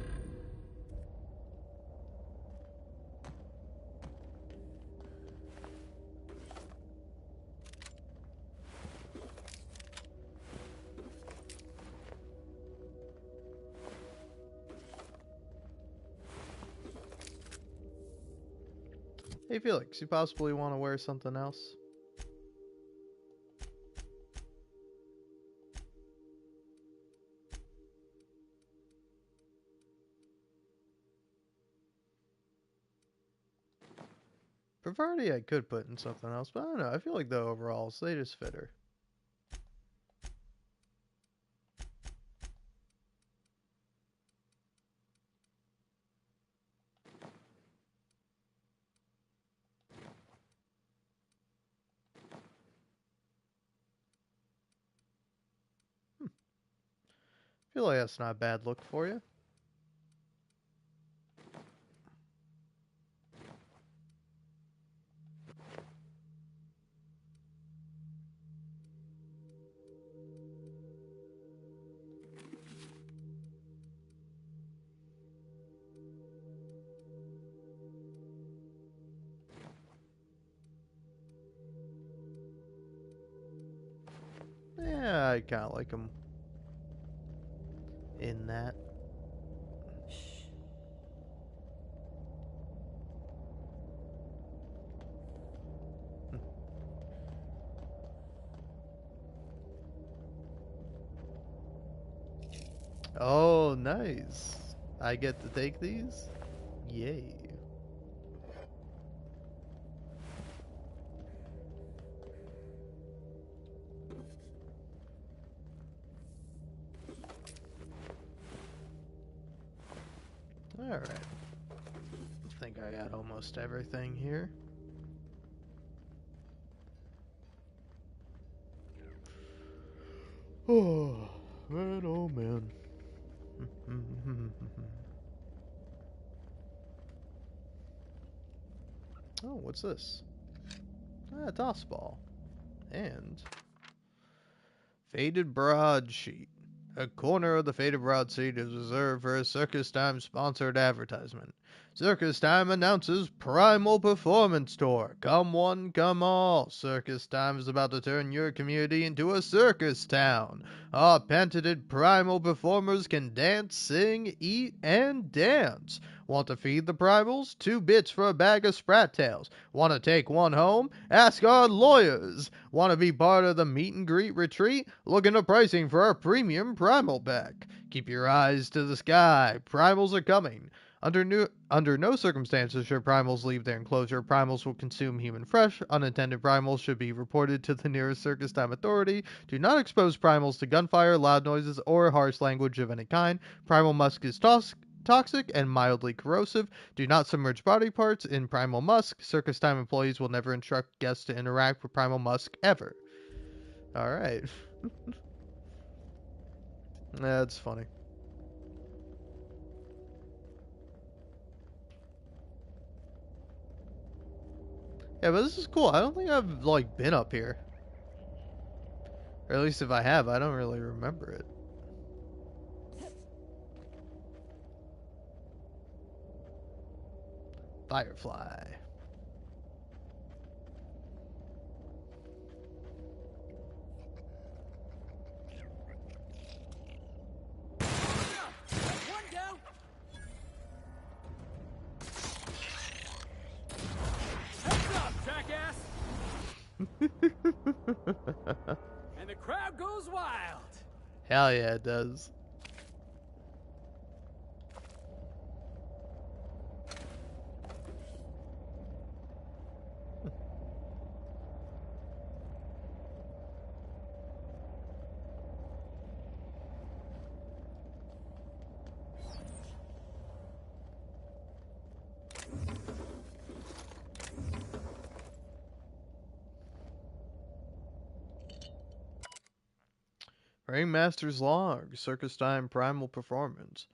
Hey Felix, you possibly want to wear something else? Privardi I could put in something else, but I don't know. I feel like the overalls, they just fit her. Feel like that's not a bad look for you. Yeah, I kind of like them in that. Oh, nice. I get to take these? Yay. Alright. I think I got almost everything here. Oh, man, oh man. Oh, what's this? Ah, DOS ball. And faded broadsheet. A corner of the faded broadsheet is reserved for a Circus Time sponsored advertisement. Circus Time announces Primal Performance Tour. Come one, come all. Circus Time is about to turn your community into a circus town. Our patented primal performers can dance, sing, eat, and dance. Want to feed the primals? 2 bits for a bag of Sprat Tails. Want to take one home? Ask our lawyers. Want to be part of the meet and greet retreat? Look into pricing for our premium primal pack. Keep your eyes to the sky. Primals are coming. Under no circumstances should primals leave their enclosure. Primals will consume human flesh. Unintended primals should be reported to the nearest Circus Time authority. Do not expose primals to gunfire, loud noises, or harsh language of any kind. Primal musk is toxic and mildly corrosive. Do not submerge body parts in primal musk. Circus Time employees will never instruct guests to interact with primal musk ever. Alright. That's funny. Yeah, but this is cool. I don't think I've, like, been up here. Or at least if I have, I don't really remember it. Firefly. And the crowd goes wild. Hell yeah, it does. Ringmaster's Log, Circus Time Primal Performance.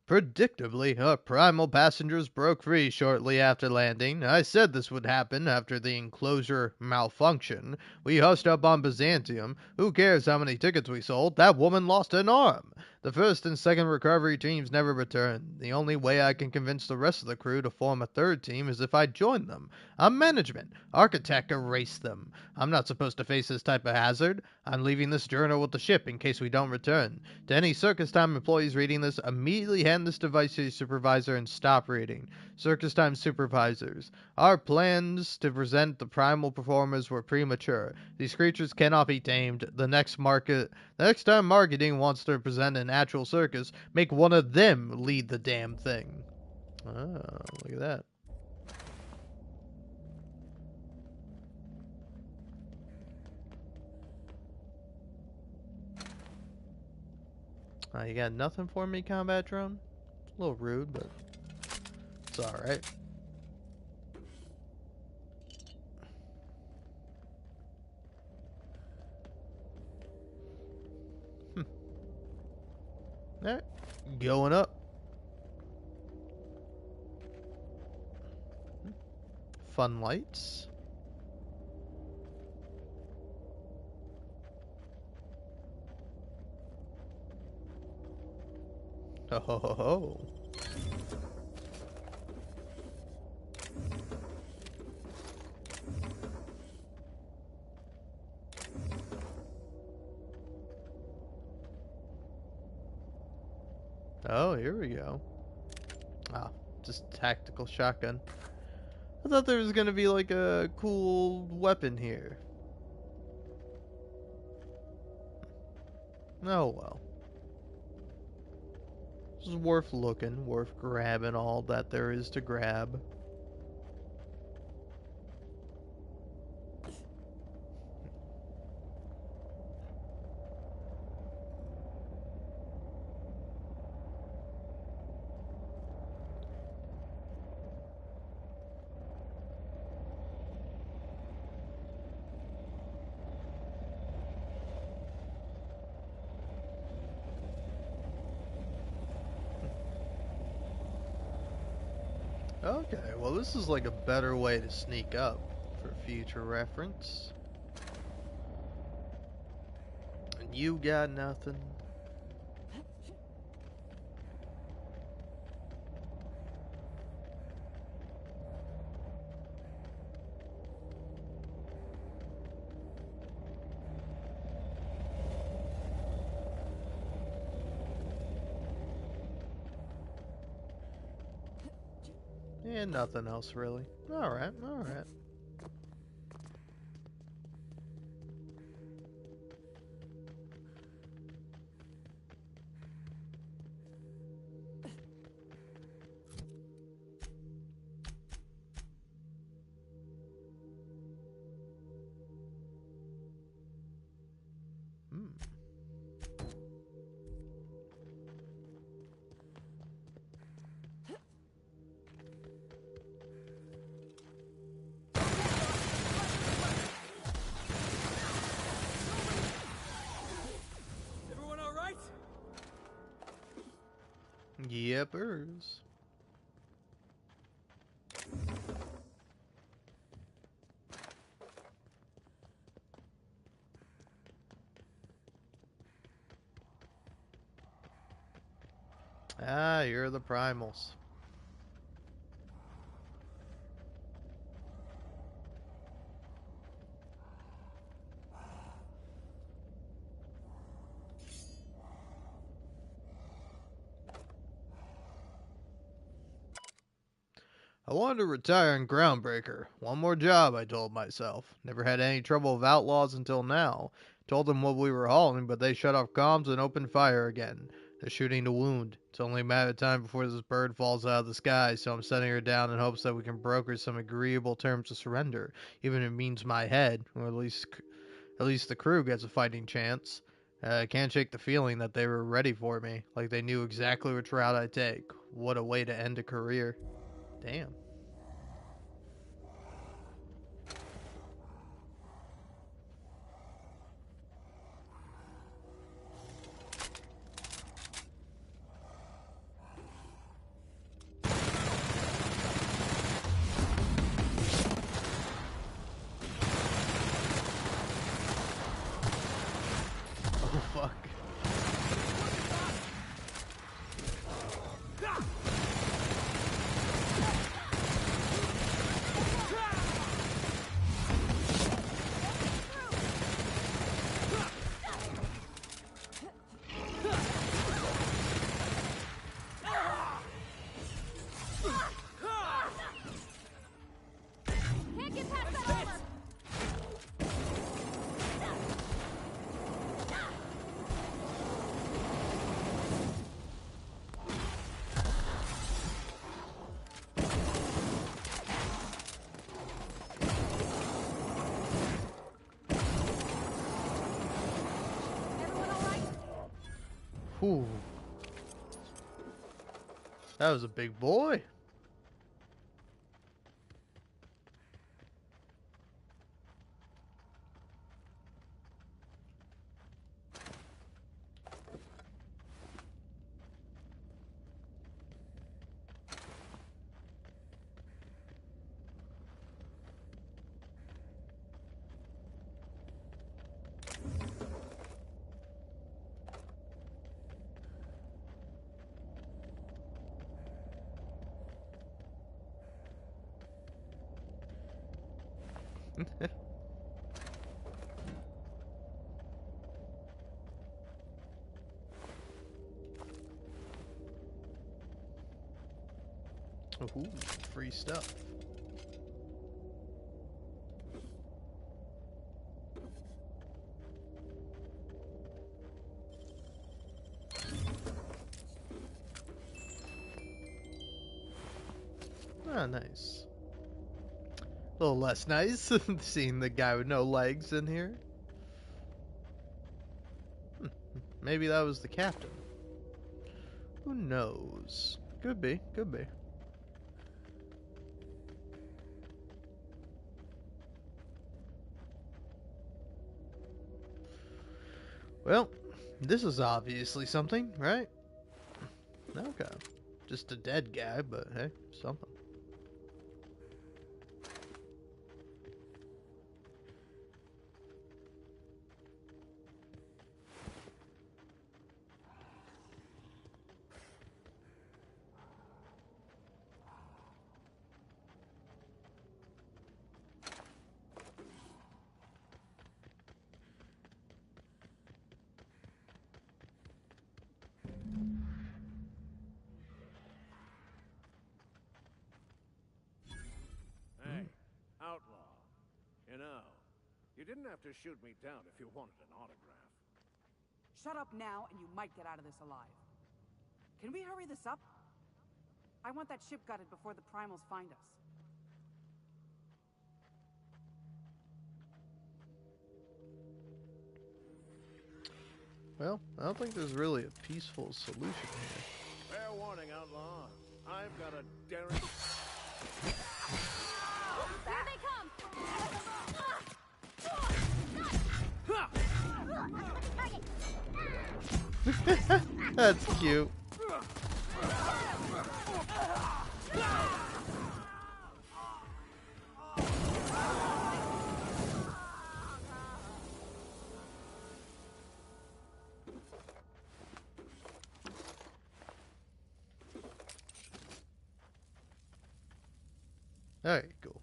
Predictably, our primal passengers broke free shortly after landing. I said this would happen after the enclosure malfunction. We hushed up on Byzantium. Who cares how many tickets we sold? That woman lost an arm. The first and second recovery teams never returned. The only way I can convince the rest of the crew to form a third team is if I join them. I'm management. Architect erased them. I'm not supposed to face this type of hazard. I'm leaving this journal with the ship in case we don't return. To any Circus Time employees reading this, immediately hand this device to your supervisor and stop reading. Circus Time supervisors. Our plans to present the primal performers were premature. These creatures cannot be tamed. The next time marketing wants to present an actual circus, make one of them lead the damn thing. Oh, look at that. You got nothing for me, combat drone? It's a little rude, but it's alright. Alright, going up. Fun lights. Oh ho ho ho. Oh, here we go. Ah, just tactical shotgun. I thought there was gonna be like a cool weapon here. Oh well. This is worth looking, worth grabbing all that there is to grab. Okay, well this is like a better way to sneak up for future reference. And you got nothing. And nothing else really. Alright, alright. Everyone all right? Yepers. Ah, you're the primals. I wanted to retire in Groundbreaker. One more job, I told myself. Never had any trouble with outlaws until now. Told them what we were hauling, but they shut off comms and opened fire again. They're shooting to wound. It's only a matter of time before this bird falls out of the sky, so I'm setting her down in hopes that we can broker some agreeable terms of surrender, even if it means my head, or at least the crew gets a fighting chance. I can't shake the feeling that they were ready for me, like they knew exactly which route I'd take. What a way to end a career. Damn. Oh fuck. Can't get past that armor! Whew. That was a big boy. Ooh, free stuff. Oh, nice. A little less nice seeing the guy with no legs in here. Maybe that was the captain. Who knows? Could be, could be. Well, this is obviously something, right? Okay. Just a dead guy, but hey, something. Hey, outlaw. You know, you didn't have to shoot me down if you wanted an autograph. Shut up now, and you might get out of this alive. Can we hurry this up? I want that ship gutted before the primals find us. Well, I don't think there's really a peaceful solution here. Fair warning, outlaw. I've got a daring... Here they come! That's cute. Alright, cool.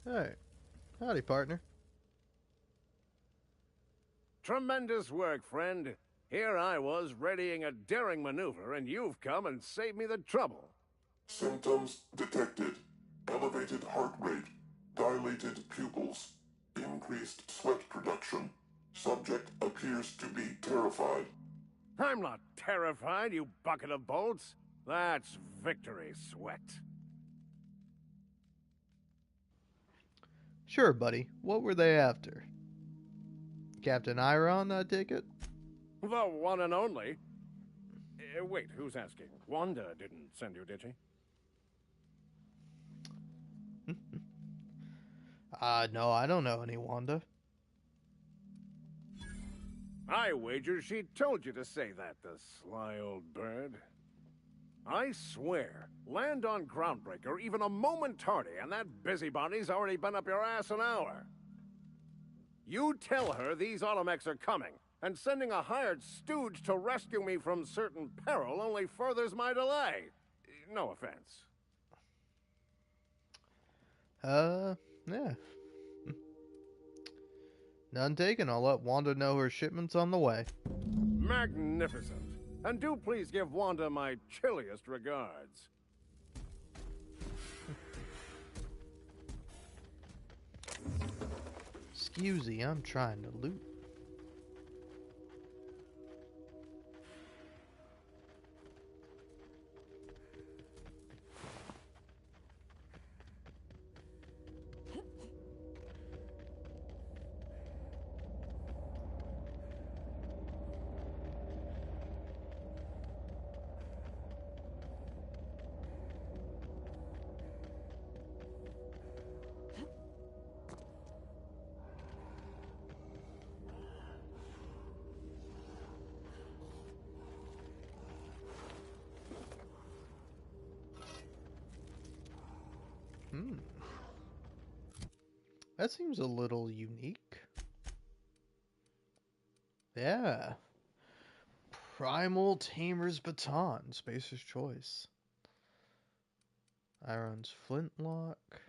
Alright. Howdy, partner. Tremendous work, friend. Here I was readying a daring maneuver, and you've come and saved me the trouble. Symptoms detected. Elevated heart rate, dilated pupils, increased sweat production. Subject appears to be terrified. I'm not terrified, you bucket of bolts. That's victory sweat. Sure, buddy. What were they after? Captain Iron, I take it? The one and only. Wait, who's asking? Wanda didn't send you, did she? No, I don't know any Wanda. I wager she told you to say that, the sly old bird. I swear, land on Groundbreaker even a moment tardy, and that busybody's already been up your ass an hour. You tell her these automechs are coming, and sending a hired stooge to rescue me from certain peril only furthers my delay. No offense. Yeah. None taken. I'll let Wanda know her shipment's on the way. Magnificent. And do please give Wanda my chilliest regards. Excusey, I'm trying to loot. That seems a little unique. Yeah. Primal Tamer's Baton, Spacer's Choice. Iron's Flintlock.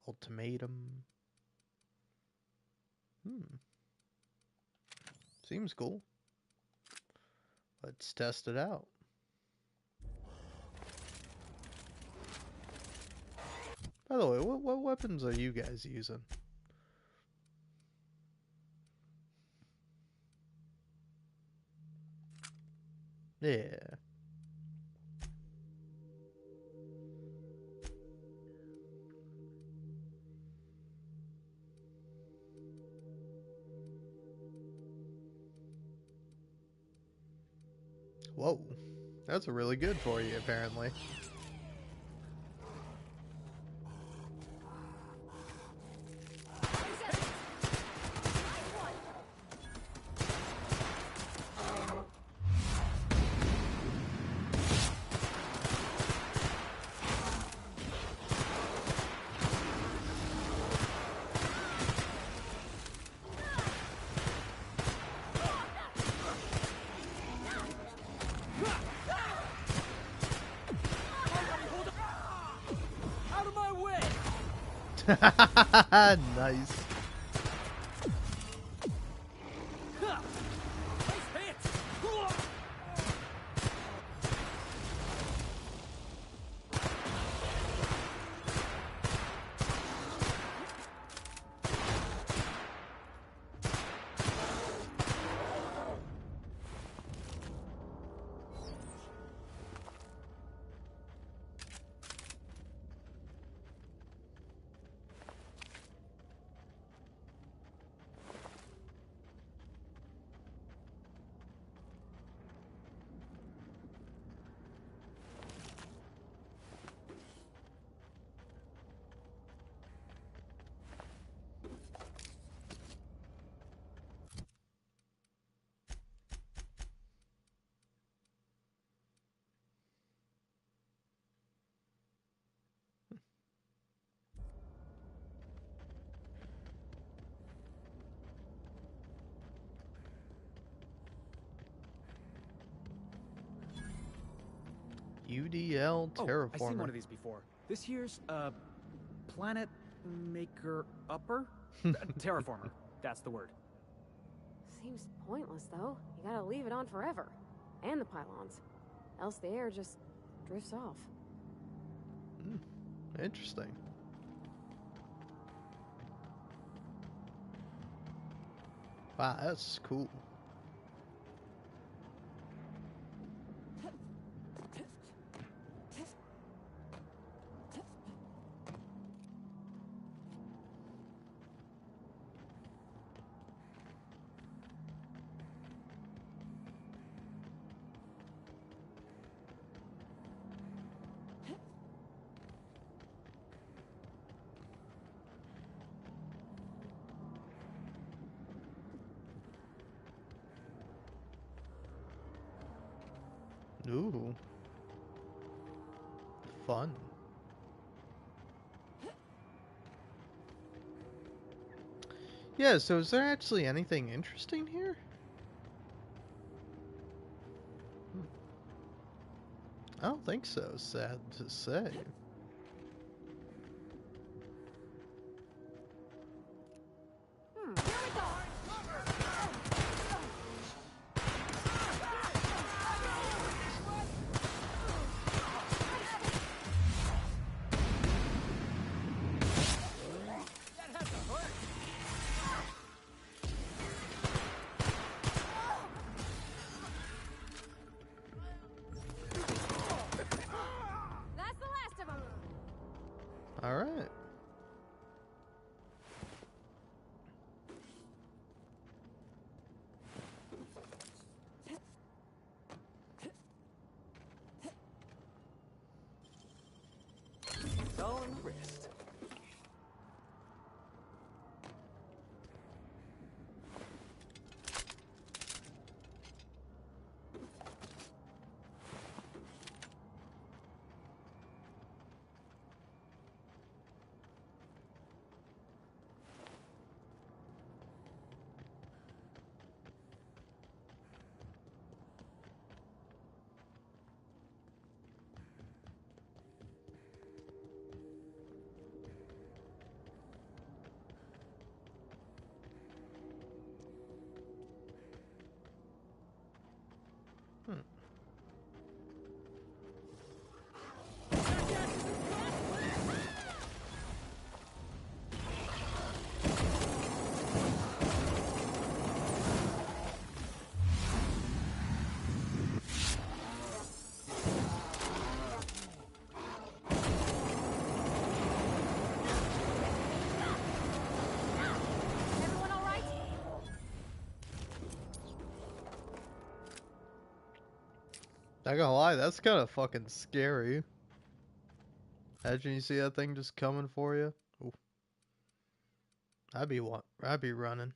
Ultimatum. Seems cool. Let's test it out. By the way, what weapons are you guys using? Yeah. Whoa. That's really good for you, apparently. Nice. UDL Terraformer. I've seen one of these before. This year's, Planet Maker Upper? Terraformer. That's the word. Seems pointless, though. You gotta leave it on forever. And the pylons. Else the air just drifts off. Interesting. Wow, that's cool. Ooh. Fun. Yeah, so is there actually anything interesting here? I don't think so, sad to say. That's the last of them. I gonna lie, that's kind of fucking scary. Imagine you see that thing just coming for you. Ooh. I'd be running.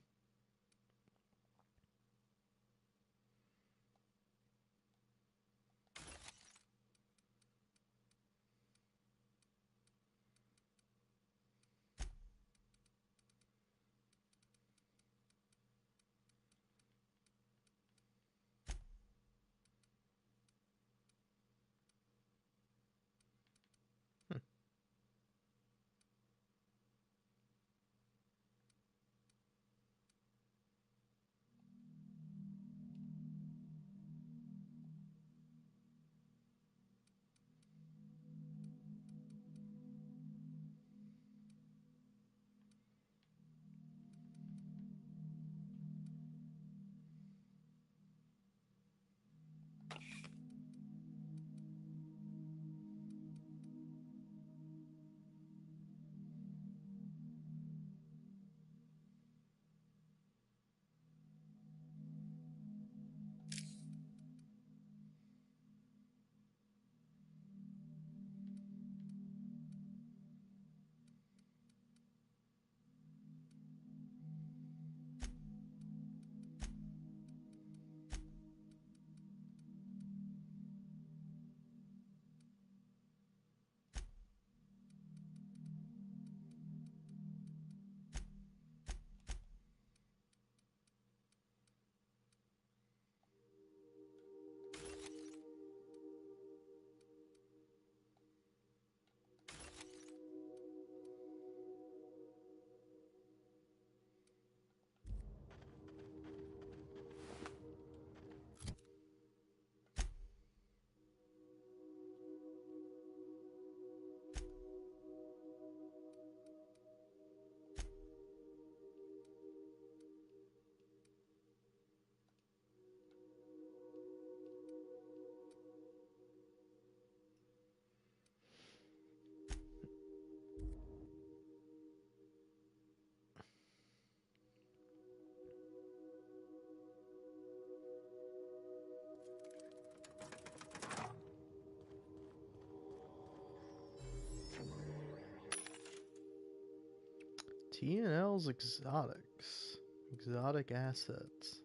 T&L's exotics. Exotic assets.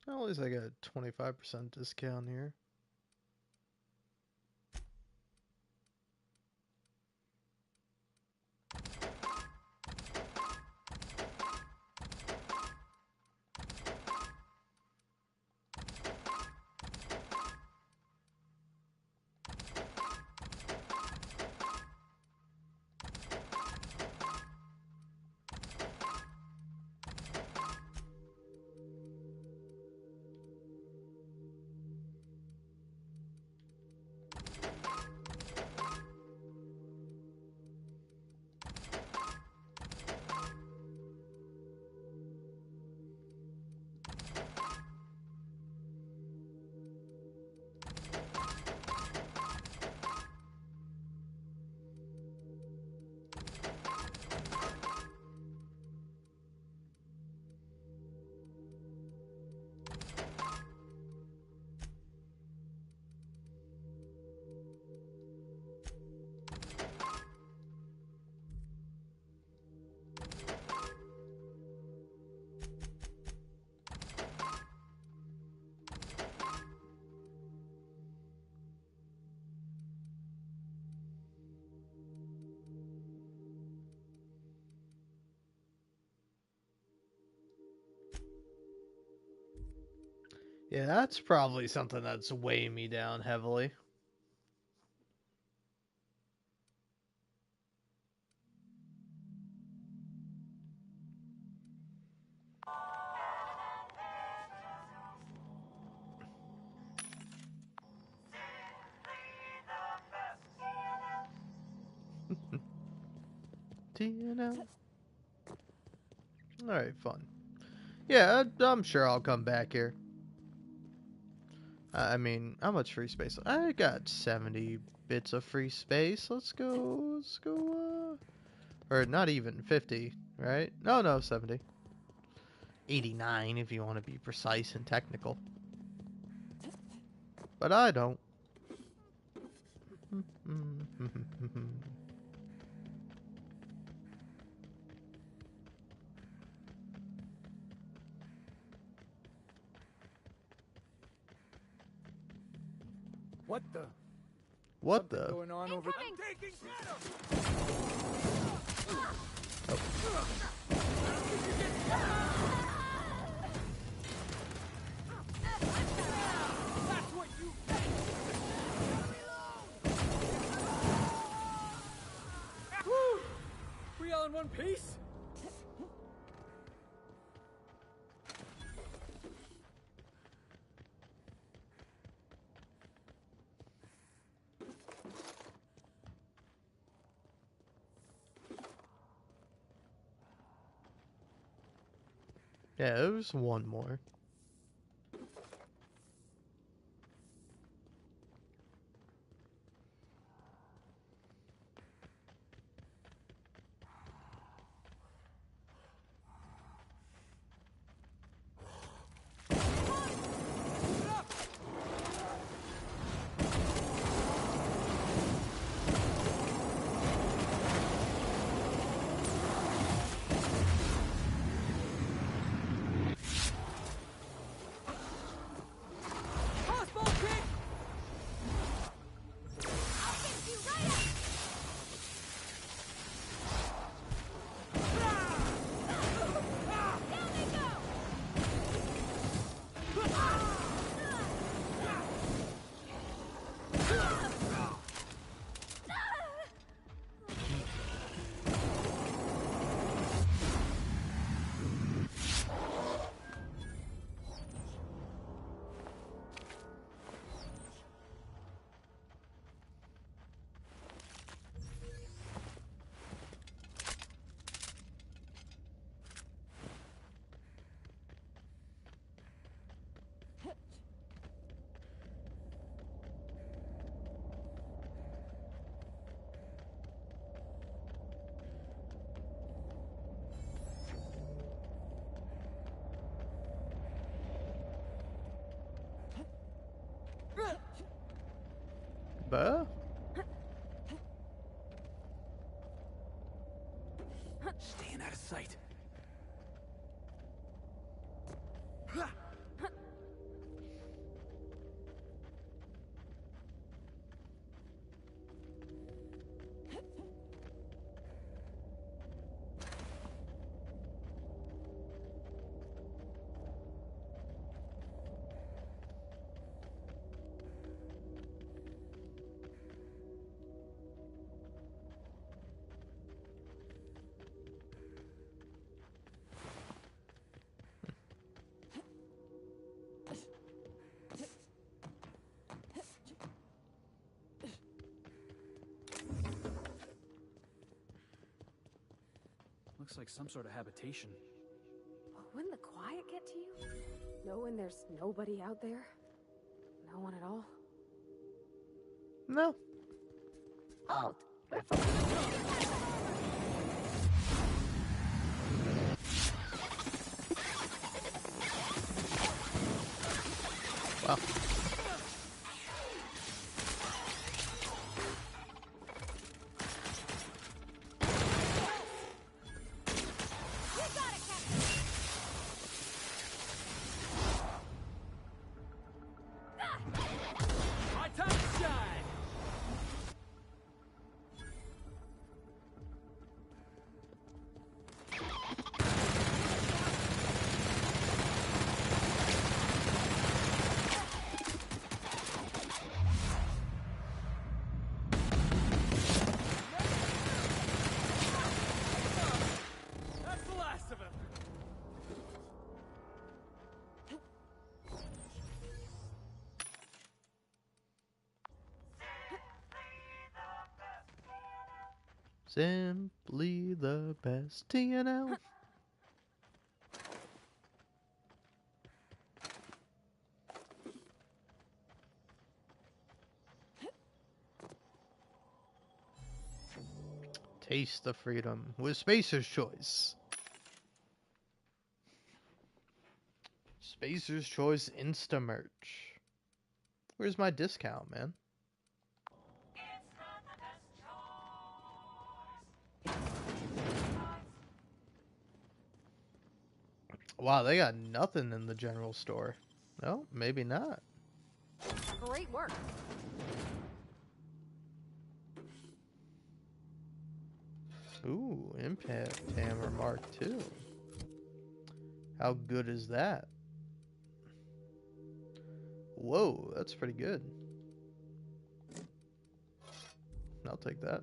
Well, at least I got a 25% discount here. Yeah, that's probably something that's weighing me down heavily. TNL. Alright, fun. Yeah, I'm sure I'll come back here. I mean, how much free space? I got 70 bits of free space. Let's go, or not even 50, right? No, 70. 89 if you want to be precise and technical. But I don't. What the? What Something the? going on over there? Taking That's what you think. Woo! We all in one piece? Yeah, there's one more. Buh? Staying out of sight. Looks like some sort of habitation. Well, wouldn't the quiet get to you? Knowing there's nobody out there? No one at all? No. Halt! Wow. My time to shine! That's the last of him! Simply the best TNL. Taste the freedom with Spacer's Choice. Spacer's Choice Insta merch. Where's my discount, man? Wow, they got nothing in the general store. No, maybe not. Great work. Ooh, Impact Hammer Mark II. How good is that? Whoa, that's pretty good. I'll take that.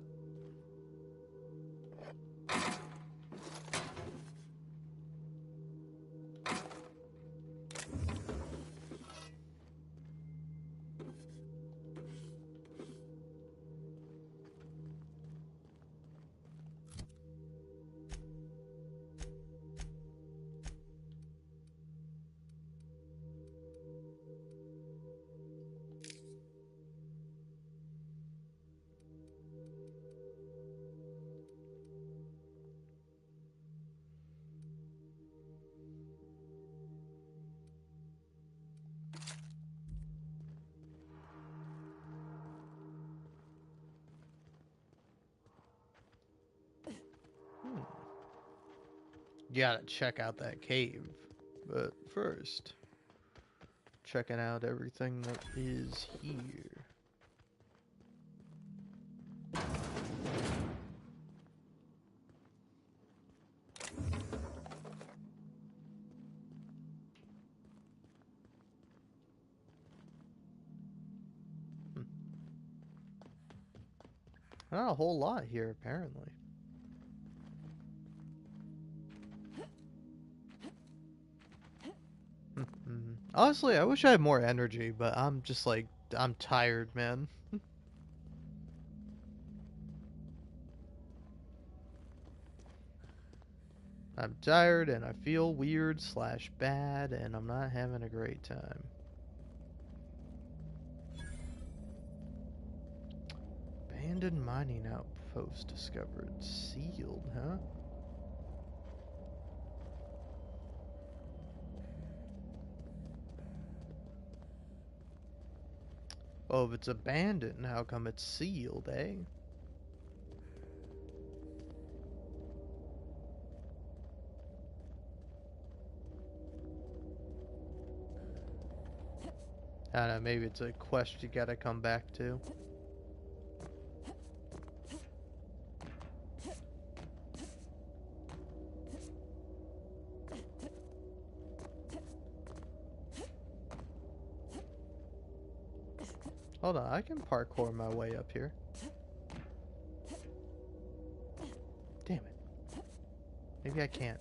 Gotta check out that cave. But first, checking out everything that is here. Not a whole lot here, apparently. Honestly, I wish I had more energy, but I'm just like, I'm tired, man. I'm tired and I feel weird / bad and I'm not having a great time. Abandoned mining outpost discovered. Sealed, huh? Oh, if it's abandoned, how come it's sealed, eh? I don't know, maybe it's a quest you gotta come back to. Hold on, I can parkour my way up here. Damn it. Maybe I can't.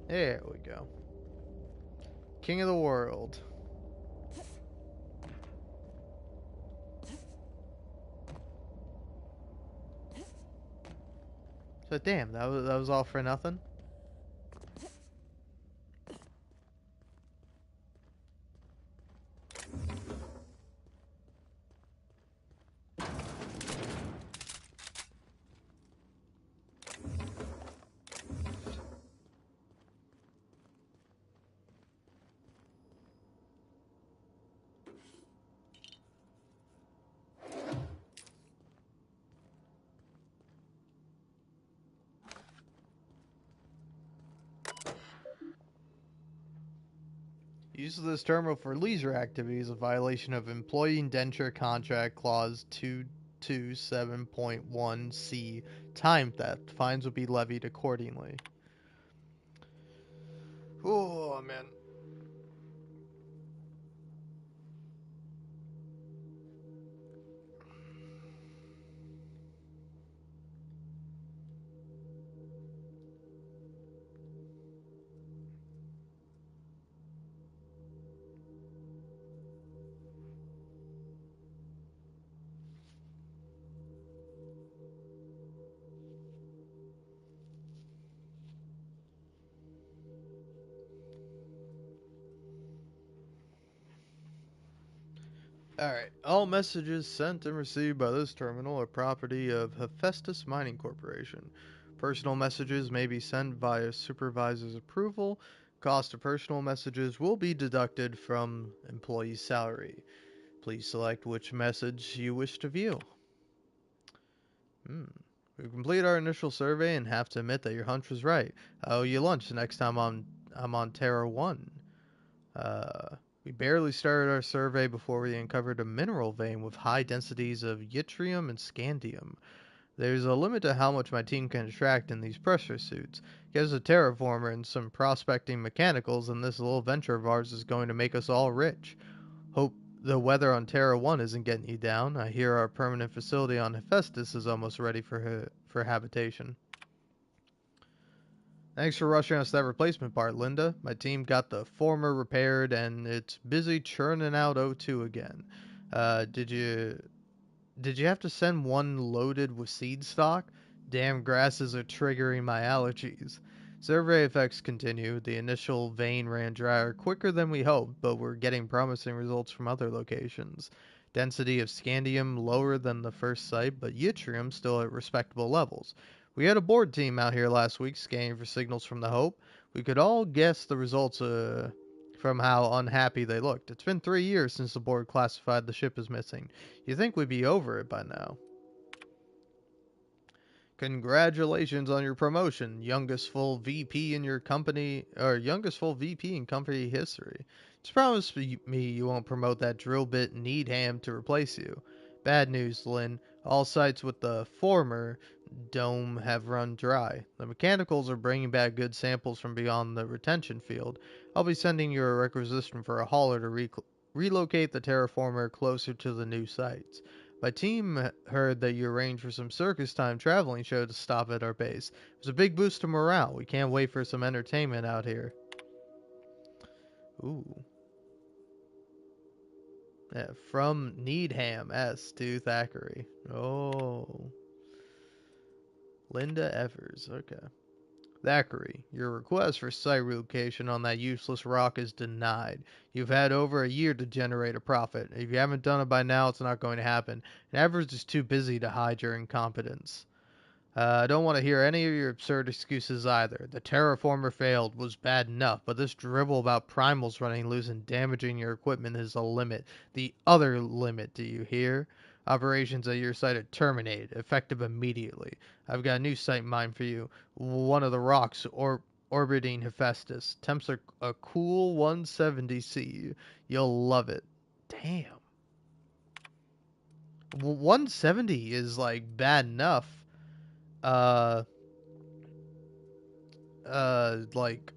There we go. King of the world. So damn, that was all for nothing? Use of this terminal for leisure activities is a violation of Employee Indenture Contract Clause 227.1c. Time theft. Fines will be levied accordingly. Oh, man. Alright, all messages sent and received by this terminal are property of Hephaestus Mining Corporation. Personal messages may be sent via supervisor's approval. Cost of personal messages will be deducted from employee's salary. Please select which message you wish to view. We've completed our initial survey and have to admit that your hunch was right. I owe you lunch the next time I'm on Terra 1. We barely started our survey before we uncovered a mineral vein with high densities of yttrium and scandium. There's a limit to how much my team can extract in these pressure suits. Get us a terraformer and some prospecting mechanicals, and this little venture of ours is going to make us all rich. Hope the weather on Terra 1 isn't getting you down. I hear our permanent facility on Hephaestus is almost ready for habitation. Thanks for rushing us that replacement part, Linda. My team got the former repaired, and it's busy churning out O2 again. Did you have to send one loaded with seed stock? Damn grasses are triggering my allergies. Survey effects continue. The initial vein ran drier quicker than we hoped, but we're getting promising results from other locations. Density of scandium lower than the first site, but yttrium still at respectable levels. We had a board team out here last week scanning for signals from the Hope. We could all guess the results from how unhappy they looked. It's been 3 years since the board classified the ship as missing. You'd think we'd be over it by now. Congratulations on your promotion, youngest full VP in your company, or youngest full VP in company history. Just promise me you won't promote that drill bit Needham to replace you. Bad news, Lynn. All sites with the former dome have run dry. The mechanicals are bringing back good samples from beyond the retention field. I'll be sending you a requisition for a hauler to relocate the terraformer closer to the new sites. My team heard that you arranged for some circus time traveling show to stop at our base. It was a big boost to morale. We can't wait for some entertainment out here. Ooh. Yeah, from Needham S to Thackeray. Oh. Linda Evers. Okay. Thackeray, your request for site relocation on that useless rock is denied. You've had over a year to generate a profit. If you haven't done it by now, it's not going to happen. And Evers is too busy to hide your incompetence. I don't want to hear any of your absurd excuses either. The terraformer failed was bad enough, but this dribble about primals running loose and damaging your equipment is a limit. The other limit, do you hear? Operations at your site are terminated, effective immediately. I've got a new site in mind for you. One of the rocks orbiting Hephaestus. Temps are a cool 170 C. You'll love it. Damn. 170 is like bad enough. Like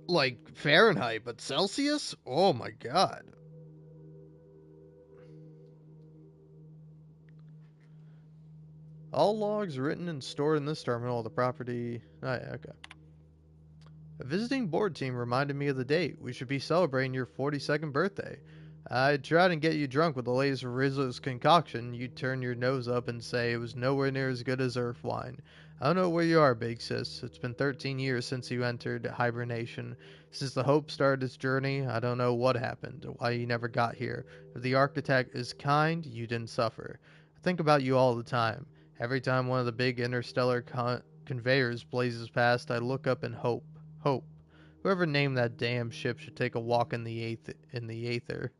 like Fahrenheit, but Celsius? Oh my god. All logs written and stored in this terminal of the property. Oh, yeah, okay. A visiting board team reminded me of the date. We should be celebrating your 42nd birthday. I tried and get you drunk with the latest Rizzo's concoction. You turn your nose up and say it was nowhere near as good as Earth wine. I don't know where you are, big sis. It's been 13 years since you entered hibernation. Since the Hope started its journey, I don't know what happened, why you never got here. If the architect is kind, you didn't suffer. I think about you all the time. Every time one of the big interstellar conveyors blazes past, I look up and hope. Hope. Whoever named that damn ship should take a walk in the aether.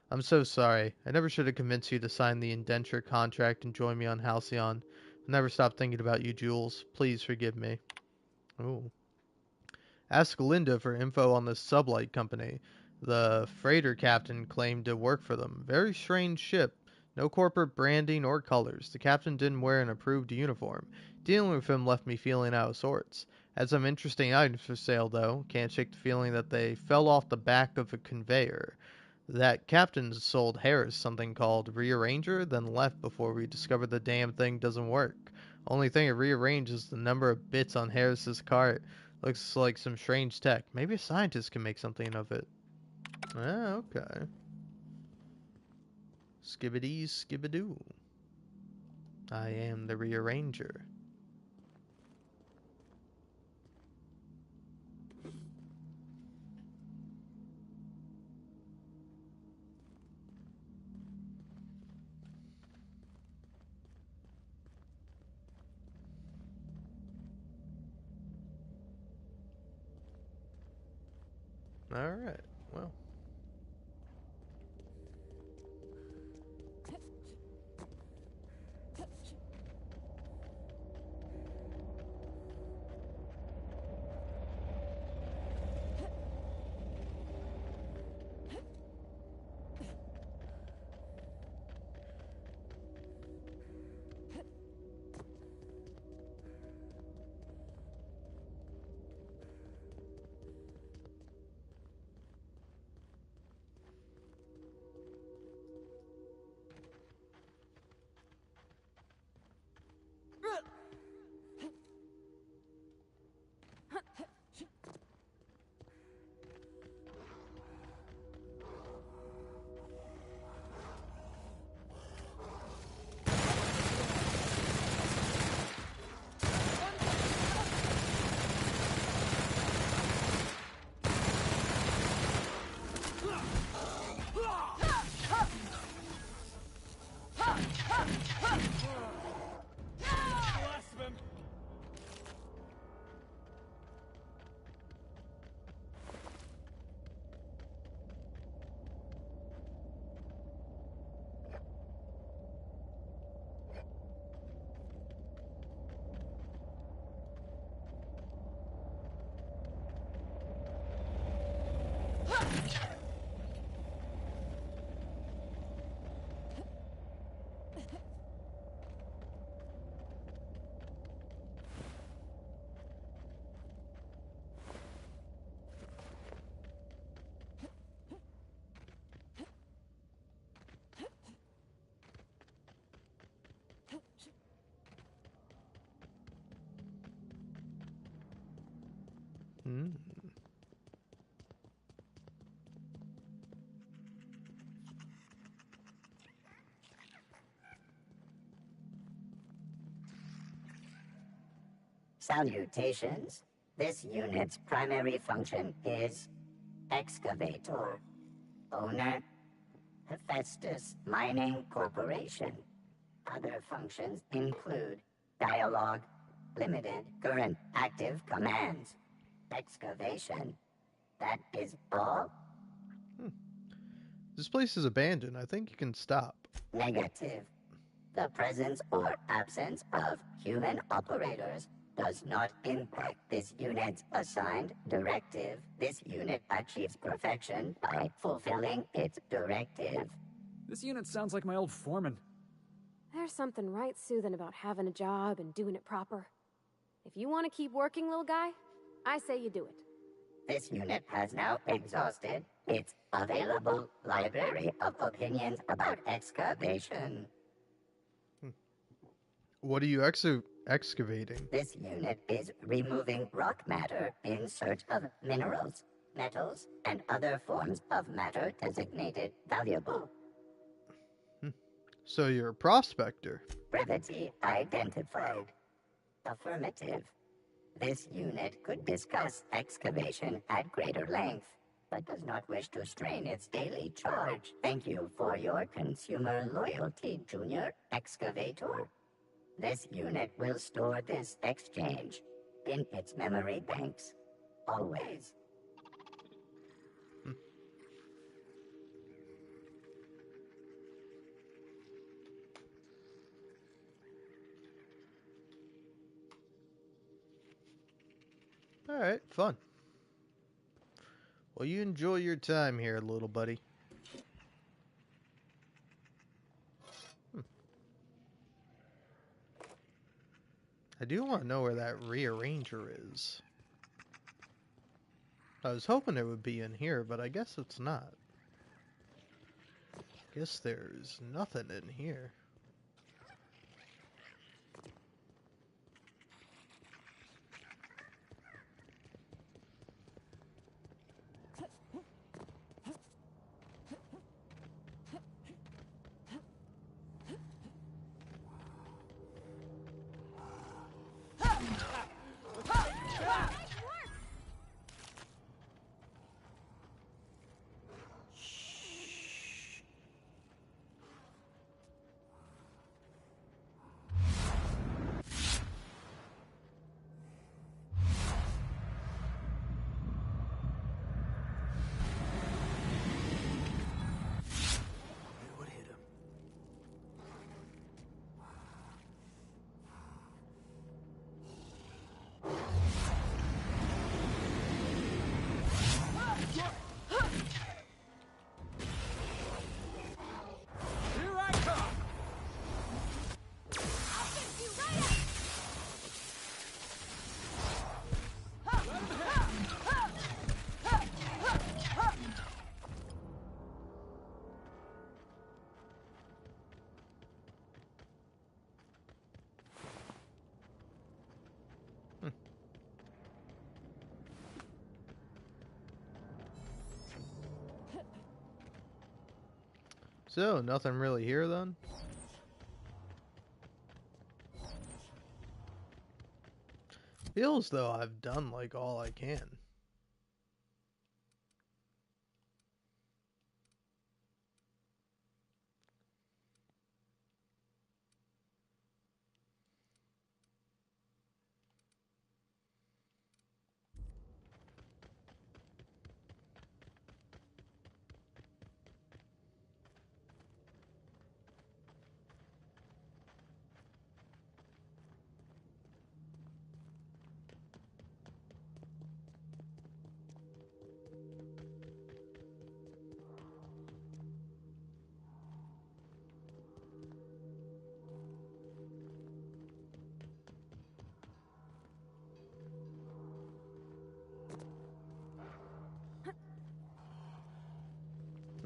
I'm so sorry. I never should have convinced you to sign the indenture contract and join me on Halcyon. I'll never stop thinking about you, Jules. Please forgive me. Ooh. Ask Linda for info on this sublight company. The freighter captain claimed to work for them. Very strange ship. No corporate branding or colors. The captain didn't wear an approved uniform. Dealing with him left me feeling out of sorts. Had some interesting items for sale, though. Can't shake the feeling that they fell off the back of a conveyor. That captain sold Harris something called Rearranger, then left before we discovered the damn thing doesn't work. Only thing it rearranges is the number of bits on Harris's cart. Looks like some strange tech. Maybe a scientist can make something of it. Ah, okay. Skibbity skibbidoo. I am the Rearranger. Alright, well. Hmm. Salutations. This unit's primary function is excavator. Owner, Hephaestus Mining Corporation. Other functions include dialogue, limited current active commands, excavation. That is all? This place is abandoned. I think you can stop. Negative. The presence or absence of human operators does not impact this unit's assigned directive. This unit achieves perfection by fulfilling its directive. This unit sounds like my old foreman. There's something right soothing about having a job and doing it proper. If you want to keep working, little guy, I say you do it. This unit has now exhausted its available library of opinions about excavation. What are you excavating? This unit is removing rock matter in search of minerals, metals, and other forms of matter designated valuable. So you're a prospector. Brevity identified. Affirmative. This unit could discuss excavation at greater length, but does not wish to strain its daily charge. Thank you for your consumer loyalty, Junior Excavator. This unit will store this exchange in its memory banks, always. Alright, fun. Well, you enjoy your time here, little buddy. I do want to know where that rearranger is. I was hoping it would be in here, but I guess it's not. Guess there's nothing in here. So, nothing really here then? Feels though I've done like all I can.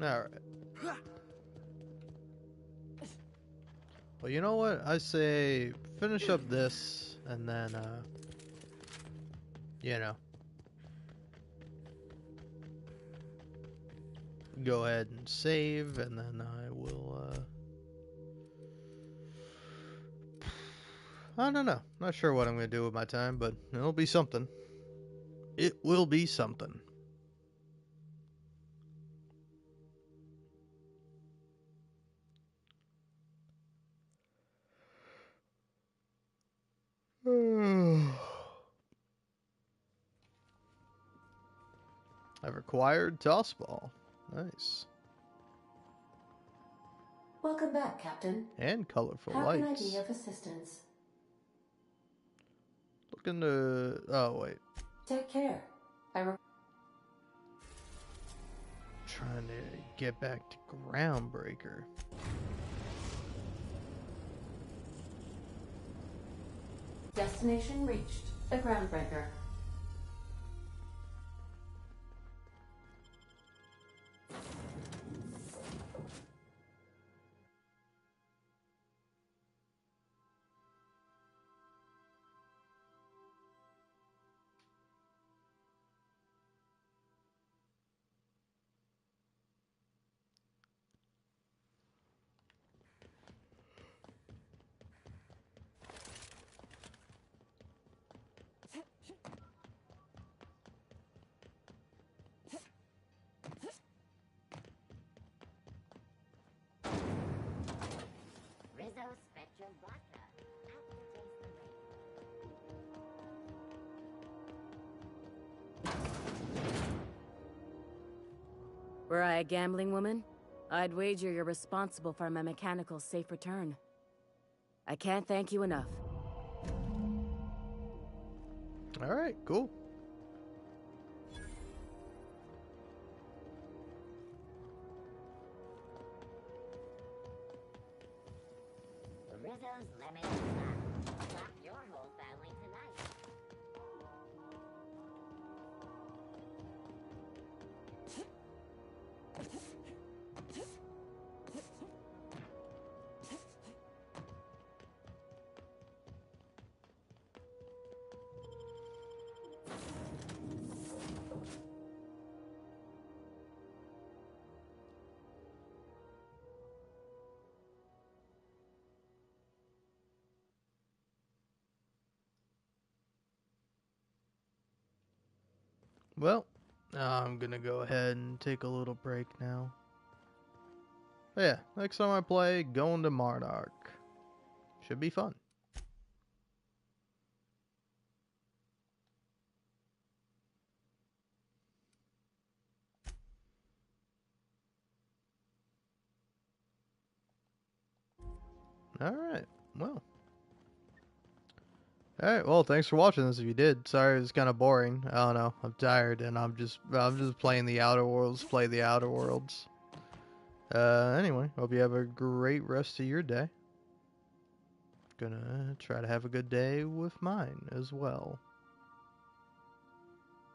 Alright. Well, you know what? I say finish up this and then, you know, go ahead and save, and then I will, I don't know. Not sure what I'm going to do with my time, but it'll be something. It will be something. I've acquired toss ball. Nice. Welcome back, Captain. And colorful How lights. can I be of assistance? Looking to... Oh, wait. Take care. Trying to get back to Groundbreaker. Destination reached. The Groundbreaker. Rizzo Spectrum Vodka. Were I a gambling woman, I'd wager you're responsible for my mechanical safe return. I can't thank you enough. Alright, cool. Rizzo's Lemon Snap. Stop your whole family tonight. Well, I'm gonna go ahead and take a little break now. But yeah, next time I play, going to Monarch. Should be fun. Alright, well. Alright, well, thanks for watching this if you did. Sorry it was kind of boring. I don't know. I'm tired and I'm just playing the Outer Worlds, play the Outer Worlds. Anyway, hope you have a great rest of your day. Gonna try to have a good day with mine as well.